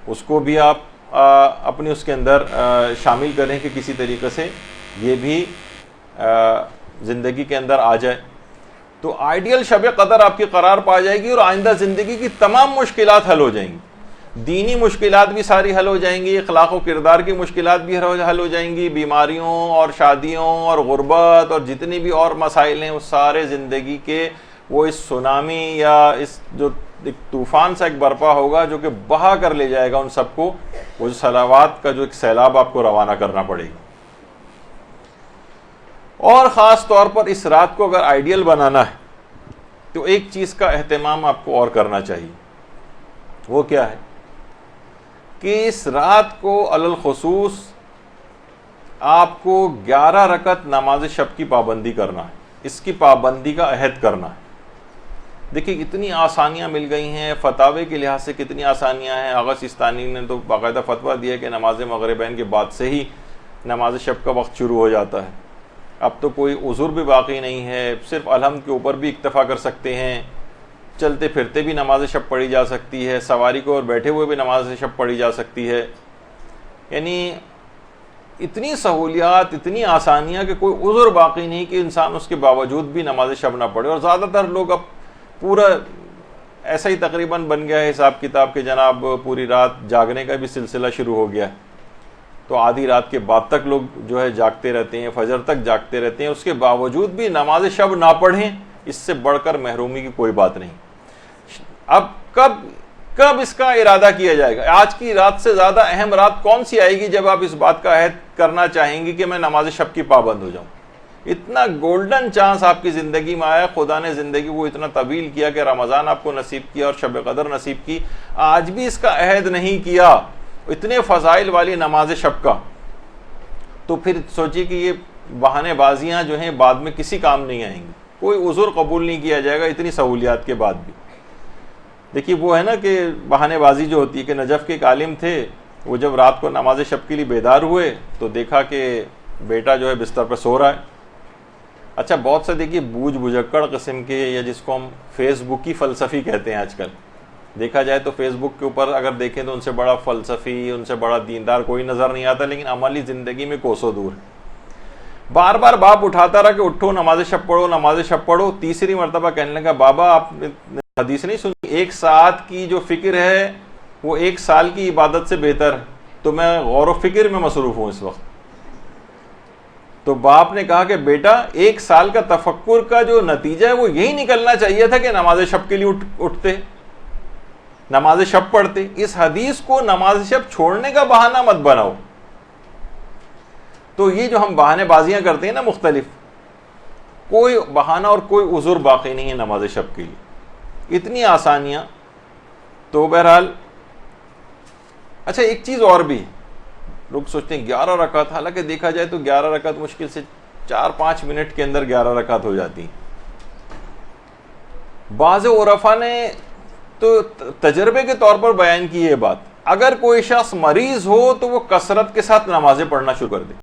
اس کو بھی آپ اپنے اس کے اندر شامل کریں کہ کسی طریقے سے یہ بھی زندگی کے اندر آ جائے۔ تو آئیڈیل شب قدر آپ کی قرار پا جائے گی اور آئندہ زندگی کی تمام مشکلات حل ہو جائیں گی۔ دینی مشکلات بھی ساری حل ہو جائیں گی، اخلاق و کردار کی مشکلات بھی حل ہو جائیں گی، بیماریوں اور شادیوں اور غربت اور جتنی بھی اور مسائل ہیں وہ سارے زندگی کے وہ اس سونامی یا اس جو ایک طوفان سا ایک برپا ہوگا جو کہ بہا کر لے جائے گا ان سب کو، وہ صلوات کا جو ایک سیلاب آپ کو روانہ کرنا پڑے گا۔ اور خاص طور پر اس رات کو اگر آئیڈیل بنانا ہے تو ایک چیز کا اہتمام آپ کو اور کرنا چاہیے، وہ کیا ہے کہ اس رات کو علی الخصوص آپ کو 11 رکعت نماز شب کی پابندی کرنا ہے، اس کی پابندی کا عہد کرنا ہے۔ دیکھیں کتنی آسانیاں مل گئی ہیں، فتاوے کے لحاظ سے کتنی آسانیاں ہیں۔ آغا سیستانی نے تو باقاعدہ فتویٰ دیا کہ نماز مغربین کے بعد سے ہی نماز شب کا وقت شروع ہو جاتا ہے۔ اب تو کوئی عذر بھی باقی نہیں ہے، صرف الحمد کے اوپر بھی اکتفا کر سکتے ہیں، چلتے پھرتے بھی نماز شب پڑھی جا سکتی ہے، سواری کو اور بیٹھے ہوئے بھی نماز شب پڑھی جا سکتی ہے۔ یعنی اتنی سہولیات، اتنی آسانیاں کہ کوئی عذر باقی نہیں کہ انسان اس کے باوجود بھی نماز شب نہ پڑھے۔ اور زیادہ تر لوگ اب پورا ایسا ہی تقریباً بن گیا ہے حساب کتاب کے جناب پوری رات جاگنے کا بھی سلسلہ شروع ہو گیا ہے، تو آدھی رات کے بعد تک لوگ جو ہے جاگتے رہتے ہیں، فجر تک جاگتے رہتے ہیں، اس کے باوجود بھی نماز شب نہ پڑھیں، اس سے بڑھ کر محرومی کی کوئی بات نہیں۔ اب کب اس کا ارادہ کیا جائے گا؟ آج کی رات سے زیادہ اہم رات کون سی آئے گی جب آپ اس بات کا عہد کرنا چاہیں گی کہ میں نماز شب کی پابند ہو جاؤں؟ اتنا گولڈن چانس آپ کی زندگی میں آیا, خدا نے زندگی کو اتنا طویل کیا کہ رمضان آپ کو نصیب کیا اور شب قدر نصیب کی, آج بھی اس کا عہد نہیں کیا اتنے فضائل والی نماز شب کا, تو پھر سوچیے کہ یہ بہانے بازیاں جو ہیں بعد میں کسی کام نہیں آئیں گی, کوئی عذر قبول نہیں کیا جائے گا اتنی سہولیات کے بعد بھی. دیکھیے وہ ہے نا کہ بہانے بازی جو ہوتی ہے, کہ نجف کے ایک عالم تھے, وہ جب رات کو نماز شب کے لیے بیدار ہوئے تو دیکھا کہ بیٹا جو ہے بستر پہ سو رہا ہے. اچھا بہت سے دیکھیے بوجھ بجکڑ قسم کے, یا جس کو ہم فیس بک کی فلسفی کہتے ہیں, آج کل دیکھا جائے تو فیس بک کے اوپر اگر دیکھیں تو ان سے بڑا فلسفی, ان سے بڑا دیندار کوئی نظر نہیں آتا, لیکن عملی زندگی میں کوسوں دور ہے. بار بار باپ اٹھاتا رہا کہ اٹھو نماز شب پڑھو نماز شب پڑھو. تیسری مرتبہ کہنے لگا بابا آپ نے حدیث نہیں سنی, ایک ساعت کی جو فکر ہے وہ ایک سال کی عبادت سے بہتر ہے, تو میں غور و فکر میں مصروف ہوں اس وقت. تو باپ نے کہا کہ بیٹا ایک سال کا تفکر کا جو نتیجہ ہے وہ یہی نکلنا چاہیے تھا کہ نماز شب کے لیے اٹھتے, نماز شب پڑھتے. اس حدیث کو نماز شب چھوڑنے کا بہانہ مت بناؤ. تو یہ جو ہم بہانے بازیاں کرتے ہیں نا مختلف, کوئی بہانہ اور کوئی عذر باقی نہیں ہے نماز شب کے لیے, اتنی آسانیاں. تو بہرحال اچھا ایک چیز اور بھی, لوگ سوچتے ہیں 11 رکعت, حالانکہ دیکھا جائے تو 11 رکعت مشکل سے 4-5 منٹ کے اندر 11 رکعت ہو جاتی. بعض عرفا نے تو تجربے کے طور پر بیان کی یہ بات, اگر کوئی شخص مریض ہو تو وہ کثرت کے ساتھ نمازیں پڑھنا شروع کر دے,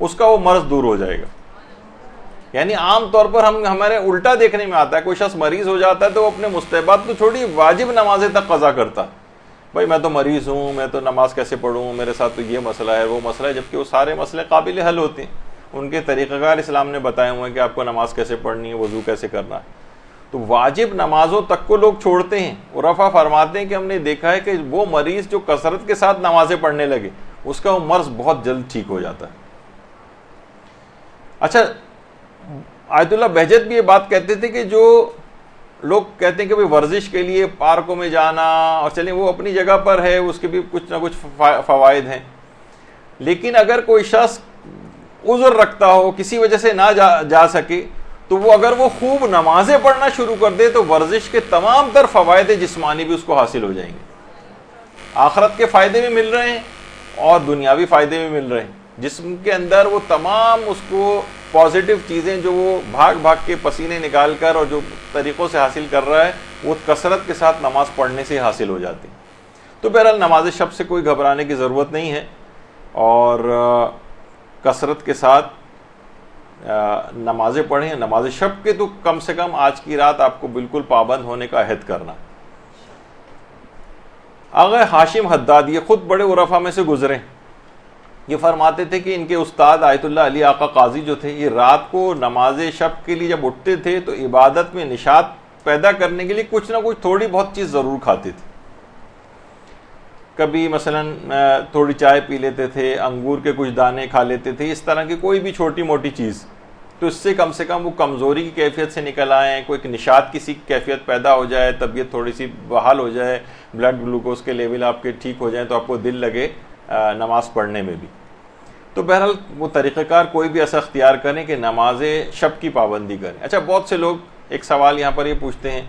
اس کا وہ مرض دور ہو جائے گا. یعنی عام طور پر ہمارے الٹا دیکھنے میں آتا ہے, کوئی شخص مریض ہو جاتا ہے تو وہ اپنے مستحبات تو چھوڑی واجب نمازیں تک قضا کرتا, بھائی میں تو مریض ہوں, میں تو نماز کیسے پڑھوں, میرے ساتھ تو یہ مسئلہ ہے وہ مسئلہ ہے, جبکہ وہ سارے مسئلے قابل حل ہوتے ہیں. ان کے طریقہ کار اسلام نے بتائے ہوئے ہیں کہ آپ کو نماز کیسے پڑھنی ہے, وضو کیسے کرنا ہے. تو واجب نمازوں تک کو لوگ چھوڑتے ہیں. عرفا فرماتے ہیں کہ ہم نے دیکھا ہے کہ وہ مریض جو کثرت کے ساتھ نمازیں پڑھنے لگے, اس کا وہ مرض بہت جلد ٹھیک ہو جاتا ہے. اچھا آیت اللہ بہجت بھی یہ بات کہتے تھے کہ جو لوگ کہتے ہیں کہ ورزش کے لیے پارکوں میں جانا, اور چلیں وہ اپنی جگہ پر ہے, اس کے بھی کچھ نہ کچھ فوائد ہیں, لیکن اگر کوئی شخص عذر رکھتا ہو, کسی وجہ سے نہ جا سکے, تو وہ اگر وہ خوب نمازیں پڑھنا شروع کر دے تو ورزش کے تمام تر فوائد جسمانی بھی اس کو حاصل ہو جائیں گے. آخرت کے فائدے بھی مل رہے ہیں اور دنیاوی فائدے بھی مل رہے ہیں. جسم کے اندر وہ تمام اس کو پازیٹیو چیزیں جو وہ بھاگ بھاگ کے پسینے نکال کر اور جو طریقوں سے حاصل کر رہا ہے, وہ کثرت کے ساتھ نماز پڑھنے سے حاصل ہو جاتی. تو بہرحال نماز شب سے کوئی گھبرانے کی ضرورت نہیں ہے, اور کثرت کے ساتھ نمازیں پڑھیں. نماز شب کے تو کم سے کم آج کی رات آپ کو بالکل پابند ہونے کا عہد کرنا. آغا ہاشم حداد یہ خود بڑے عرفا میں سے گزرے, یہ فرماتے تھے کہ ان کے استاد آیت اللہ علی آقا قاضی جو تھے, یہ رات کو نماز شب کے لیے جب اٹھتے تھے تو عبادت میں نشاط پیدا کرنے کے لیے کچھ نہ کچھ تھوڑی بہت چیز ضرور کھاتے تھے. کبھی مثلا تھوڑی چائے پی لیتے تھے, انگور کے کچھ دانے کھا لیتے تھے, اس طرح کی کوئی بھی چھوٹی موٹی چیز, تو اس سے کم وہ کمزوری کی کیفیت سے نکل آئیں, کوئی نشاط کسی کیفیت پیدا ہو جائے, طبیعت تھوڑی سی بحال ہو جائے, بلڈ گلوکوز کے لیول آپ کے ٹھیک ہو جائیں, تو آپ کو دل لگے نماز پڑھنے میں بھی. تو بہرحال وہ طریقہ کار کوئی بھی ایسا اختیار کریں کہ نماز شب کی پابندی کریں. اچھا بہت سے لوگ ایک سوال یہاں پر یہ پوچھتے ہیں,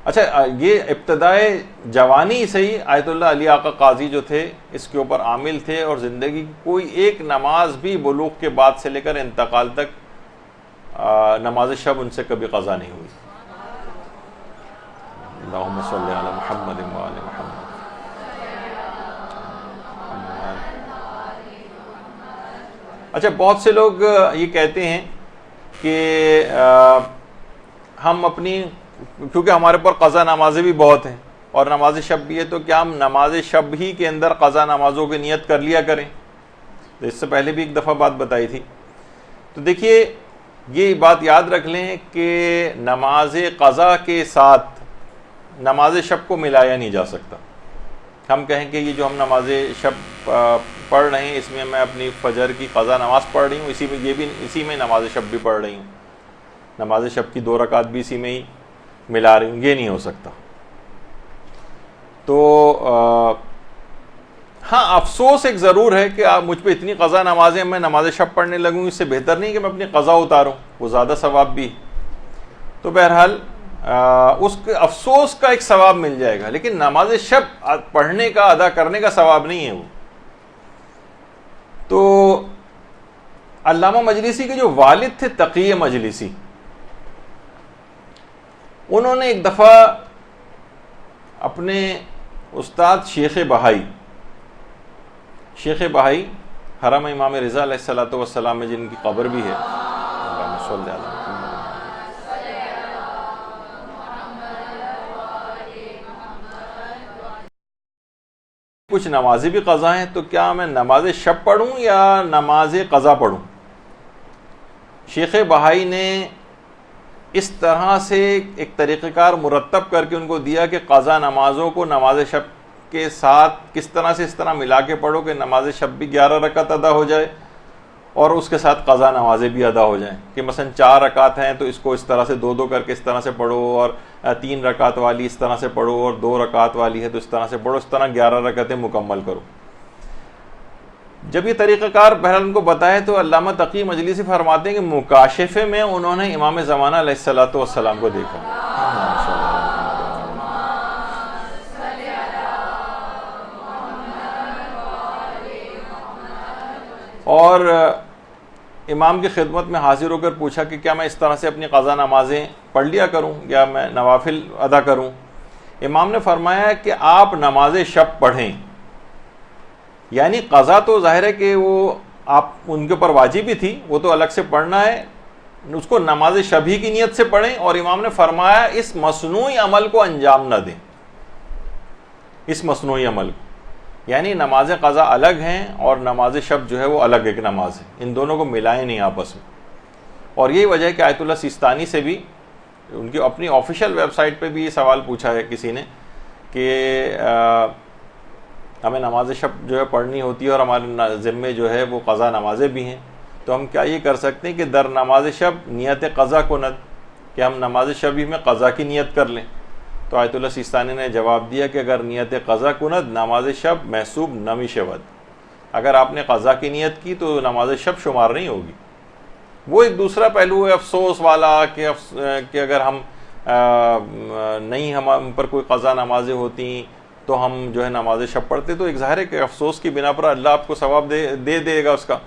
اچھا یہ ابتدائے جوانی سے ہی آیت اللہ علی آقا قاضی جو تھے اس کے اوپر عامل تھے, اور زندگی کی کوئی ایک نماز بھی بلوغ کے بعد سے لے کر انتقال تک نماز شب ان سے کبھی قضا نہیں ہوئی. اللہم صلی علی محمد و آل محمد. اچھا بہت سے لوگ یہ کہتے ہیں کہ ہم اپنی, کیونکہ ہمارے پر قضا نمازیں بھی بہت ہیں اور نماز شب بھی ہے, تو کیا ہم نماز شب ہی کے اندر قضا نمازوں کی نیت کر لیا کریں. تو اس سے پہلے بھی ایک دفعہ بات بتائی تھی. تو دیکھیے یہ بات یاد رکھ لیں کہ نماز قضا کے ساتھ نماز شب کو ملایا نہیں جا سکتا. ہم کہیں کہ یہ جو ہم نماز شب پڑھ رہے ہیں اس میں میں اپنی فجر کی قضا نماز پڑھ رہی ہوں, اسی میں یہ بھی اسی میں نماز شب بھی پڑھ رہی ہوں, نماز شب کی 2 رکعت بھی اسی میں ہی ملا رہی ہوں, یہ نہیں ہو سکتا. تو ہاں افسوس ایک ضرور ہے کہ آپ مجھ پہ اتنی قضا نمازیں میں نماز شب پڑھنے لگوں، اس سے بہتر نہیں کہ میں اپنی قضا اتاروں، وہ زیادہ ثواب بھی. تو بہرحال اس کے افسوس کا ایک ثواب مل جائے گا، لیکن نماز شب پڑھنے کا، ادا کرنے کا ثواب نہیں ہے وہ. تو علامہ مجلسی کے جو والد تھے تقی مجلسی، انہوں نے ایک دفعہ اپنے استاد شیخ بہائی حرم امام رضا علیہ الصلوۃ والسلام میں جن کی قبر بھی ہے، اللہم صلی علی محمد، کچھ نمازی بھی قضا ہیں، تو کیا میں نماز شب پڑھوں یا نماز قضا پڑھوں؟ شیخ بہائی نے اس طرح سے ایک طریقہ کار مرتب کر کے ان کو دیا کہ قضا نمازوں کو نماز شب کے ساتھ کس طرح سے اس طرح ملا کے پڑھو کہ نماز شب بھی 11 رکعت ادا ہو جائے اور اس کے ساتھ قضا نمازیں بھی ادا ہو جائیں. کہ مثلا 4 رکعت ہیں تو اس کو اس طرح سے 2 کر کے اس طرح سے پڑھو، اور 3 رکعت والی اس طرح سے پڑھو، اور 2 رکعت والی ہے تو اس طرح سے پڑھو، اس طرح 11 رکعتیں مکمل کرو. جب یہ طریقہ کار بہرحال ان کو بتایا تو علامہ تقی مجلسی فرماتے ہیں کہ مکاشفے میں انہوں نے امام زمانہ علیہ الصلوۃ والسلام کو دیکھا. اور امام کی خدمت میں حاضر ہو کر پوچھا کہ کیا میں اس طرح سے اپنی قضا نمازیں پڑھ لیا کروں یا میں نوافل ادا کروں؟ امام نے فرمایا کہ آپ نماز شب پڑھیں، یعنی قضا تو ظاہر ہے کہ وہ آپ ان کے اوپر واجب ہی تھی، وہ تو الگ سے پڑھنا ہے، اس کو نماز شب ہی کی نیت سے پڑھیں. اور امام نے فرمایا اس مصنوعی عمل کو انجام نہ دیں، اس مصنوعی عمل کو، یعنی نماز قضا الگ ہیں اور نماز شب جو ہے وہ الگ ایک نماز ہے، ان دونوں کو ملائیں نہیں آپس میں. اور یہی وجہ ہے کہ آیت اللہ سیستانی سے بھی ان کی اپنی آفیشیل ویب سائٹ پہ بھی یہ سوال پوچھا ہے کسی نے کہ ہمیں نماز شب جو ہے پڑھنی ہوتی ہے اور ہمارے ذمے جو ہے وہ قضا نمازیں بھی ہیں، تو ہم کیا یہ کر سکتے ہیں کہ در نماز شب نیت قضا کند، کہ ہم نماز شب ہی میں قضا کی نیت کر لیں؟ تو آیت اللہ سیستانی نے جواب دیا کہ اگر نیت قضا کند نماز شب محسوب نمی شود، اگر آپ نے قضا کی نیت کی تو نماز شب شمار نہیں ہوگی. وہ ایک دوسرا پہلو ہے افسوس والا کہ اگر ہم نہیں ہم پر کوئی قضا نمازیں ہوتی تو ہم جو ہے نماز شب پڑھتے، تو ایک ظاہر ہے کہ افسوس کی بنا پر اللہ آپ کو ثواب دے گا اس کا،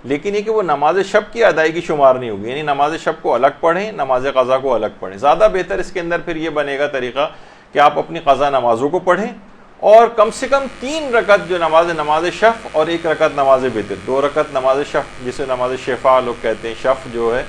لیکن یہ کہ وہ نماز شب کی ادائیگی شمار نہیں ہوگی، یعنی نماز شب کو الگ پڑھیں، نماز قضا کو الگ پڑھیں. زیادہ بہتر اس کے اندر پھر یہ بنے گا طریقہ کہ آپ اپنی قضا نمازوں کو پڑھیں اور کم سے کم 3 رکعت جو نماز شف اور 1 رکعت نماز وتر، 2 رکعت نماز شف جسے نماز شفا لوگ کہتے ہیں، شف جو ہے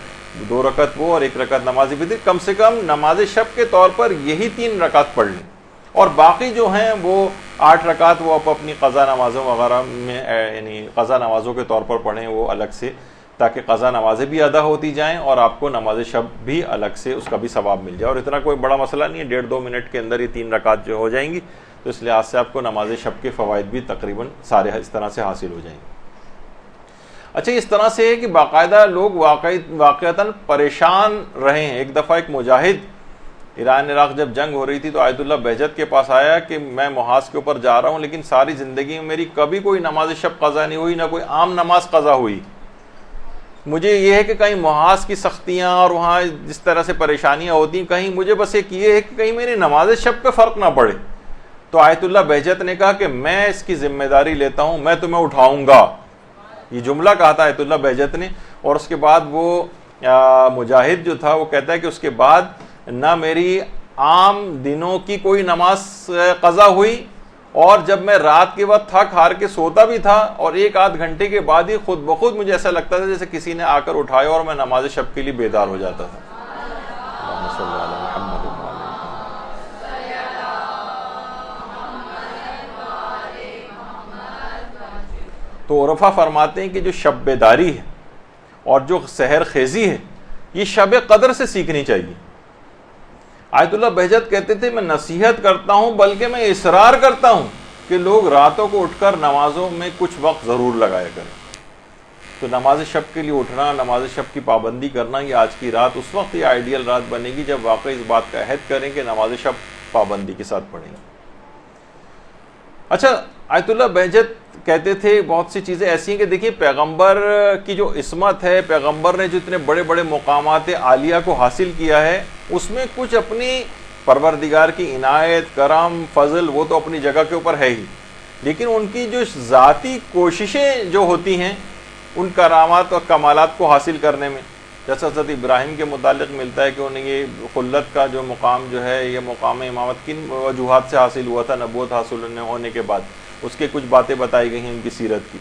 2 رکعت وہ اور 1 رکعت نماز وتر، کم سے کم نماز شب کے طور پر یہی 3 رکعت پڑھ لیں، اور باقی جو ہیں وہ 8 رکعت وہ آپ اپنی قضا نمازوں وغیرہ میں یعنی قضا نمازوں کے طور پر پڑھیں وہ الگ سے، تاکہ قضا نمازیں بھی ادا ہوتی جائیں اور آپ کو نماز شب بھی الگ سے اس کا بھی ثواب مل جائے. اور اتنا کوئی بڑا مسئلہ نہیں ہے، 1.5-2 منٹ کے اندر یہ 3 رکعت جو ہو جائیں گی، تو اس لحاظ سے آپ کو نماز شب کے فوائد بھی تقریباً سارے اس طرح سے حاصل ہو جائیں گے. اچھا، اس طرح سے ہے کہ باقاعدہ لوگ واقعتاً پریشان رہے ہیں. ایک دفعہ ایک مجاہد ایران عراق جب جنگ ہو رہی تھی تو آیت اللہ بہجت کے پاس آیا کہ میں محاذ کے اوپر جا رہا ہوں، لیکن ساری زندگی میں میری کبھی کوئی نماز شب قضا نہیں ہوئی، نہ کوئی عام نماز قضا ہوئی. مجھے یہ ہے کہ کہیں محاذ کی سختیاں اور وہاں جس طرح سے پریشانیاں ہوتی ہیں، کہیں مجھے بس ایک یہ ہے کہ کہیں میری نماز شب پہ فرق نہ پڑے. تو آیت اللہ بہجت نے کہا کہ میں اس کی ذمہ داری لیتا ہوں، میں تمہیں اٹھاؤں گا. یہ جملہ کہا تھا آیت اللہ بہجت نے. اور اس کے بعد وہ مجاہد جو تھا وہ کہتا ہے کہ اس کے بعد نہ میری عام دنوں کی کوئی نماز قضا ہوئی، اور جب میں رات کے وقت تھک ہار کے سوتا بھی تھا اور 1-8 گھنٹے کے بعد ہی خود بخود مجھے ایسا لگتا تھا جیسے کسی نے آ کر اٹھایا اور میں نماز شب کے لیے بیدار ہو جاتا تھا. تو عرفا فرماتے ہیں کہ جو شب بیداری ہے اور جو سحر خیزی ہے یہ شب قدر سے سیکھنی چاہیے. آیت اللہ بہجت کہتے تھے میں نصیحت کرتا ہوں بلکہ میں اصرار کرتا ہوں کہ لوگ راتوں کو اٹھ کر نمازوں میں کچھ وقت ضرور لگایا کریں. تو نماز شب کے لیے اٹھنا، نماز شب کی پابندی کرنا، یہ آج کی رات اس وقت یہ آئیڈیل رات بنے گی جب واقعی اس بات کا عہد کریں کہ نماز شب پابندی کے ساتھ پڑھیں گے. اچھا، آیت اللہ بہجت کہتے تھے بہت سی چیزیں ایسی ہیں کہ دیکھیے پیغمبر کی جو عصمت ہے، پیغمبر نے جو اتنے بڑے بڑے مقامات عالیہ کو حاصل کیا ہے، اس میں کچھ اپنی پروردگار کی عنایت، کرم، فضل وہ تو اپنی جگہ کے اوپر ہے ہی، لیکن ان کی جو ذاتی کوششیں جو ہوتی ہیں ان کرامات اور کمالات کو حاصل کرنے میں، جیسا حضرت ابراہیم کے متعلق ملتا ہے کہ انہیں یہ خلت کا جو مقام جو ہے، یہ مقام امامت کن وجوہات سے حاصل ہوا تھا نبوت حاصل ہونے کے بعد، اس کے کچھ باتیں بتائی گئی ہیں ان کی سیرت کی۔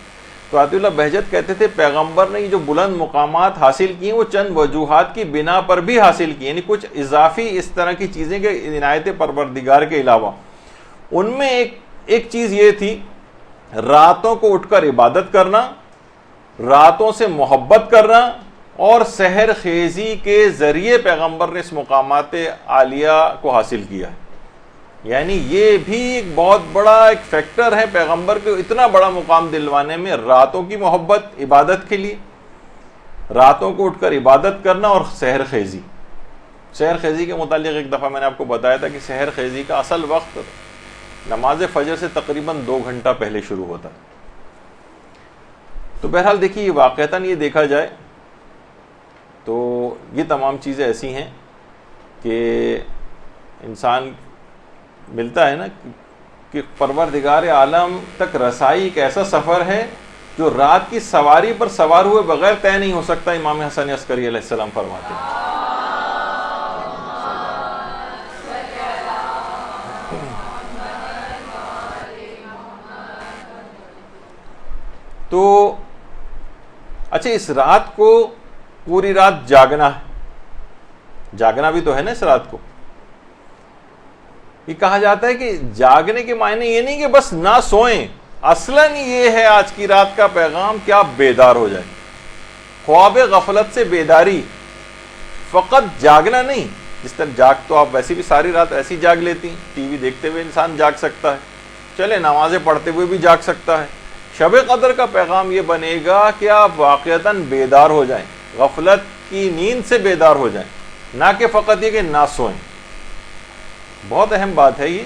تو آیت اللہ بہجت کہتے تھے پیغمبر نے یہ جو بلند مقامات حاصل کی ہیں وہ چند وجوہات کی بنا پر بھی حاصل کی، یعنی کچھ اضافی اس طرح کی چیزیں کہ عنایت پروردگار کے علاوہ۔ ان میں ایک چیز یہ تھی راتوں کو اٹھ کر عبادت کرنا، راتوں سے محبت کرنا، اور سحر خیزی کے ذریعے پیغمبر نے اس مقامات عالیہ کو حاصل کیا ہے۔ یعنی یہ بھی ایک بہت بڑا ایک فیکٹر ہے پیغمبر کو اتنا بڑا مقام دلوانے میں، راتوں کی محبت عبادت کے لیے، راتوں کو اٹھ کر عبادت کرنا اور سحر خیزی۔ سحر خیزی کے متعلق ایک دفعہ میں نے آپ کو بتایا تھا کہ سحر خیزی کا اصل وقت نماز فجر سے تقریباً 2 گھنٹہ پہلے شروع ہوتا ہے۔ تو بہرحال دیکھیے یہ واقعتاً یہ دیکھا جائے تو یہ تمام چیزیں ایسی ہیں کہ انسان ملتا ہے نا کہ پروردگار عالم تک رسائی ایک ایسا سفر ہے جو رات کی سواری پر سوار ہوئے بغیر طے نہیں ہو سکتا، امام حسن عسکری علیہ السلام فرماتے ہیں۔ تو اچھا اس رات کو پوری رات جاگنا ہے، جاگنا بھی تو ہے نا اس رات کو۔ یہ کہا جاتا ہے کہ جاگنے کے معنی یہ نہیں کہ بس نہ سوئیں، اصلاً یہ ہے آج کی رات کا پیغام کہ آپ بیدار ہو جائیں، خواب غفلت سے بیداری، فقط جاگنا نہیں۔ جس طرح جاگ تو آپ ویسے بھی ساری رات ایسی جاگ لیتی ہیں، ٹی وی دیکھتے ہوئے انسان جاگ سکتا ہے، چلے نمازیں پڑھتے ہوئے بھی جاگ سکتا ہے۔ شب قدر کا پیغام یہ بنے گا کہ آپ واقعتاً بیدار ہو جائیں، غفلت کی نیند سے بیدار ہو جائیں، نہ کہ فقط یہ کہ نہ سوئیں۔ بہت اہم بات ہے یہ،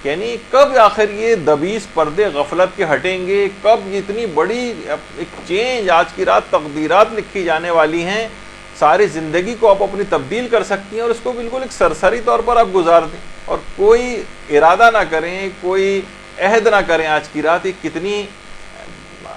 یعنی کب آخر یہ دبیس پردے غفلت کے ہٹیں گے، کب اتنی بڑی ایک چینج، آج کی رات تقدیرات لکھی جانے والی ہیں، ساری زندگی کو آپ اپنی تبدیل کر سکتی ہیں اور اس کو بالکل ایک سرسری طور پر آپ گزار دیں اور کوئی ارادہ نہ کریں، کوئی عہد نہ کریں۔ آج کی رات یہ کتنی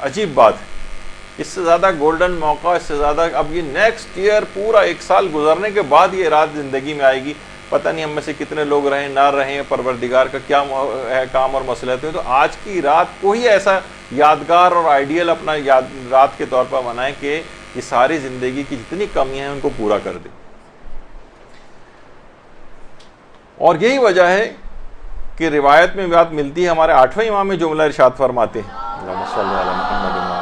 عجیب بات ہے، اس سے زیادہ گولڈن موقع، اس سے زیادہ اب یہ نیکسٹ ایئر پورا 1 سال گزرنے کے بعد یہ رات زندگی میں آئے گی۔ پتہ نہیں ہم میں سے کتنے لوگ رہیں نہ رہیں، پروردگار کا کیا ہے کام اور مصلحت ہے، تو آج کی رات کو ہی ایسا یادگار اور آئیڈیل اپنا رات کے طور پر منائیں کہ یہ ساری زندگی کی جتنی کمیاں ہیں ان کو پورا کر دے۔ اور یہی وجہ ہے کہ روایت میں بات ملتی ہے، ہمارے 8ویں امام میں جملہ ارشاد فرماتے ہیں اللہم صلی علی محمد وعلی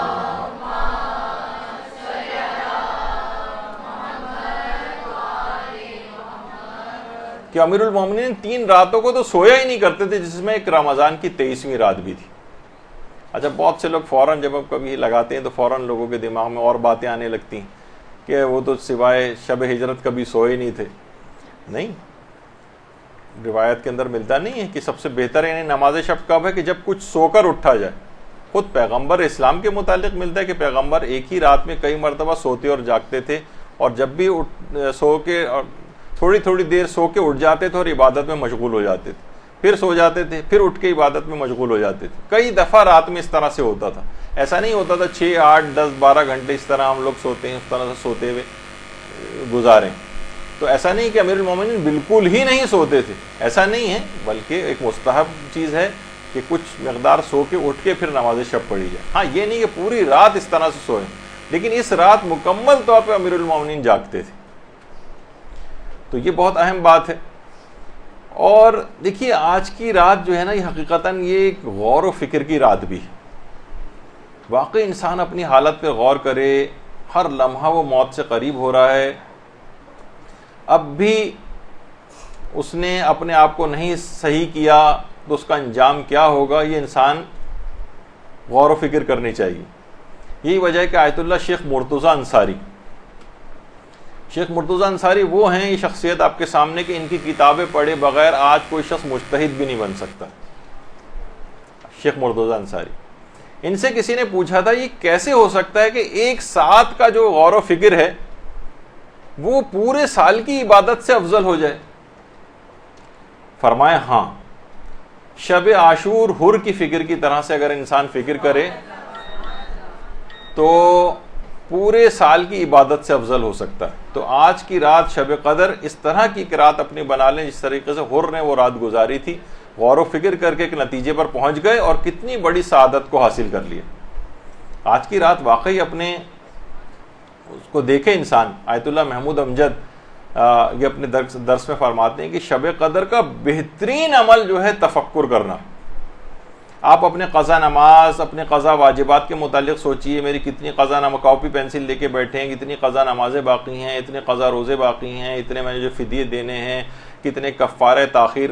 کہ امیر المومنین 3 راتوں کو تو سویا ہی نہیں کرتے تھے، جس میں ایک رمضان کی 23ویں رات بھی تھی۔ اچھا بہت سے لوگ فوراً جب اب کبھی لگاتے ہیں تو فوراً لوگوں کے دماغ میں اور باتیں آنے لگتی ہیں کہ وہ تو سوائے شب ہجرت کبھی سوئے نہیں تھے۔ نہیں، روایت کے اندر ملتا نہیں ہے کہ سب سے بہتر یعنی نماز شب کب ہے کہ جب کچھ سو کر اٹھا جائے۔ خود پیغمبر اسلام کے متعلق ملتا ہے کہ پیغمبر ایک ہی رات میں کئی مرتبہ سوتے اور جاگتے تھے، اور جب بھی سو کے تھوڑی تھوڑی دیر سو کے اٹھ جاتے تھے اور عبادت میں مشغول ہو جاتے تھے، پھر سو جاتے تھے، پھر اٹھ کے عبادت میں مشغول ہو جاتے تھے۔ کئی دفعہ رات میں اس طرح سے ہوتا تھا، ایسا نہیں ہوتا تھا 6 8 10 12 گھنٹے اس طرح ہم لوگ سوتے ہیں، اس طرح سے سوتے ہوئے گزاریں۔ تو ایسا نہیں کہ امیر المومنین بالکل ہی نہیں سوتے تھے، ایسا نہیں ہے، بلکہ ایک مستحب چیز ہے کہ کچھ مقدار سو کے اٹھ کے پھر نماز شب پڑھی جائے۔ ہاں یہ نہیں کہ پوری رات اس طرح سے سوئیں، لیکن اس رات مکمل طور پہ امیر المومنین جاگتے تھے۔ تو یہ بہت اہم بات ہے۔ اور دیکھیے آج کی رات جو ہے نا یہ حقیقتاً یہ ایک غور و فکر کی رات بھی ہے۔ واقعی انسان اپنی حالت پہ غور کرے، ہر لمحہ وہ موت سے قریب ہو رہا ہے، اب بھی اس نے اپنے آپ کو نہیں صحیح کیا تو اس کا انجام کیا ہوگا، یہ انسان غور و فکر کرنی چاہیے۔ یہی وجہ ہے کہ آیت اللہ شیخ مرتضیٰ انصاری، شیخ مرتضیٰ انصاری وہ ہیں، یہ شخصیت آپ کے سامنے کہ ان کی کتابیں پڑھے بغیر آج کوئی شخص مجتہد بھی نہیں بن سکتا۔ شیخ مرتضیٰ انصاری. ان سے کسی نے پوچھا تھا یہ کیسے ہو سکتا ہے کہ ایک ساتھ کا جو غور و فکر ہے وہ پورے سال کی عبادت سے افضل ہو جائے؟ فرمایا ہاں، شب عاشور حر کی فکر کی طرح سے اگر انسان فکر کرے تو پورے سال کی عبادت سے افضل ہو سکتا ہے. تو آج کی رات شب قدر اس طرح کی رات اپنی بنا لیں جس طریقے سے حر نے وہ رات گزاری تھی، غور و فکر کر کے ایک نتیجے پر پہنچ گئے اور کتنی بڑی سعادت کو حاصل کر لیا. آج کی رات واقعی اپنے اس کو دیکھے انسان. آیت اللہ محمود امجد یہ اپنے درس میں فرماتے ہیں کہ شب قدر کا بہترین عمل جو ہے تفکر کرنا. آپ اپنے قضا نماز، اپنے قضا واجبات کے متعلق سوچئے، میری کتنی قضا نماز، کاپی پینسل لے کے بیٹھے ہیں، کتنی قضا نمازیں باقی ہیں، اتنے قضا روزے باقی ہیں، اتنے میں نے جو فدیے دینے ہیں، کتنے کفارہ تاخیر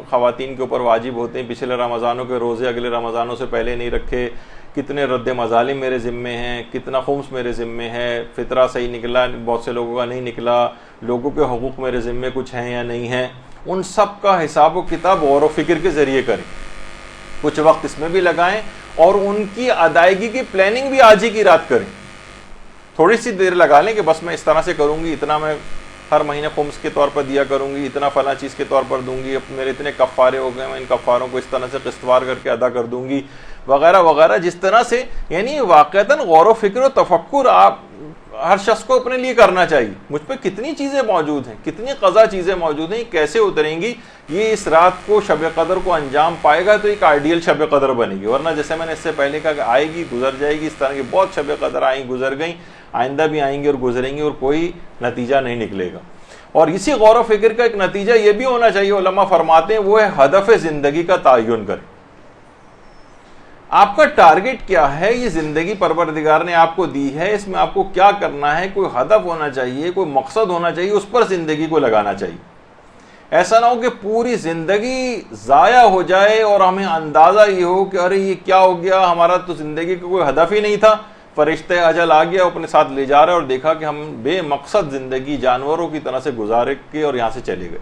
خواتین کے اوپر واجب ہوتے ہیں، پچھلے رمضانوں کے روزے اگلے رمضانوں سے پہلے نہیں رکھے، کتنے رد مظالم میرے ذمے ہیں، کتنا خمس میرے ذمے ہے، فطرہ صحیح نکلا، بہت سے لوگوں کا نہیں نکلا، لوگوں کے حقوق میرے ذمے کچھ ہیں یا نہیں ہیں. ان سب کا حساب و کتاب غور و فکر کے ذریعے کریں. کچھ وقت اس میں بھی لگائیں اور ان کی ادائیگی کی پلاننگ بھی آج ہی کی رات کریں. تھوڑی سی دیر لگا لیں کہ بس میں اس طرح سے کروں گی، اتنا میں ہر مہینے خمس کے طور پر دیا کروں گی، اتنا فلاں چیز کے طور پر دوں گی، میرے اتنے کفارے ہو گئے، میں ان کفاروں کو اس طرح سے قسط وار کر کے ادا کر دوں گی، وغیرہ وغیرہ. جس طرح سے یعنی واقعتاً غور و فکر و تفکر آپ ہر شخص کو اپنے لیے کرنا چاہیے. مجھ پہ کتنی چیزیں موجود ہیں، کتنی قضا چیزیں موجود ہیں، کیسے اتریں گی. یہ اس رات کو شب قدر کو انجام پائے گا تو ایک آئیڈیل شب قدر بنے گی. ورنہ جیسے میں نے اس سے پہلے کہا کہ آئے گی گزر جائے گی، اس طرح کی بہت شب قدر آئیں گزر گئیں، آئندہ بھی آئیں گی اور گزریں گی اور کوئی نتیجہ نہیں نکلے گا. اور اسی غور و فکر کا ایک نتیجہ یہ بھی ہونا چاہیے، علماء فرماتے ہیں وہ ہے ہدف زندگی کا تعین کریں. آپ کا ٹارگٹ کیا ہے، یہ زندگی پروردگار نے آپ کو دی ہے، اس میں آپ کو کیا کرنا ہے، کوئی ہدف ہونا چاہیے، کوئی مقصد ہونا چاہیے، اس پر زندگی کو لگانا چاہیے. ایسا نہ ہو کہ پوری زندگی ضائع ہو جائے اور ہمیں اندازہ یہ ہو کہ ارے یہ کیا ہو گیا، ہمارا تو زندگی کا کوئی ہدف ہی نہیں تھا، فرشتہ اجل آ گیا اپنے ساتھ لے جا رہا ہے اور دیکھا کہ ہم بے مقصد زندگی جانوروں کی طرح سے گزارے کے اور یہاں سے چلے گئے.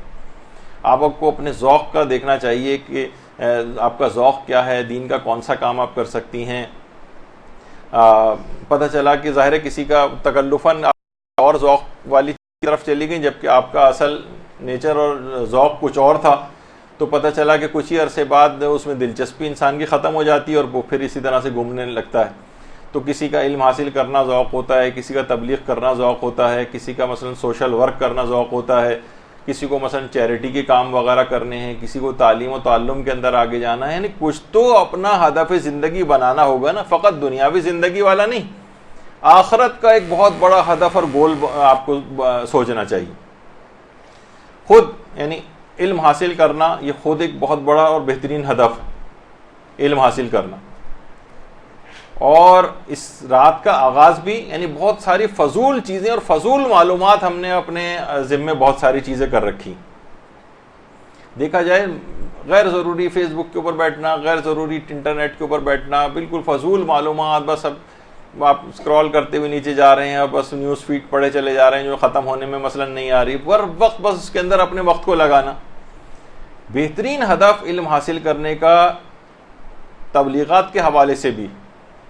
آپ کو اپنے ذوق کا دیکھنا چاہیے کہ آپ کا ذوق کیا ہے، دین کا کون سا کام آپ کر سکتی ہیں. پتہ چلا کہ ظاہر ہے کسی کا تکلفاً اور ذوق والی طرف چلی گئی جبکہ آپ کا اصل نیچر اور ذوق کچھ اور تھا، تو پتہ چلا کہ کچھ ہی عرصے بعد اس میں دلچسپی انسان کی ختم ہو جاتی ہے اور وہ پھر اسی طرح سے گھومنے لگتا ہے. تو کسی کا علم حاصل کرنا ذوق ہوتا ہے، کسی کا تبلیغ کرنا ذوق ہوتا ہے، کسی کا مثلا سوشل ورک کرنا ذوق ہوتا ہے، کسی کو مثلا چیریٹی کے کام وغیرہ کرنے ہیں، کسی کو تعلیم و تعلم کے اندر آگے جانا ہے. یعنی کچھ تو اپنا ہدف زندگی بنانا ہوگا نا، فقط دنیاوی زندگی والا نہیں، آخرت کا ایک بہت بڑا ہدف اور گول آپ کو سوچنا چاہیے. خود یعنی علم حاصل کرنا یہ خود ایک بہت بڑا اور بہترین ہدف ہے، علم حاصل کرنا. اور اس رات کا آغاز بھی یعنی بہت ساری فضول چیزیں اور فضول معلومات ہم نے اپنے ذمے بہت ساری چیزیں کر رکھی. دیکھا جائے غیر ضروری فیس بک کے اوپر بیٹھنا، غیر ضروری انٹرنیٹ کے اوپر بیٹھنا، بالکل فضول معلومات، بس اب آپ اسکرول کرتے ہوئے نیچے جا رہے ہیں اور بس نیوز فیڈ پڑھے چلے جا رہے ہیں جو ختم ہونے میں مثلا نہیں آ رہی، پر وقت بس اس کے اندر اپنے وقت کو لگانا. بہترین ہدف علم حاصل کرنے کا تبلیغات کے حوالے سے بھی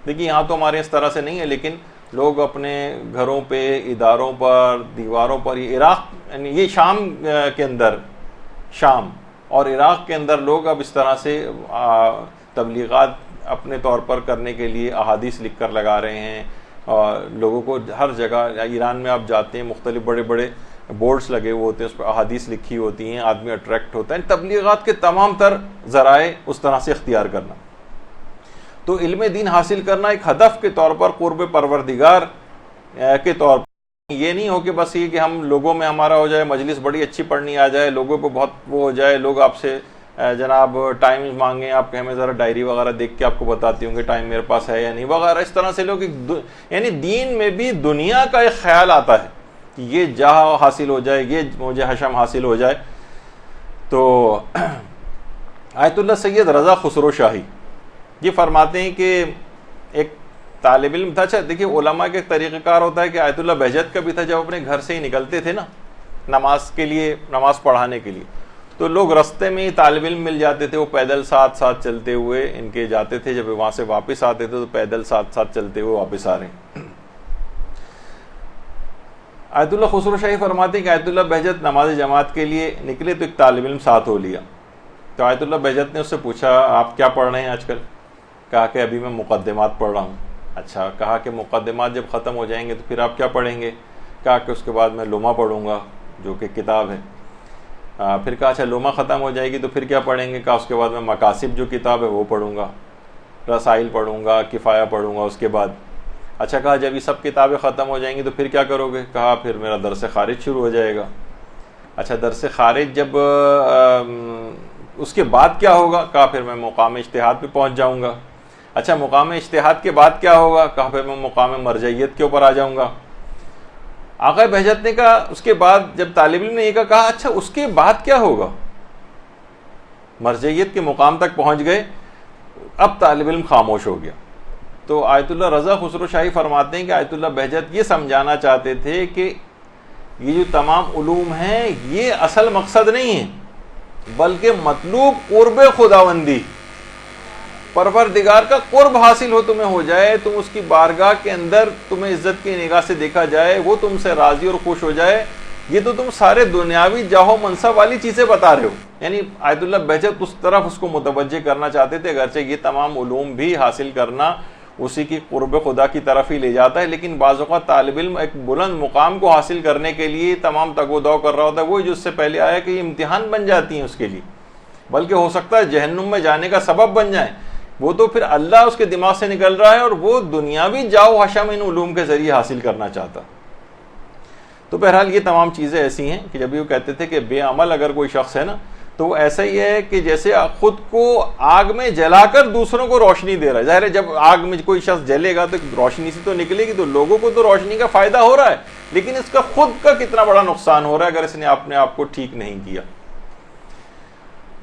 دیکھیے، یہاں تو ہمارے اس طرح سے نہیں ہے، لیکن لوگ اپنے گھروں پہ، اداروں پر، دیواروں پر، یہ عراق یعنی یہ شام کے اندر، شام اور عراق کے اندر لوگ اب اس طرح سے تبلیغات اپنے طور پر کرنے کے لیے احادیث لکھ کر لگا رہے ہیں. اور لوگوں کو ہر جگہ، ایران میں آپ جاتے ہیں مختلف بڑے بڑے بورڈز لگے ہوئے ہوتے ہیں، اس پر احادیث لکھی ہوتی ہیں، آدمی اٹریکٹ ہوتا ہے. تبلیغات کے تمام تر ذرائع اس طرح سے اختیار کرنا. تو علم دین حاصل کرنا ایک ہدف کے طور پر، قرب پروردگار کے طور پر، یہ نہیں ہو کہ بس یہ کہ ہم لوگوں میں ہمارا ہو جائے، مجلس بڑی اچھی پڑھنی آ جائے، لوگوں کو بہت وہ ہو جائے، لوگ آپ سے جناب ٹائم مانگیں، آپ کہ ہمیں ذرا ڈائری وغیرہ دیکھ کے آپ کو بتاتی ہوں کہ ٹائم میرے پاس ہے یا نہیں وغیرہ. اس طرح سے لوگ یعنی دین میں بھی دنیا کا ایک خیال آتا ہے کہ یہ جاہ حاصل ہو جائے، یہ مجھے حشم حاصل ہو جائے. تو آیت اللہ سید رضا خسرو شاہی یہ فرماتے ہیں کہ ایک طالب علم تھا. اچھا دیکھیے، علماء کے ایک طریقہ کار ہوتا ہے کہ آیت اللہ بہجت کا بھی تھا، جب اپنے گھر سے ہی نکلتے تھے نا نماز کے لیے، نماز پڑھانے کے لیے، تو لوگ رستے میں ہی طالب علم مل جاتے تھے، وہ پیدل ساتھ ساتھ چلتے ہوئے ان کے جاتے تھے، جب وہاں سے واپس آتے تھے تو پیدل ساتھ ساتھ چلتے ہوئے واپس آ رہے ہیں۔ آیت اللہ خسرو شاہی فرماتے ہیں کہ آیت اللہ بہجت نماز جماعت کے لیے نکلے تو ایک طالب علم ساتھ ہو لیا، تو آیت اللہ بہجت نے اس سے پوچھا آپ کیا پڑھ رہے ہیں آج کل؟ کہا کہ ابھی میں مقدمات پڑھ رہا ہوں۔ اچھا، کہا کہ مقدمات جب ختم ہو جائیں گے تو پھر آپ کیا پڑھیں گے؟ کہا کہ اس کے بعد میں لمح پڑھوں گا جو کہ کتاب ہے۔ پھر کہا اچھا لمح ختم ہو جائے گی تو پھر کیا پڑھیں گے؟ کہا اس کے بعد میں مقاصد جو کتاب ہے وہ پڑھوں گا، رسائل پڑھوں گا، کفایہ پڑھوں گا اس کے بعد۔ اچھا، کہا جب یہ سب کتابیں ختم ہو جائیں گی تو پھر کیا کرو گے؟ کہا پھر میرا درس خارج شروع ہو جائے گا۔ اچھا، درس خارج جب اس کے بعد کیا ہوگا؟ کہا پھر میں مقام اجتہاد پہ پہنچ جاؤں گا۔ اچھا، مقام اجتہاد کے بعد کیا ہوگا؟ کہا پھر میں مقام مرجعیت کے اوپر آ جاؤں گا۔ آقا بہجت نے کہا اس کے بعد جب طالب علم نے یہ کہا اچھا اس کے بعد کیا ہوگا؟ مرجعیت کے مقام تک پہنچ گئے، اب طالب علم خاموش ہو گیا۔ تو آیت اللہ رضا خسرو شاہی فرماتے ہیں کہ آیت اللہ بہجت یہ سمجھانا چاہتے تھے کہ یہ جو تمام علوم ہیں یہ اصل مقصد نہیں ہے، بلکہ مطلوب قرب خداوندی، پروردگار کا قرب حاصل ہو تمہیں ہو جائے، تم اس کی بارگاہ کے اندر تمہیں عزت کی نگاہ سے دیکھا جائے، وہ تم سے راضی اور خوش ہو جائے، یہ تو تم سارے دنیاوی جاہ و منصب والی چیزیں بتا رہے ہو۔ یعنی آیت اللہ بہجت اس طرف اس کو متوجہ کرنا چاہتے تھے، اگرچہ یہ تمام علوم بھی حاصل کرنا اسی کی قرب خدا کی طرف ہی لے جاتا ہے، لیکن بعض اوقات طالب علم ایک بلند مقام کو حاصل کرنے کے لیے تمام تگ و دو کر رہا ہوتا ہے، وہ جو اس سے پہلے آیا کہ یہ امتحان بن جاتی ہیں اس کے لیے، بلکہ ہو سکتا ہے جہنم میں جانے کا سبب بن جائیں۔ وہ تو پھر اللہ اس کے دماغ سے نکل رہا ہے اور وہ دنیاوی جاؤ حشم ان علوم کے ذریعے حاصل کرنا چاہتا۔ تو بہرحال یہ تمام چیزیں ایسی ہیں کہ جب یہ کہتے تھے کہ بے عمل اگر کوئی شخص ہے نا تو وہ ایسا ہی ہے کہ جیسے خود کو آگ میں جلا کر دوسروں کو روشنی دے رہا ہے۔ ظاہر ہے جب آگ میں کوئی شخص جلے گا تو روشنی سے تو نکلے گی، تو لوگوں کو تو روشنی کا فائدہ ہو رہا ہے، لیکن اس کا خود کا کتنا بڑا نقصان ہو رہا ہے اگر اس نے اپنے آپ کو ٹھیک نہیں کیا۔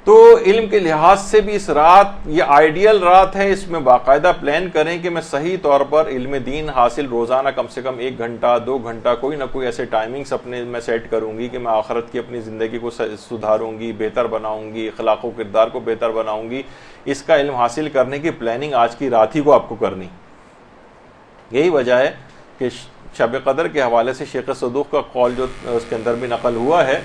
تو علم کے لحاظ سے بھی اس رات یہ آئیڈیل رات ہے، اس میں باقاعدہ پلان کریں کہ میں صحیح طور پر علم دین حاصل روزانہ کم سے کم 1 گھنٹہ 2 گھنٹہ کوئی نہ کوئی ایسے ٹائمنگز اپنے میں سیٹ کروں گی کہ میں آخرت کی اپنی زندگی کو سدھاروں گی، بہتر بناؤں گی، اخلاق و کردار کو بہتر بناؤں گی۔ اس کا علم حاصل کرنے کی پلاننگ آج کی رات ہی کو آپ کو کرنی۔ یہی وجہ ہے کہ شب قدر کے حوالے سے شیخ صدوق کا قول جو اس کے اندر بھی نقل ہوا ہے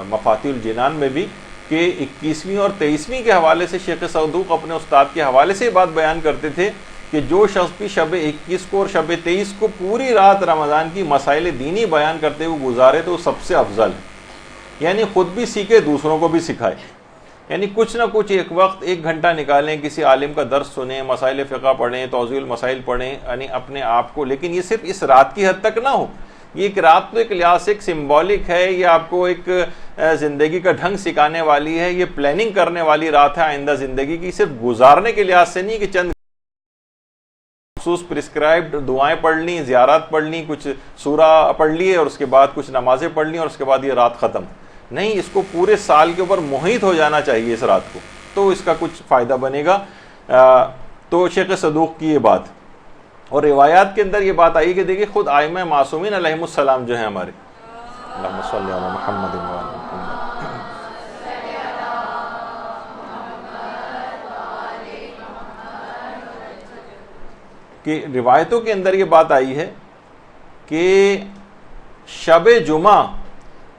مفاتیح الجنان میں بھی، کہ 21ویں اور 23ویں کے حوالے سے شیخ صدوق اپنے استاد کے حوالے سے بات بیان کرتے تھے کہ جو شخص بھی شب 21 کو اور شب 23 کو پوری رات رمضان کی مسائل دینی بیان کرتے ہوئے گزارے تو وہ سب سے افضل ہے، یعنی خود بھی سیکھے دوسروں کو بھی سکھائے۔ یعنی کچھ نہ کچھ ایک وقت 1 گھنٹہ نکالیں، کسی عالم کا درس سنیں، مسائل فقہ پڑھیں، توضیح المسائل پڑھیں، یعنی اپنے آپ کو، لیکن یہ صرف اس رات کی حد تک نہ ہو۔ یہ ایک رات تو ایک لحاظ سے ایک سمبولک ہے، یہ آپ کو ایک زندگی کا ڈھنگ سکھانے والی ہے، یہ پلاننگ کرنے والی رات ہے آئندہ زندگی کی، صرف گزارنے کے لحاظ سے نہیں کہ چند مخصوص پرسکرائبڈ دعائیں پڑھ لیں، زیارات پڑھ لیں، کچھ سورہ پڑھ لیے اور اس کے بعد کچھ نمازیں پڑھ لیں اور اس کے بعد یہ رات ختم۔ نہیں، اس کو پورے سال کے اوپر محیط ہو جانا چاہیے اس رات کو، تو اس کا کچھ فائدہ بنے گا۔ تو شیخ صدوق کی یہ بات، اور روایات کے اندر یہ بات آئی کہ دیکھیں خود ائمہ معصومین علیہم السلام جو ہیں ہمارے، اللہم صلی علی محمد و علی محمد، کہ روایتوں کے اندر یہ بات آئی ہے کہ شب جمعہ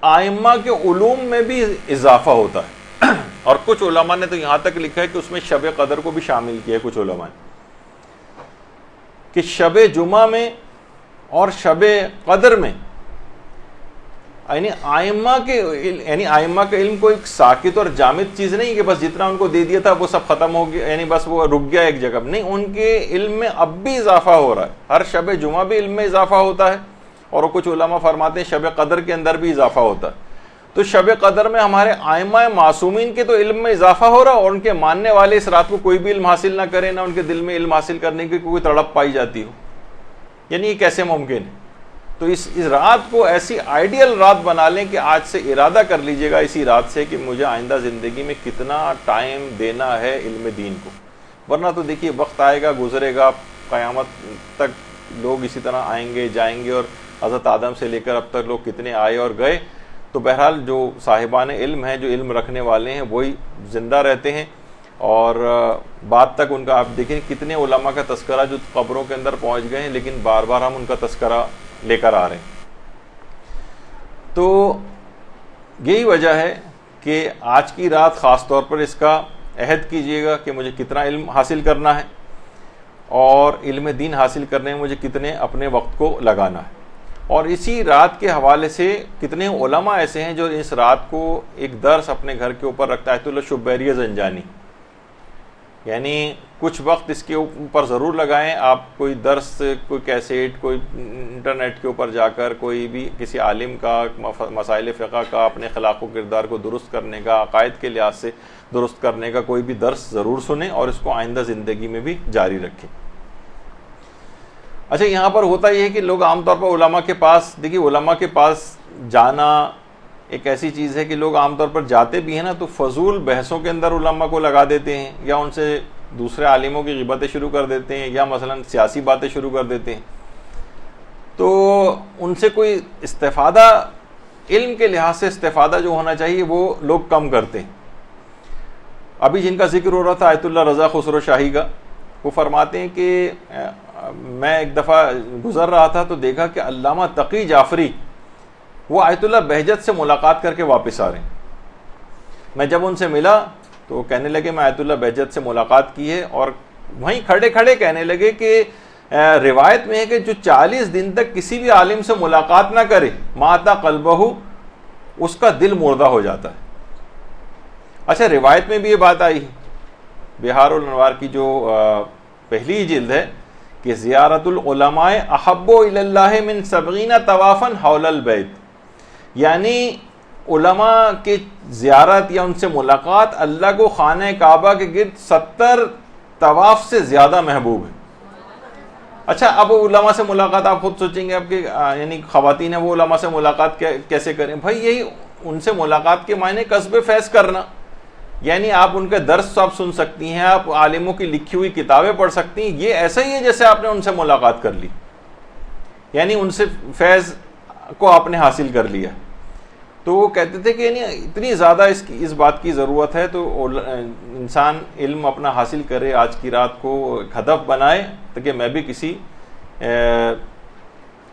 ائمہ کے علوم میں بھی اضافہ ہوتا ہے، اور کچھ علماء نے تو یہاں تک لکھا ہے کہ اس میں شب قدر کو بھی شامل کیا ہے کچھ علماء نے، کہ شب جمعہ میں اور شب قدر میں یعنی ائمہ کا علم کو ایک ساکت اور جامد چیز نہیں کہ بس جتنا ان کو دے دیا تھا وہ سب ختم ہو گیا، یعنی بس وہ رک گیا ایک جگہ، نہیں، ان کے علم میں اب بھی اضافہ ہو رہا ہے، ہر شب جمعہ بھی علم میں اضافہ ہوتا ہے، اور کچھ علماء فرماتے ہیں شب قدر کے اندر بھی اضافہ ہوتا ہے۔ تو شب قدر میں ہمارے ائمہ معصومین کے تو علم میں اضافہ ہو رہا، اور ان کے ماننے والے اس رات کو کوئی بھی علم حاصل نہ کریں، نہ ان کے دل میں علم حاصل کرنے کی کوئی تڑپ پائی جاتی ہو، یعنی یہ کیسے ممکن ہے؟ تو اس رات کو ایسی آئیڈیل رات بنا لیں کہ آج سے ارادہ کر لیجئے گا اسی رات سے کہ مجھے آئندہ زندگی میں کتنا ٹائم دینا ہے علم دین کو، ورنہ تو دیکھیے وقت آئے گا گزرے گا، قیامت تک لوگ اسی طرح آئیں گے جائیں گے، اور حضرت آدم سے لے کر اب تک لوگ کتنے آئے اور گئے، تو بہرحال جو صاحبان علم ہیں، جو علم رکھنے والے ہیں، وہی زندہ رہتے ہیں، اور بعد تک ان کا آپ دیکھیں کتنے علماء کا تذکرہ جو قبروں کے اندر پہنچ گئے ہیں، لیکن بار بار ہم ان کا تذکرہ لے کر آ رہے ہیں۔ تو یہی وجہ ہے کہ آج کی رات خاص طور پر اس کا عہد کیجئے گا کہ مجھے کتنا علم حاصل کرنا ہے، اور علم دین حاصل کرنے میں مجھے کتنے اپنے وقت کو لگانا ہے۔ اور اسی رات کے حوالے سے کتنے علماء ایسے ہیں جو اس رات کو ایک درس اپنے گھر کے اوپر رکھتا ہے۔ آیت اللہ شبیری زنجانی، یعنی کچھ وقت اس کے اوپر ضرور لگائیں آپ، کوئی درس، کوئی کیسیٹ، کوئی انٹرنیٹ کے اوپر جا کر کوئی بھی کسی عالم کا مسائل فقہ کا، اپنے اخلاق و کردار کو درست کرنے کا، عقائد کے لحاظ سے درست کرنے کا کوئی بھی درس ضرور سنیں، اور اس کو آئندہ زندگی میں بھی جاری رکھیں۔ اچھا، یہاں پر ہوتا یہ ہے کہ لوگ عام طور پر علماء کے پاس، دیکھیے علماء کے پاس جانا ایک ایسی چیز ہے کہ لوگ عام طور پر جاتے بھی ہیں نا، تو فضول بحثوں کے اندر علماء کو لگا دیتے ہیں، یا ان سے دوسرے عالموں کی غیبتیں شروع کر دیتے ہیں، یا مثلا سیاسی باتیں شروع کر دیتے ہیں، تو ان سے کوئی استفادہ، علم کے لحاظ سے استفادہ جو ہونا چاہیے وہ لوگ کم کرتے ہیں۔ ابھی جن کا ذکر ہو رہا تھا آیت اللہ رضا خسرو شاہی کا، وہ فرماتے ہیں کہ میں ایک دفعہ گزر رہا تھا تو دیکھا کہ علامہ تقی جعفری وہ آیت اللہ بہجت سے ملاقات کر کے واپس آ رہے ہیں۔ میں جب ان سے ملا تو وہ کہنے لگے میں آیت اللہ بہجت سے ملاقات کی ہے، اور وہیں کھڑے کھڑے کہنے لگے کہ روایت میں ہے کہ جو 40 دن تک کسی بھی عالم سے ملاقات نہ کرے، ماتا قلبہ، اس کا دل مردہ ہو جاتا ہے۔ اچھا، روایت میں بھی یہ بات آئی ہے، بہار الانوار کی جو پہلی جلد ہے، کہ زیارت العلماء احب الی اللہ من 70 طوافا حول البیت، یعنی علماء کی زیارت یا ان سے ملاقات اللہ کو خانہ کعبہ کے گرد 70 طواف سے زیادہ محبوب ہے۔ اچھا، اب علماء سے ملاقات آپ خود سوچیں گے، آپ کے یعنی خواتین ہیں وہ علماء سے ملاقات کیسے کریں؟ بھائی یہی ان سے ملاقات کے معنی کسب فیض کرنا، یعنی آپ ان کے درس آپ سن سکتی ہیں، آپ عالموں کی لکھی ہوئی کتابیں پڑھ سکتی ہیں، یہ ایسا ہی ہے جیسے آپ نے ان سے ملاقات کر لی، یعنی ان سے فیض کو آپ نے حاصل کر لیا۔ تو وہ کہتے تھے کہ یعنی اتنی زیادہ اس بات کی ضرورت ہے تو انسان علم اپنا حاصل کرے، آج کی رات کو ہدف بنائے تاکہ میں بھی کسی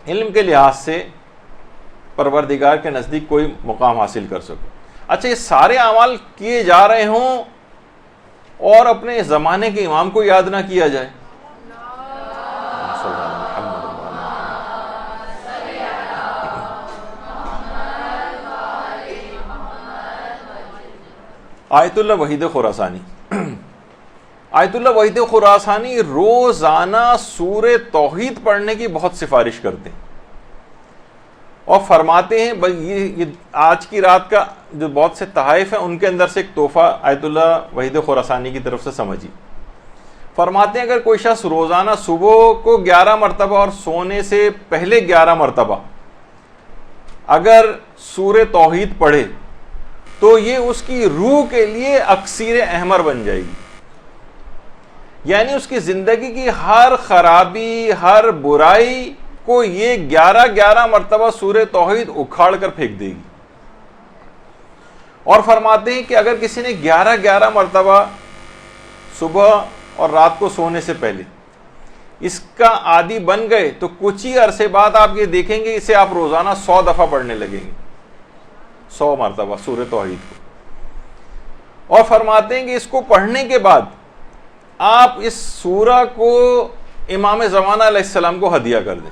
علم کے لحاظ سے پروردگار کے نزدیک کوئی مقام حاصل کر سکوں۔ اچھا، یہ سارے اعمال کیے جا رہے ہوں اور اپنے زمانے کے امام کو یاد نہ کیا جائے۔ آیت اللہ وحید خراسانی، آیت اللہ وحید خراسانی روزانہ سورہ توحید پڑھنے کی بہت سفارش کرتے ہیں، اور فرماتے ہیں یہ آج کی رات کا جو بہت سے تحائف ہیں ان کے اندر سے ایک تحفہ آیت اللہ وحید خراسانی کی طرف سے سمجھی۔ فرماتے ہیں اگر کوئی شخص روزانہ صبح کو 11 مرتبہ اور سونے سے پہلے 11 مرتبہ اگر سورہ توحید پڑھے تو یہ اس کی روح کے لیے اکسیر احمر بن جائے گی، یعنی اس کی زندگی کی ہر خرابی، ہر برائی کو یہ 11 مرتبہ سورہ توحید اکھاڑ کر پھینک دے گی۔ اور فرماتے ہیں کہ اگر کسی نے 11 مرتبہ صبح اور رات کو سونے سے پہلے اس کا عادی بن گئے تو کچھ ہی عرصے بعد آپ یہ دیکھیں گے اسے آپ روزانہ 100 دفعہ پڑھنے لگیں گے، 100 مرتبہ سورہ توحید کو۔ اور فرماتے ہیں کہ اس کو پڑھنے کے بعد آپ اس سورہ کو امام زمانہ علیہ السلام کو ہدیہ کر دیں۔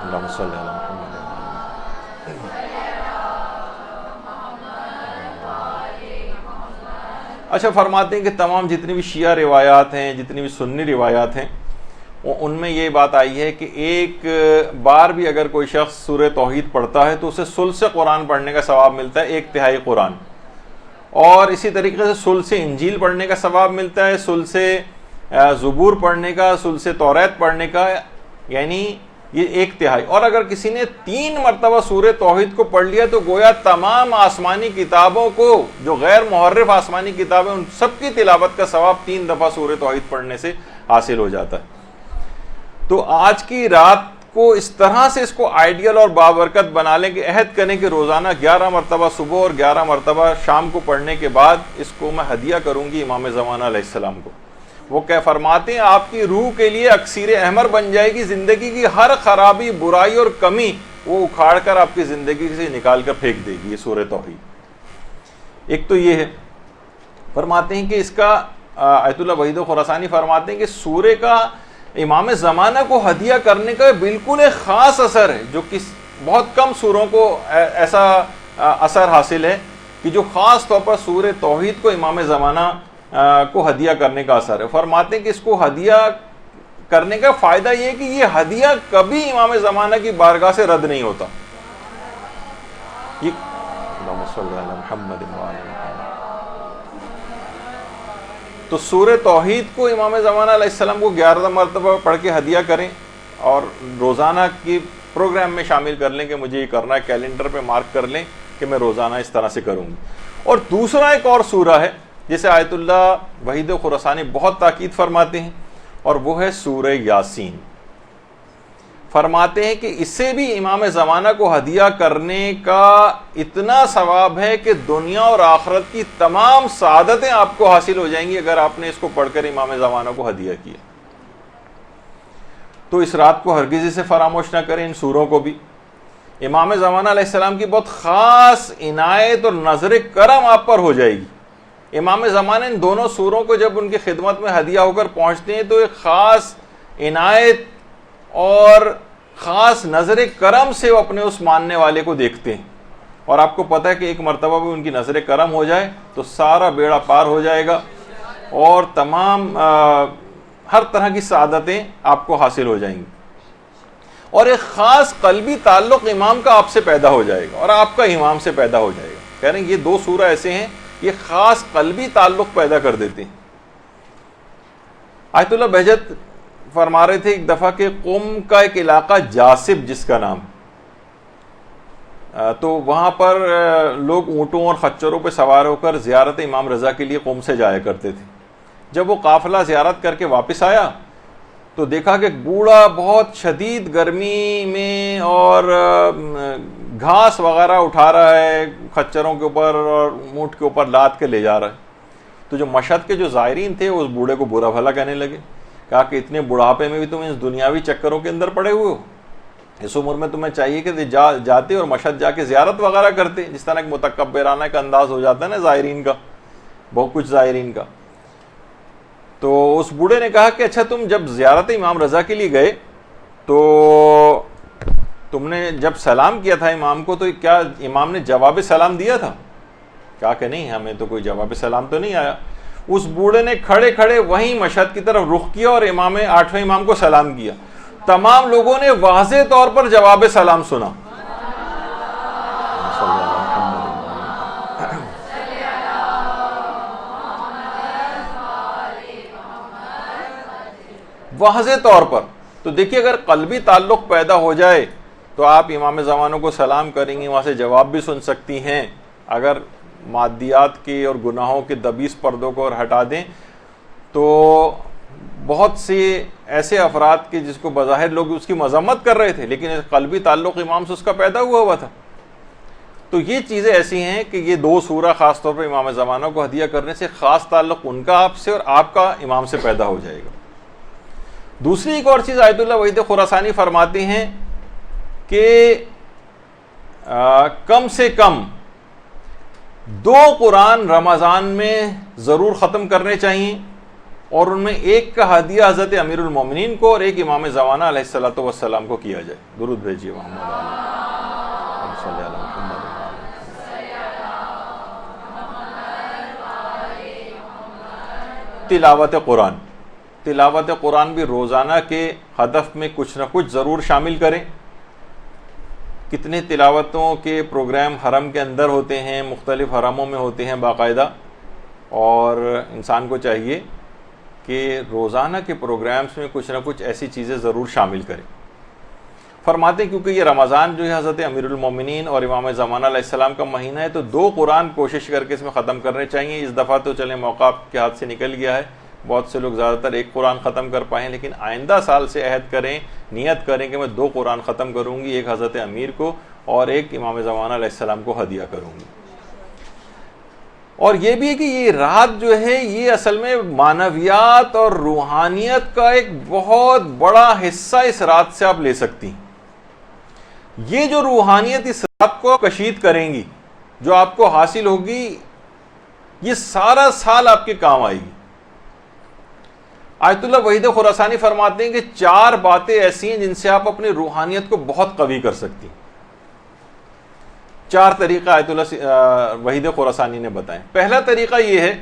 اللہم صلی علی محمد۔ اچھا، فرماتے ہیں کہ تمام جتنی بھی شیعہ روایات ہیں، جتنی بھی سنی روایات ہیں، ان میں یہ بات آئی ہے کہ ایک بار بھی اگر کوئی شخص سورہ توحید پڑھتا ہے تو اسے ثلث قرآن پڑھنے کا ثواب ملتا ہے، 1/3 قرآن، اور اسی طریقے سے ثلث انجیل پڑھنے کا ثواب ملتا ہے، ثلث زبور پڑھنے کا، ثلث توریت پڑھنے کا، یعنی یہ 1/3۔ اور اگر کسی نے 3 مرتبہ سورہ توحید کو پڑھ لیا تو گویا تمام آسمانی کتابوں کو، جو غیر محرف آسمانی کتابیں، ان سب کی تلاوت کا ثواب 3 دفعہ سورہ توحید پڑھنے سے حاصل ہو جاتا ہے۔ تو آج کی رات کو اس طرح سے اس کو آئیڈیل اور بابرکت بنا لیں کہ عہد کریں کہ روزانہ 11 مرتبہ صبح اور 11 مرتبہ شام کو پڑھنے کے بعد اس کو میں ہدیہ کروں گی امام زمانہ علیہ السلام کو. وہ کیا فرماتے ہیں, آپ کی روح کے لیے اکسیر احمر بن جائے گی, زندگی کی ہر خرابی, برائی اور کمی وہ اکھاڑ کر آپ کی زندگی سے نکال کر پھینک دے گی. یہ سورہ توحید. ایک تو یہ ہے. فرماتے ہیں کہ اس کا آیت اللہ وحید خراسانی فرماتے ہیں کہ سورہ کا امام زمانہ کو ہدیہ کرنے کا بالکل ایک خاص اثر ہے, جو کہ بہت کم سوروں کو ایسا اثر حاصل ہے کہ جو خاص طور پر سورہ توحید کو امام زمانہ کو ہدیہ کرنے کا اثر ہے. فرماتے ہیں کہ اس کو ہدیہ کرنے کا فائدہ یہ ہے کہ یہ ہدیہ کبھی امام زمانہ کی بارگاہ سے رد نہیں ہوتا. تو سورہ توحید کو امام زمانہ علیہ السلام کو 11 مرتبہ پڑھ کے ہدیہ کریں اور روزانہ کی پروگرام میں شامل کر لیں کہ مجھے یہ کرنا ہے, کیلنڈر پہ مارک کر لیں کہ میں روزانہ اس طرح سے کروں گی. اور دوسرا ایک اور سورہ ہے جسے آیت اللہ وحید خراسانی بہت تاکید فرماتے ہیں, اور وہ ہے سورہ یاسین. فرماتے ہیں کہ اسے بھی امام زمانہ کو ہدیہ کرنے کا اتنا ثواب ہے کہ دنیا اور آخرت کی تمام سعادتیں آپ کو حاصل ہو جائیں گی اگر آپ نے اس کو پڑھ کر امام زمانہ کو ہدیہ کیا. تو اس رات کو ہرگز اسے فراموش نہ کریں, ان سوروں کو بھی. امام زمانہ علیہ السلام کی بہت خاص عنایت اور نظر کرم آپ پر ہو جائے گی. امام زمانہ ان دونوں سوروں کو جب ان کی خدمت میں ہدیہ ہو کر پہنچتے ہیں تو ایک خاص عنایت اور خاص نظر کرم سے وہ اپنے اس ماننے والے کو دیکھتے ہیں. اور آپ کو پتہ ہے کہ ایک مرتبہ بھی ان کی نظر کرم ہو جائے تو سارا بیڑا پار ہو جائے گا اور تمام ہر طرح کی سعادتیں آپ کو حاصل ہو جائیں گی. اور ایک خاص قلبی تعلق امام کا آپ سے پیدا ہو جائے گا اور آپ کا امام سے پیدا ہو جائے گا. کہہ رہے ہیں یہ دو سورہ ایسے ہیں یہ خاص قلبی تعلق پیدا کر دیتے ہیں. آیت اللہ بہجت فرما رہے تھے ایک دفعہ کہ قم کا ایک علاقہ جاسب جس کا نام, تو وہاں پر لوگ اونٹوں اور خچروں پہ سوار ہو کر زیارت امام رضا کے لیے قم سے جایا کرتے تھے. جب وہ قافلہ زیارت کر کے واپس آیا تو دیکھا کہ بوڑھا بہت شدید گرمی میں اور گھاس وغیرہ اٹھا رہا ہے, خچروں کے اوپر اور اونٹ کے اوپر لاد کے لے جا رہا ہے. تو جو مشہد کے جو زائرین تھے اس بوڑھے کو برا بھلا کہنے لگے. کہا کہ اتنے بڑھاپے میں بھی تم اس دنیاوی چکروں کے اندر پڑے ہوئے ہو, اس عمر میں تمہیں چاہیے کہ جاتے اور مشہد جا کے زیارت وغیرہ کرتے. جس طرح ایک متکبرانہ کا انداز ہو جاتا ہے نا زائرین کا, بہت کچھ زائرین کا. تو اس بوڑھے نے کہا کہ اچھا تم جب زیارت امام رضا کے لیے گئے تو تم نے جب سلام کیا تھا امام کو تو کیا امام نے جواب سلام دیا تھا؟ کہا کہ نہیں, ہمیں تو کوئی جواب سلام تو نہیں آیا. اس بوڑھے نے کھڑے کھڑے وہیں مشہد کی طرف رخ کیا اور آٹھویں امام کو سلام کیا. تمام لوگوں نے واضح طور پر جواب سلام سنا. واضح طور پر. تو دیکھیے اگر قلبی تعلق پیدا ہو جائے تو آپ امام زمانوں کو سلام کریں گی, وہاں سے جواب بھی سن سکتی ہیں. اگر مادیات کے اور گناہوں کے دبیس پردوں کو اور ہٹا دیں تو بہت سے ایسے افراد کے جس کو بظاہر لوگ اس کی مذمت کر رہے تھے لیکن قلبی تعلق امام سے اس کا پیدا ہوا تھا. تو یہ چیزیں ایسی ہیں کہ یہ دو سورہ خاص طور پر امام زمانہ کو ہدیہ کرنے سے خاص تعلق ان کا آپ سے اور آپ کا امام سے پیدا ہو جائے گا. دوسری ایک اور چیز آیت اللہ وحید خراسانی فرماتے ہیں کہ کم سے کم 2 قرآن رمضان میں ضرور ختم کرنے چاہیے اور ان میں ایک کا ہدیہ حضرت امیر المومنین کو اور ایک امام زمانہ علیہ الصلوۃ والسلام کو کیا جائے. درود بھیجیے محمد صلی اللہ تلاوت قرآن. تلاوت قرآن بھی روزانہ کے ہدف میں کچھ نہ کچھ ضرور شامل کریں. کتنے تلاوتوں کے پروگرام حرم کے اندر ہوتے ہیں, مختلف حرموں میں ہوتے ہیں باقاعدہ, اور انسان کو چاہیے کہ روزانہ کے پروگرامز میں کچھ نہ کچھ ایسی چیزیں ضرور شامل کریں. فرماتے ہیں کیونکہ یہ رمضان جو ہے حضرت امیر المومنین اور امام زمانہ علیہ السلام کا مہینہ ہے تو 2 قرآن کوشش کر کے اس میں ختم کرنے چاہیے. اس دفعہ تو چلیں موقع آپ کے ہاتھ سے نکل گیا ہے, بہت سے لوگ زیادہ تر ایک قرآن ختم کر پائیں، لیکن آئندہ سال سے عہد کریں، نیت کریں کہ میں 2 قرآن ختم کروں گی، ایک حضرت امیر کو اور ایک امام زمانہ علیہ السلام کو ہدیہ کروں گی۔ اور یہ بھی ہے کہ یہ رات جو ہے یہ اصل میں معنویات اور روحانیت کا ایک بہت بڑا حصہ اس رات سے آپ لے سکتی ہیں۔ یہ جو روحانیت اس رات کو کشید کریں گی، جو آپ کو حاصل ہوگی، یہ سارا سال آپ کے کام آئے گی۔ آیت اللہ وحید خراسانی فرماتے ہیں کہ 4 باتیں ایسی ہیں جن سے آپ اپنی روحانیت کو بہت قوی کر سکتی ہیں۔ 4 طریقہ آیت اللہ وحید خراسانی نے بتائے۔ پہلا طریقہ یہ ہے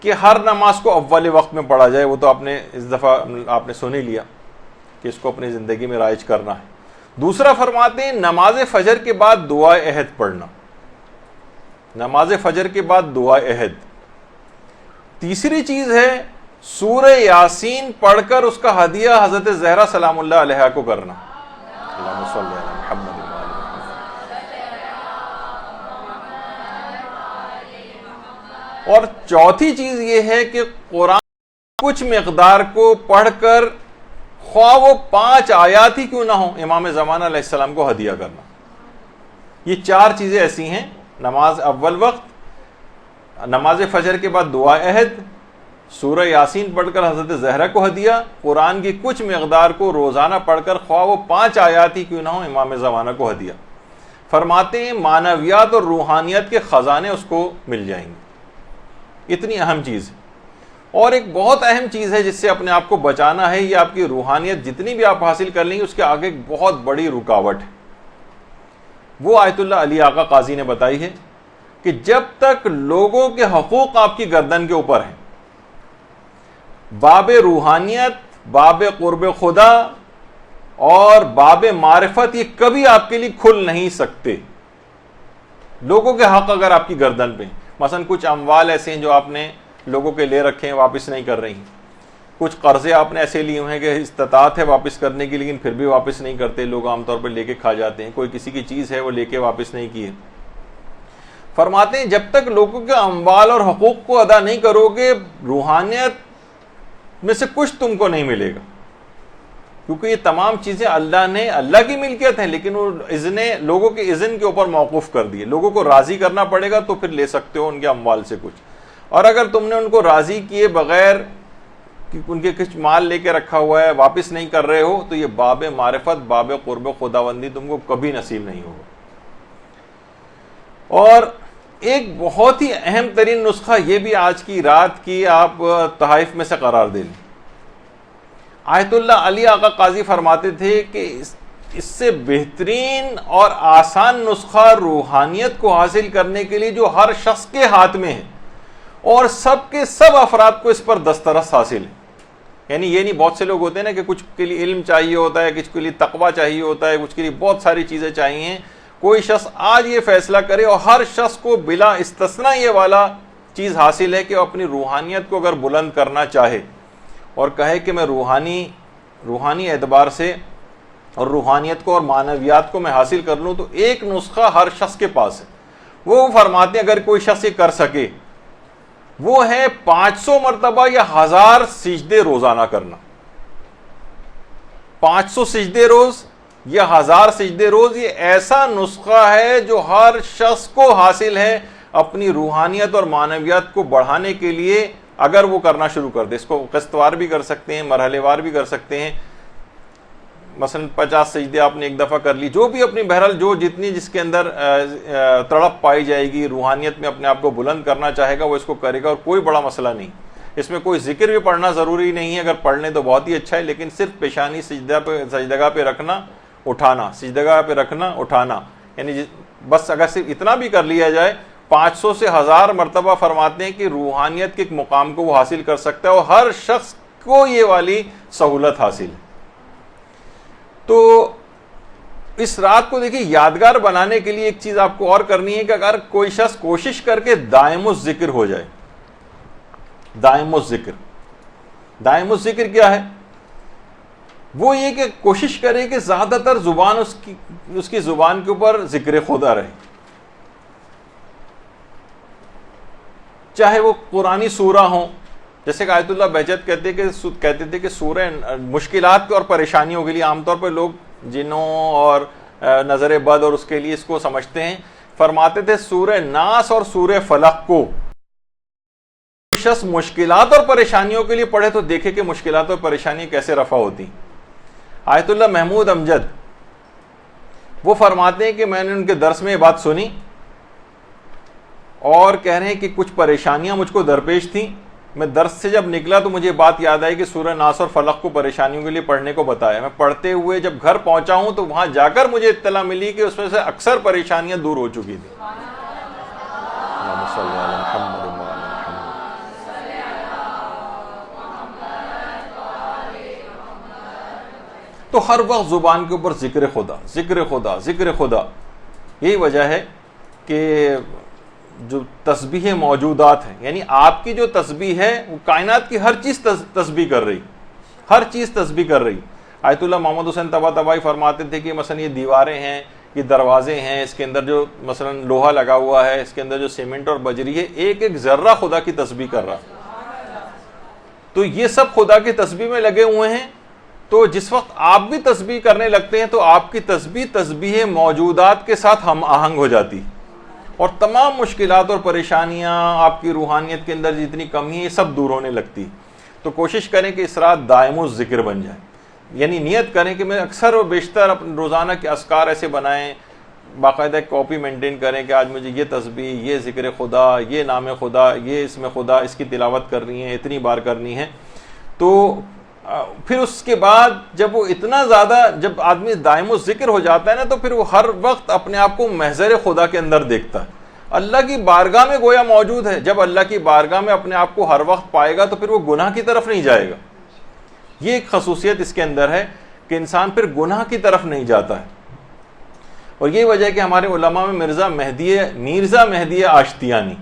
کہ ہر نماز کو اول وقت میں پڑھا جائے، وہ تو آپ نے اس دفعہ آپ نے سن ہی لیا کہ اس کو اپنی زندگی میں رائج کرنا ہے۔ دوسرا فرماتے ہیں نماز فجر کے بعد دعائے عہد پڑھنا، نماز فجر کے بعد دعائے عہد۔ تیسری چیز ہے سورہ یاسین پڑھ کر اس کا ہدیہ حضرت زہرا سلام اللہ علیہا کو کرنا۔ اللہم صلی علی محمد۔ اور چوتھی چیز یہ ہے کہ قرآن کچھ مقدار کو پڑھ کر خواہ وہ 5 آیات ہی کیوں نہ ہوں، امام زمانہ علیہ السلام کو ہدیہ کرنا۔ یہ 4 چیزیں ایسی ہیں، نماز اول وقت، نماز فجر کے بعد دعا عہد، سورہ یاسین پڑھ کر حضرت زہرا کو ہدیہ، قرآن کی کچھ مقدار کو روزانہ پڑھ کر خواہ وہ 5 آیات ہی کیوں نہ ہوں، امام زمانہ کو ہدیہ۔ فرماتے ہیں معنویات اور روحانیت کے خزانے اس کو مل جائیں گے۔ اتنی اہم چیز ہے۔ اور ایک بہت اہم چیز ہے جس سے اپنے آپ کو بچانا ہے، یہ آپ کی روحانیت جتنی بھی آپ حاصل کر لیں گے اس کے آگے ایک بہت بڑی رکاوٹ ہے۔ وہ آیت اللہ علی آقا قاضی نے بتائی ہے کہ جب تک لوگوں کے حقوق آپ کی گردن کے اوپر ہیں، باب روحانیت، باب قرب خدا اور باب معرفت یہ کبھی آپ کے لیے کھل نہیں سکتے۔ لوگوں کے حق اگر آپ کی گردن پہ، مثلا کچھ اموال ایسے ہیں جو آپ نے لوگوں کے لے رکھے ہیں، واپس نہیں کر رہی، کچھ قرضے آپ نے ایسے لیے ہوئے ہیں کہ استطاعت ہے واپس کرنے کی لیکن پھر بھی واپس نہیں کرتے، لوگ عام طور پر لے کے کھا جاتے ہیں، کوئی کسی کی چیز ہے وہ لے کے واپس نہیں کی ہے۔ فرماتے ہیں جب تک لوگوں کے اموال اور حقوق کو ادا نہیں کرو گے، روحانیت میں سے کچھ تم کو نہیں ملے گا، کیونکہ یہ تمام چیزیں اللہ نے، اللہ کی ملکیت ہیں، لیکن وہ اذن، لوگوں کے اذن کے اوپر موقوف کر دیے۔ لوگوں کو راضی کرنا پڑے گا تو پھر لے سکتے ہو ان کے اموال سے کچھ، اور اگر تم نے ان کو راضی کیے بغیر کہ ان کے کچھ مال لے کے رکھا ہوا ہے واپس نہیں کر رہے ہو، تو یہ باب معرفت، باب قرب خداوندی تم کو کبھی نصیب نہیں ہوگا۔ اور ایک بہت ہی اہم ترین نسخہ یہ بھی آج کی رات کی آپ تحائف میں سے قرار دے لیں۔ آیت اللہ علی آقا قاضی فرماتے تھے کہ اس سے بہترین اور آسان نسخہ روحانیت کو حاصل کرنے کے لیے جو ہر شخص کے ہاتھ میں ہے اور سب کے سب افراد کو اس پر دسترس حاصل ہے۔ یعنی یہ نہیں، بہت سے لوگ ہوتے ہیں نا کہ کچھ کے لیے علم چاہیے ہوتا ہے، کچھ کے لیے تقویٰ چاہیے ہوتا ہے، کچھ کے لیے بہت ساری چیزیں چاہیے۔ کوئی شخص آج یہ فیصلہ کرے اور ہر شخص کو بلا استثناء یہ والا چیز حاصل ہے کہ وہ اپنی روحانیت کو اگر بلند کرنا چاہے اور کہے کہ میں روحانی اعتبار سے اور روحانیت کو اور معنویات کو میں حاصل کر لوں، تو ایک نسخہ ہر شخص کے پاس ہے۔ وہ فرماتے ہیں اگر کوئی شخص یہ کر سکے، وہ ہے 500 مرتبہ یا 1000 سجدے روزانہ کرنا۔ 500 سجدے روز یا 1000 سجدے روز، یہ ایسا نسخہ ہے جو ہر شخص کو حاصل ہے اپنی روحانیت اور معنویات کو بڑھانے کے لیے، اگر وہ کرنا شروع کر دے۔ اس کو قسط وار بھی کر سکتے ہیں، مرحلے وار بھی کر سکتے ہیں۔ مثلا 50 سجدے آپ نے ایک دفعہ کر لی، جو بھی اپنی بہرحال جو جتنی جس کے اندر تڑپ پائی جائے گی، روحانیت میں اپنے آپ کو بلند کرنا چاہے گا، وہ اس کو کرے گا، اور کوئی بڑا مسئلہ نہیں۔ اس میں کوئی ذکر بھی پڑھنا ضروری نہیں ہے، اگر پڑھ لیں تو بہت ہی اچھا ہے، لیکن صرف پیشانی سجدگاہ پہ رکھنا اٹھانا، سجدگاہ پہ رکھنا اٹھانا، یعنی بس اگر صرف اتنا بھی کر لیا جائے، 500 سے 1000 مرتبہ فرماتے ہیں کہ روحانیت کے ایک مقام کو وہ حاصل کر سکتا ہے، اور ہر شخص کو یہ والی سہولت حاصل ہے۔ تو اس رات کو دیکھیے یادگار بنانے کے لیے ایک چیز آپ کو اور کرنی ہے کہ اگر کوئی شخص کوشش کر کے دائم الذکر ہو جائے۔ دائم الذکر، دائم الذکر کیا ہے؟ وہ یہ کہ کوشش کرے کہ زیادہ تر زبان اس کی زبان کے اوپر ذکر خدا رہے، چاہے وہ قرآنی سورہ ہوں، جیسے کہ آیت اللہ بہجت کہتے تھے کہ سورہ مشکلات اور پریشانیوں کے لیے عام طور پر لوگ جنوں اور نظر بد اور اس کے لیے اس کو سمجھتے ہیں، فرماتے تھے سورہ ناس اور سورہ فلق کو شخص مشکلات اور پریشانیوں کے لیے پڑھے تو دیکھے کہ مشکلات اور پریشانیاں کیسے رفع ہوتی۔ آیت اللہ محمود امجد وہ فرماتے ہیں کہ میں نے ان کے درس میں یہ بات سنی اور کہہ رہے ہیں کہ کچھ پریشانیاں مجھ کو درپیش تھیں، میں درس سے جب نکلا تو مجھے بات یاد آئی کہ سورہ ناس اور فلق کو پریشانیوں کے لیے پڑھنے کو بتایا۔ میں پڑھتے ہوئے جب گھر پہنچا ہوں تو وہاں جا کر مجھے اطلاع ملی کہ اس میں سے اکثر پریشانیاں دور ہو چکی تھیں۔ تو ہر وقت زبان کے اوپر ذکر خدا ذکر خدا ذکر خدا، یہی وجہ ہے کہ جو تسبیح موجودات ہیں، یعنی آپ کی جو تسبیح ہے وہ کائنات کی ہر چیز تسبیح کر رہی، ہر چیز تسبیح کر رہی۔ آیت اللہ محمد حسین طباطبائی فرماتے تھے کہ مثلا یہ دیواریں ہیں، یہ دروازے ہیں، اس کے اندر جو مثلا لوہا لگا ہوا ہے، اس کے اندر جو سیمنٹ اور بجری ہے، ایک ایک ذرہ خدا کی تسبیح کر رہا۔ تو یہ سب خدا کی تسبیح میں لگے ہوئے ہیں۔ تو جس وقت آپ بھی تسبیح کرنے لگتے ہیں تو آپ کی تسبیح تسبیح موجودات کے ساتھ ہم آہنگ ہو جاتی، اور تمام مشکلات اور پریشانیاں، آپ کی روحانیت کے اندر جتنی کمی ہے، یہ سب دور ہونے لگتی۔ تو کوشش کریں کہ اس رات دائم الذکر بن جائے، یعنی نیت کریں کہ میں اکثر و بیشتر اپنے روزانہ کے اذکار ایسے بنائیں، باقاعدہ ایک کاپی مینٹین کریں کہ آج مجھے یہ تسبیح، یہ ذکر خدا، یہ نام خدا، یہ اسم خدا، اس کی تلاوت کرنی ہے، اتنی بار کرنی ہے۔ تو پھر اس کے بعد جب وہ اتنا زیادہ، جب آدمی دائم الذکر ہو جاتا ہے نا، تو پھر وہ ہر وقت اپنے آپ کو محضر خدا کے اندر دیکھتا ہے، اللہ کی بارگاہ میں گویا موجود ہے۔ جب اللہ کی بارگاہ میں اپنے آپ کو ہر وقت پائے گا تو پھر وہ گناہ کی طرف نہیں جائے گا۔ یہ ایک خصوصیت اس کے اندر ہے کہ انسان پھر گناہ کی طرف نہیں جاتا ہے، اور یہ وجہ ہے کہ ہمارے علماء میں مرزا مہدی آشتیانی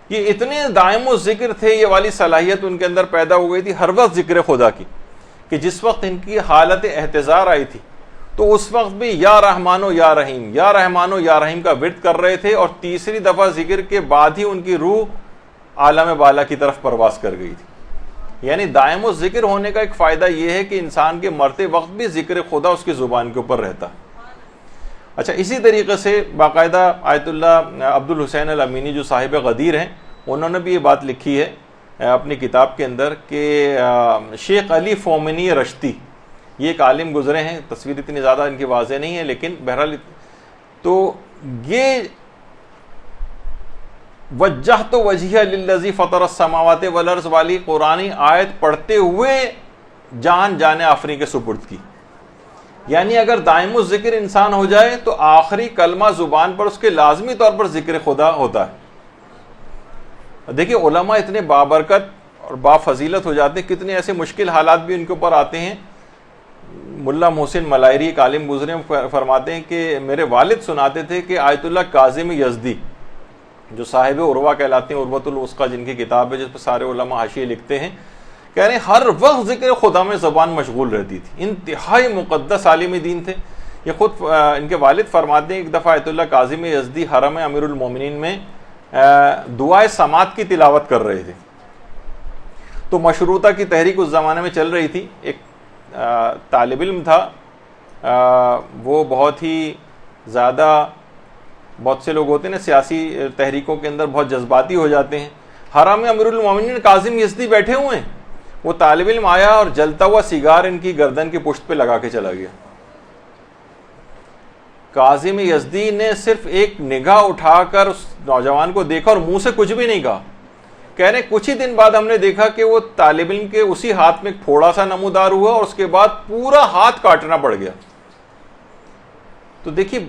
یہ اتنے دائم الذکر تھے، یہ والی صلاحیت ان کے اندر پیدا ہو گئی تھی ہر وقت ذکر خدا کی، کہ جس وقت ان کی حالت احتضار آئی تھی تو اس وقت بھی یا رحمان و یا رحیم، یا رحمان و یا رحیم کا ورد کر رہے تھے، اور تیسری دفعہ ذکر کے بعد ہی ان کی روح عالم بالا کی طرف پرواز کر گئی تھی۔ یعنی دائم الذکر ہونے کا ایک فائدہ یہ ہے کہ انسان کے مرتے وقت بھی ذکر خدا اس کی زبان کے اوپر رہتا ہے۔ اچھا، اسی طریقے سے باقاعدہ آیت اللہ عبد الحسین الامینی جو صاحب غدیر ہیں، انہوں نے بھی یہ بات لکھی ہے اپنی کتاب کے اندر کہ شیخ علی فومنی رشتی، یہ ایک عالم گزرے ہیں، تصویر اتنی زیادہ ان کی واضح نہیں ہے لیکن بہرحال، تو یہ وجہت وجہیہ للذی فطر السماوات والارض والی قرآنی آیت پڑھتے ہوئے جان آفریں کے سپرد کی۔ یعنی اگر دائم الذکر انسان ہو جائے تو آخری کلمہ زبان پر اس کے لازمی طور پر ذکر خدا ہوتا ہے۔ دیکھیں علماء اتنے بابرکت اور بافضیلت ہو جاتے ہیں، کتنے ایسے مشکل حالات بھی ان کے اوپر آتے ہیں۔ ملا محسن ملائری ایک عالم گزرے فرماتے ہیں کہ میرے والد سناتے تھے کہ آیت اللہ کاظم یزدی جو صاحب عروہ کہلاتے ہیں، عروۃ الوثقی جن کی کتاب ہے جس پہ سارے علماء حاشیے لکھتے ہیں، کہہ رہے ہیں ہر وقت ذکر خدا میں زبان مشغول رہتی تھی، انتہائی مقدس عالم دین تھے۔ یہ خود ان کے والد فرماتے ہیں ایک دفعہ آیت اللہ کاظم یزدی حرم امیر المومنین میں دعائے سماعت کی تلاوت کر رہے تھے۔ تو مشروطہ کی تحریک اس زمانے میں چل رہی تھی، ایک طالب علم تھا، وہ بہت ہی زیادہ، بہت سے لوگ ہوتے ہیں نا سیاسی تحریکوں کے اندر بہت جذباتی ہو جاتے ہیں۔ حرم امیر المومنین کاظم یزدی بیٹھے ہوئے ہیں، وہ طالب علم آیا اور جلتا ہوا سیگار ان کی گردن کی پشت پہ لگا کے چلا گیا۔ کاظم یزدی نے صرف ایک نگاہ اٹھا کر اس نوجوان کو دیکھا اور منہ سے کچھ بھی نہیں کہا۔ کہہ رہے کچھ ہی دن بعد ہم نے دیکھا کہ وہ طالب علم کے اسی ہاتھ میں ایک پھوڑا سا نمودار ہوا اور اس کے بعد پورا ہاتھ کاٹنا پڑ گیا۔ تو دیکھیے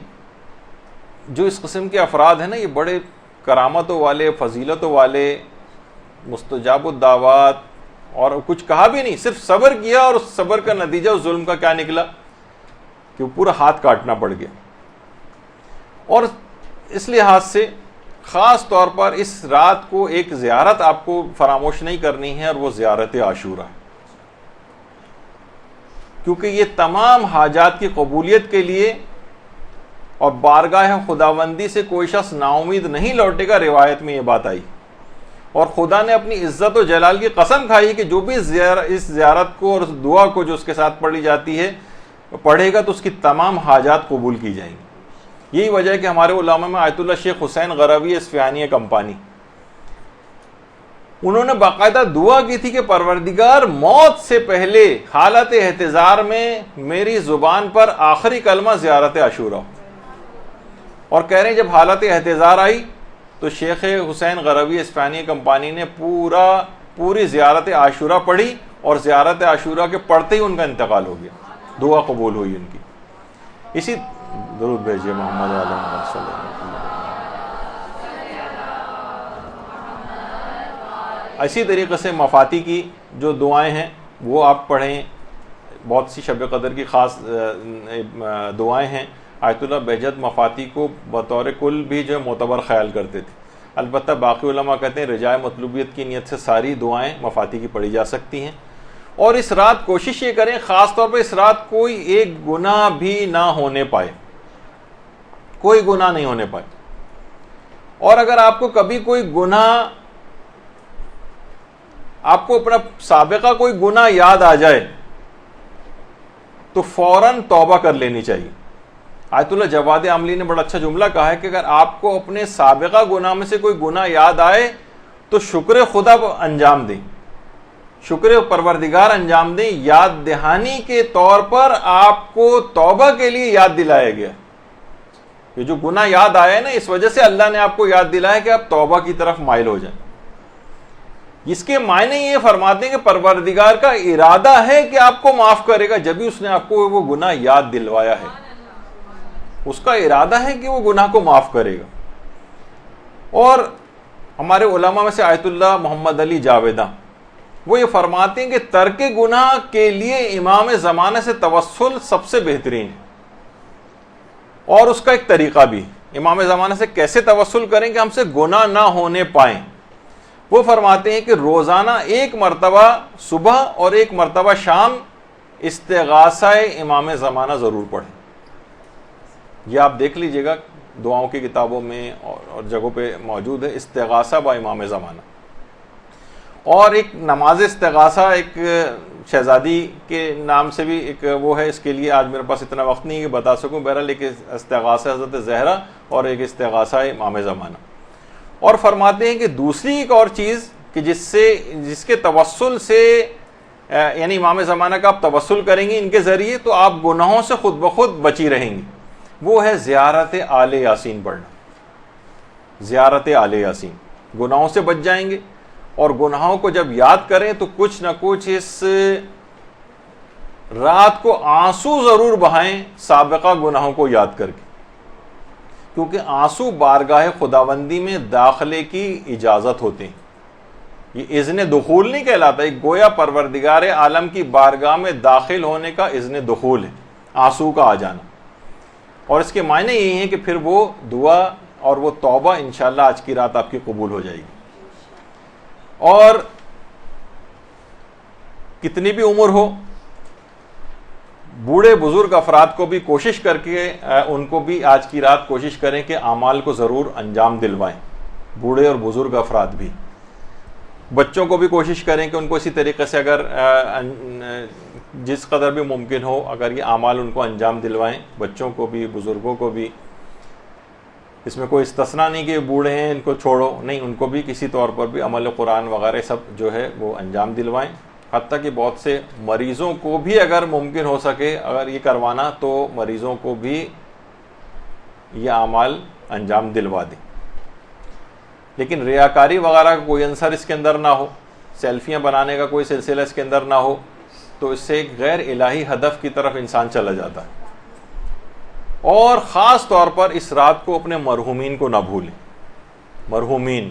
جو اس قسم کے افراد ہیں نا، یہ بڑے کرامتوں والے، فضیلتوں والے، مستجاب الدعوات، اور کچھ کہا بھی نہیں، صرف صبر کیا، اور اس صبر کا نتیجہ اس ظلم کا کیا نکلا کہ وہ پورا ہاتھ کاٹنا پڑ گیا۔ اور اس لحاظ سے خاص طور پر اس رات کو ایک زیارت آپ کو فراموش نہیں کرنی ہے، اور وہ زیارت عاشورہ ہے، کیونکہ یہ تمام حاجات کی قبولیت کے لیے اور بارگاہ خداوندی سے کوئی شخص نا امید نہیں لوٹے گا، روایت میں یہ بات آئی۔ اور خدا نے اپنی عزت و جلال کی قسم کھائی کہ جو بھی اس زیارت کو اور اس دعا کو جو اس کے ساتھ پڑھی جاتی ہے پڑھے گا تو اس کی تمام حاجات قبول کی جائیں گی۔ یہی وجہ ہے کہ ہمارے علماء میں آیت اللہ شیخ حسین غروی اصفہانی کمپانی، انہوں نے باقاعدہ دعا کی تھی کہ پروردگار موت سے پہلے حالت احتضار میں میری زبان پر آخری کلمہ زیارت عاشورہ ہو، اور کہہ رہے ہیں جب حالت احتضار آئی تو شیخ حسین غروی اصفہانی کمپانی نے پوری زیارت عاشورہ پڑھی، اور زیارت عاشورہ کے پڑھتے ہی ان کا انتقال ہو گیا، دعا قبول ہوئی ان کی۔ اسی درود بھیجیے محمد علیہ محمد صلی اللہ علیہ وسلم۔ اسی طریقے سے مفاتی کی جو دعائیں ہیں وہ آپ پڑھیں، بہت سی شب قدر کی خاص دعائیں ہیں۔ آیت اللہ بہجت مفاتی کو بطور کل بھی جو معتبر خیال کرتے تھے، البتہ باقی علماء کہتے ہیں رجاء مطلوبیت کی نیت سے ساری دعائیں مفاتی کی پڑھی جا سکتی ہیں۔ اور اس رات کوشش یہ کریں خاص طور پہ اس رات کوئی ایک گناہ بھی نہ ہونے پائے، کوئی گناہ نہیں ہونے پائے۔ اور اگر آپ کو کبھی کوئی گناہ، آپ کو اپنا سابقہ کوئی گناہ یاد آ جائے تو فوراً توبہ کر لینی چاہیے۔ آیت اللہ جواد عاملی نے بڑا اچھا جملہ کہا ہے کہ اگر آپ کو اپنے سابقہ گناہ میں سے کوئی گناہ یاد آئے تو شکر خدا انجام دیں، شکر پروردگار انجام دیں۔ یاد دہانی کے طور پر آپ کو توبہ کے لیے یاد دلایا گیا، یہ جو گناہ یاد آیا ہے نا، اس وجہ سے اللہ نے آپ کو یاد دلایا کہ آپ توبہ کی طرف مائل ہو جائیں۔ اس کے معنی یہ فرماتے ہیں کہ پروردگار کا ارادہ ہے کہ آپ کو معاف کرے گا، جب ہی اس نے آپ کو وہ گناہ یاد دلوایا ہے، اس کا ارادہ ہے کہ وہ گناہ کو معاف کرے گا۔ اور ہمارے علماء میں سے آیت اللہ محمد علی جاویدہ، وہ یہ فرماتے ہیں کہ ترک گناہ کے لیے امام زمانہ سے توسل سب سے بہترین ہے، اور اس کا ایک طریقہ بھی، امام زمانہ سے کیسے توسل کریں کہ ہم سے گناہ نہ ہونے پائیں۔ وہ فرماتے ہیں کہ روزانہ ایک مرتبہ صبح اور ایک مرتبہ شام استغاثہ امام زمانہ ضرور پڑھیں۔ یہ آپ دیکھ لیجئے گا دعاؤں کی کتابوں میں اور جگہوں پہ موجود ہے، استغاثہ با امام زمانہ۔ اور ایک نماز استغاثہ ایک شہزادی کے نام سے بھی ایک وہ ہے، اس کے لیے آج میرے پاس اتنا وقت نہیں کہ بتا سکوں، بہرحال ایک استغاثہ حضرت زہرا اور ایک استغاثہ امام زمانہ۔ اور فرماتے ہیں کہ دوسری ایک اور چیز کہ جس کے توسل سے یعنی امام زمانہ کا آپ توسل کریں گے ان کے ذریعے تو آپ گناہوں سے خود بخود بچی رہیں گی، وہ ہے زیارت آل یاسین پڑھنا۔ زیارت آل یاسین، گناہوں سے بچ جائیں گے، اور گناہوں کو جب یاد کریں تو کچھ نہ کچھ اس رات کو آنسو ضرور بہائیں سابقہ گناہوں کو یاد کر کے، کیونکہ آنسو بارگاہ خداوندی میں داخلے کی اجازت ہوتے ہیں۔ یہ اذن دخول نہیں کہلاتا، ایک گویا پروردگار عالم کی بارگاہ میں داخل ہونے کا اذن دخول ہے، آنسو کا آ جانا۔ اور اس کے معنی یہی ہیں کہ پھر وہ دعا اور وہ توبہ انشاءاللہ آج کی رات آپ کی قبول ہو جائے گی۔ اور کتنی بھی عمر ہو، بوڑھے بزرگ افراد کو بھی کوشش کر کے ان کو بھی آج کی رات کوشش کریں کہ اعمال کو ضرور انجام دلوائیں، بوڑھے اور بزرگ افراد بھی۔ بچوں کو بھی کوشش کریں کہ ان کو اسی طریقے سے اگر جس قدر بھی ممکن ہو اگر یہ اعمال ان کو انجام دلوائیں، بچوں کو بھی بزرگوں کو بھی۔ اس میں کوئی استثناء نہیں کہ بوڑھے ہیں ان کو چھوڑو، نہیں، ان کو بھی کسی طور پر بھی عمل قرآن وغیرہ سب جو ہے وہ انجام دلوائیں۔ حتیٰ کہ بہت سے مریضوں کو بھی اگر ممکن ہو سکے اگر یہ کروانا تو مریضوں کو بھی یہ اعمال انجام دلوا دیں، لیکن ریاکاری وغیرہ کا کوئی عنصر اس کے اندر نہ ہو، سیلفیاں بنانے کا کوئی سلسلہ اس کے اندر نہ ہو، تو اس سے ایک غیر الہی ہدف کی طرف انسان چلا جاتا ہے۔ اور خاص طور پر اس رات کو اپنے مرحومین کو نہ بھولیں۔ مرحومین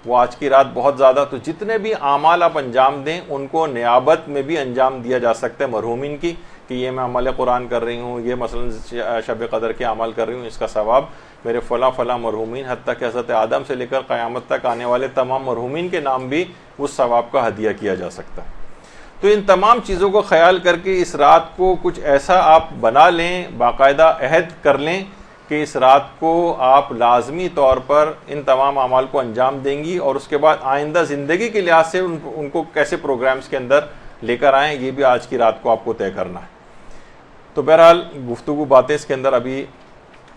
وہ آج کی رات بہت زیادہ، تو جتنے بھی اعمال آپ انجام دیں ان کو نیابت میں بھی انجام دیا جا سکتا ہے مرحومین کی، کہ یہ میں عمل قرآن کر رہی ہوں، یہ مثلا شب قدر کے اعمال کر رہی ہوں، اس کا ثواب میرے فلاں فلاں مرحومین، حتیٰ کہ حضرت آدم سے لے کر قیامت تک آنے والے تمام مرحومین کے نام بھی اس ثواب کا ہدیہ کیا جا سکتا ہے۔ تو ان تمام چیزوں کو خیال کر کے اس رات کو کچھ ایسا آپ بنا لیں، باقاعدہ عہد کر لیں کہ اس رات کو آپ لازمی طور پر ان تمام اعمال کو انجام دیں گی، اور اس کے بعد آئندہ زندگی کے لحاظ سے ان کو کیسے پروگرامز کے اندر لے کر آئیں، یہ بھی آج کی رات کو آپ کو طے کرنا ہے۔ تو بہرحال گفتگو باتیں اس کے اندر ابھی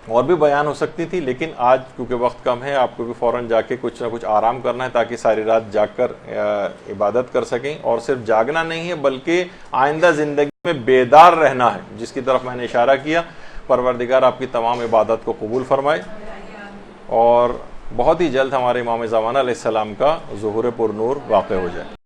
اور بھی بیان ہو سکتی تھی، لیکن آج کیونکہ وقت کم ہے، آپ کو بھی فوراً جا کے کچھ نہ کچھ آرام کرنا ہے تاکہ ساری رات جاگ کر عبادت کر سکیں، اور صرف جاگنا نہیں ہے بلکہ آئندہ زندگی میں بیدار رہنا ہے، جس کی طرف میں نے اشارہ کیا۔ پروردگار آپ کی تمام عبادت کو قبول فرمائے، اور بہت ہی جلد ہمارے امام زمانہ علیہ السلام کا ظہور پر نور واقع ہو جائے۔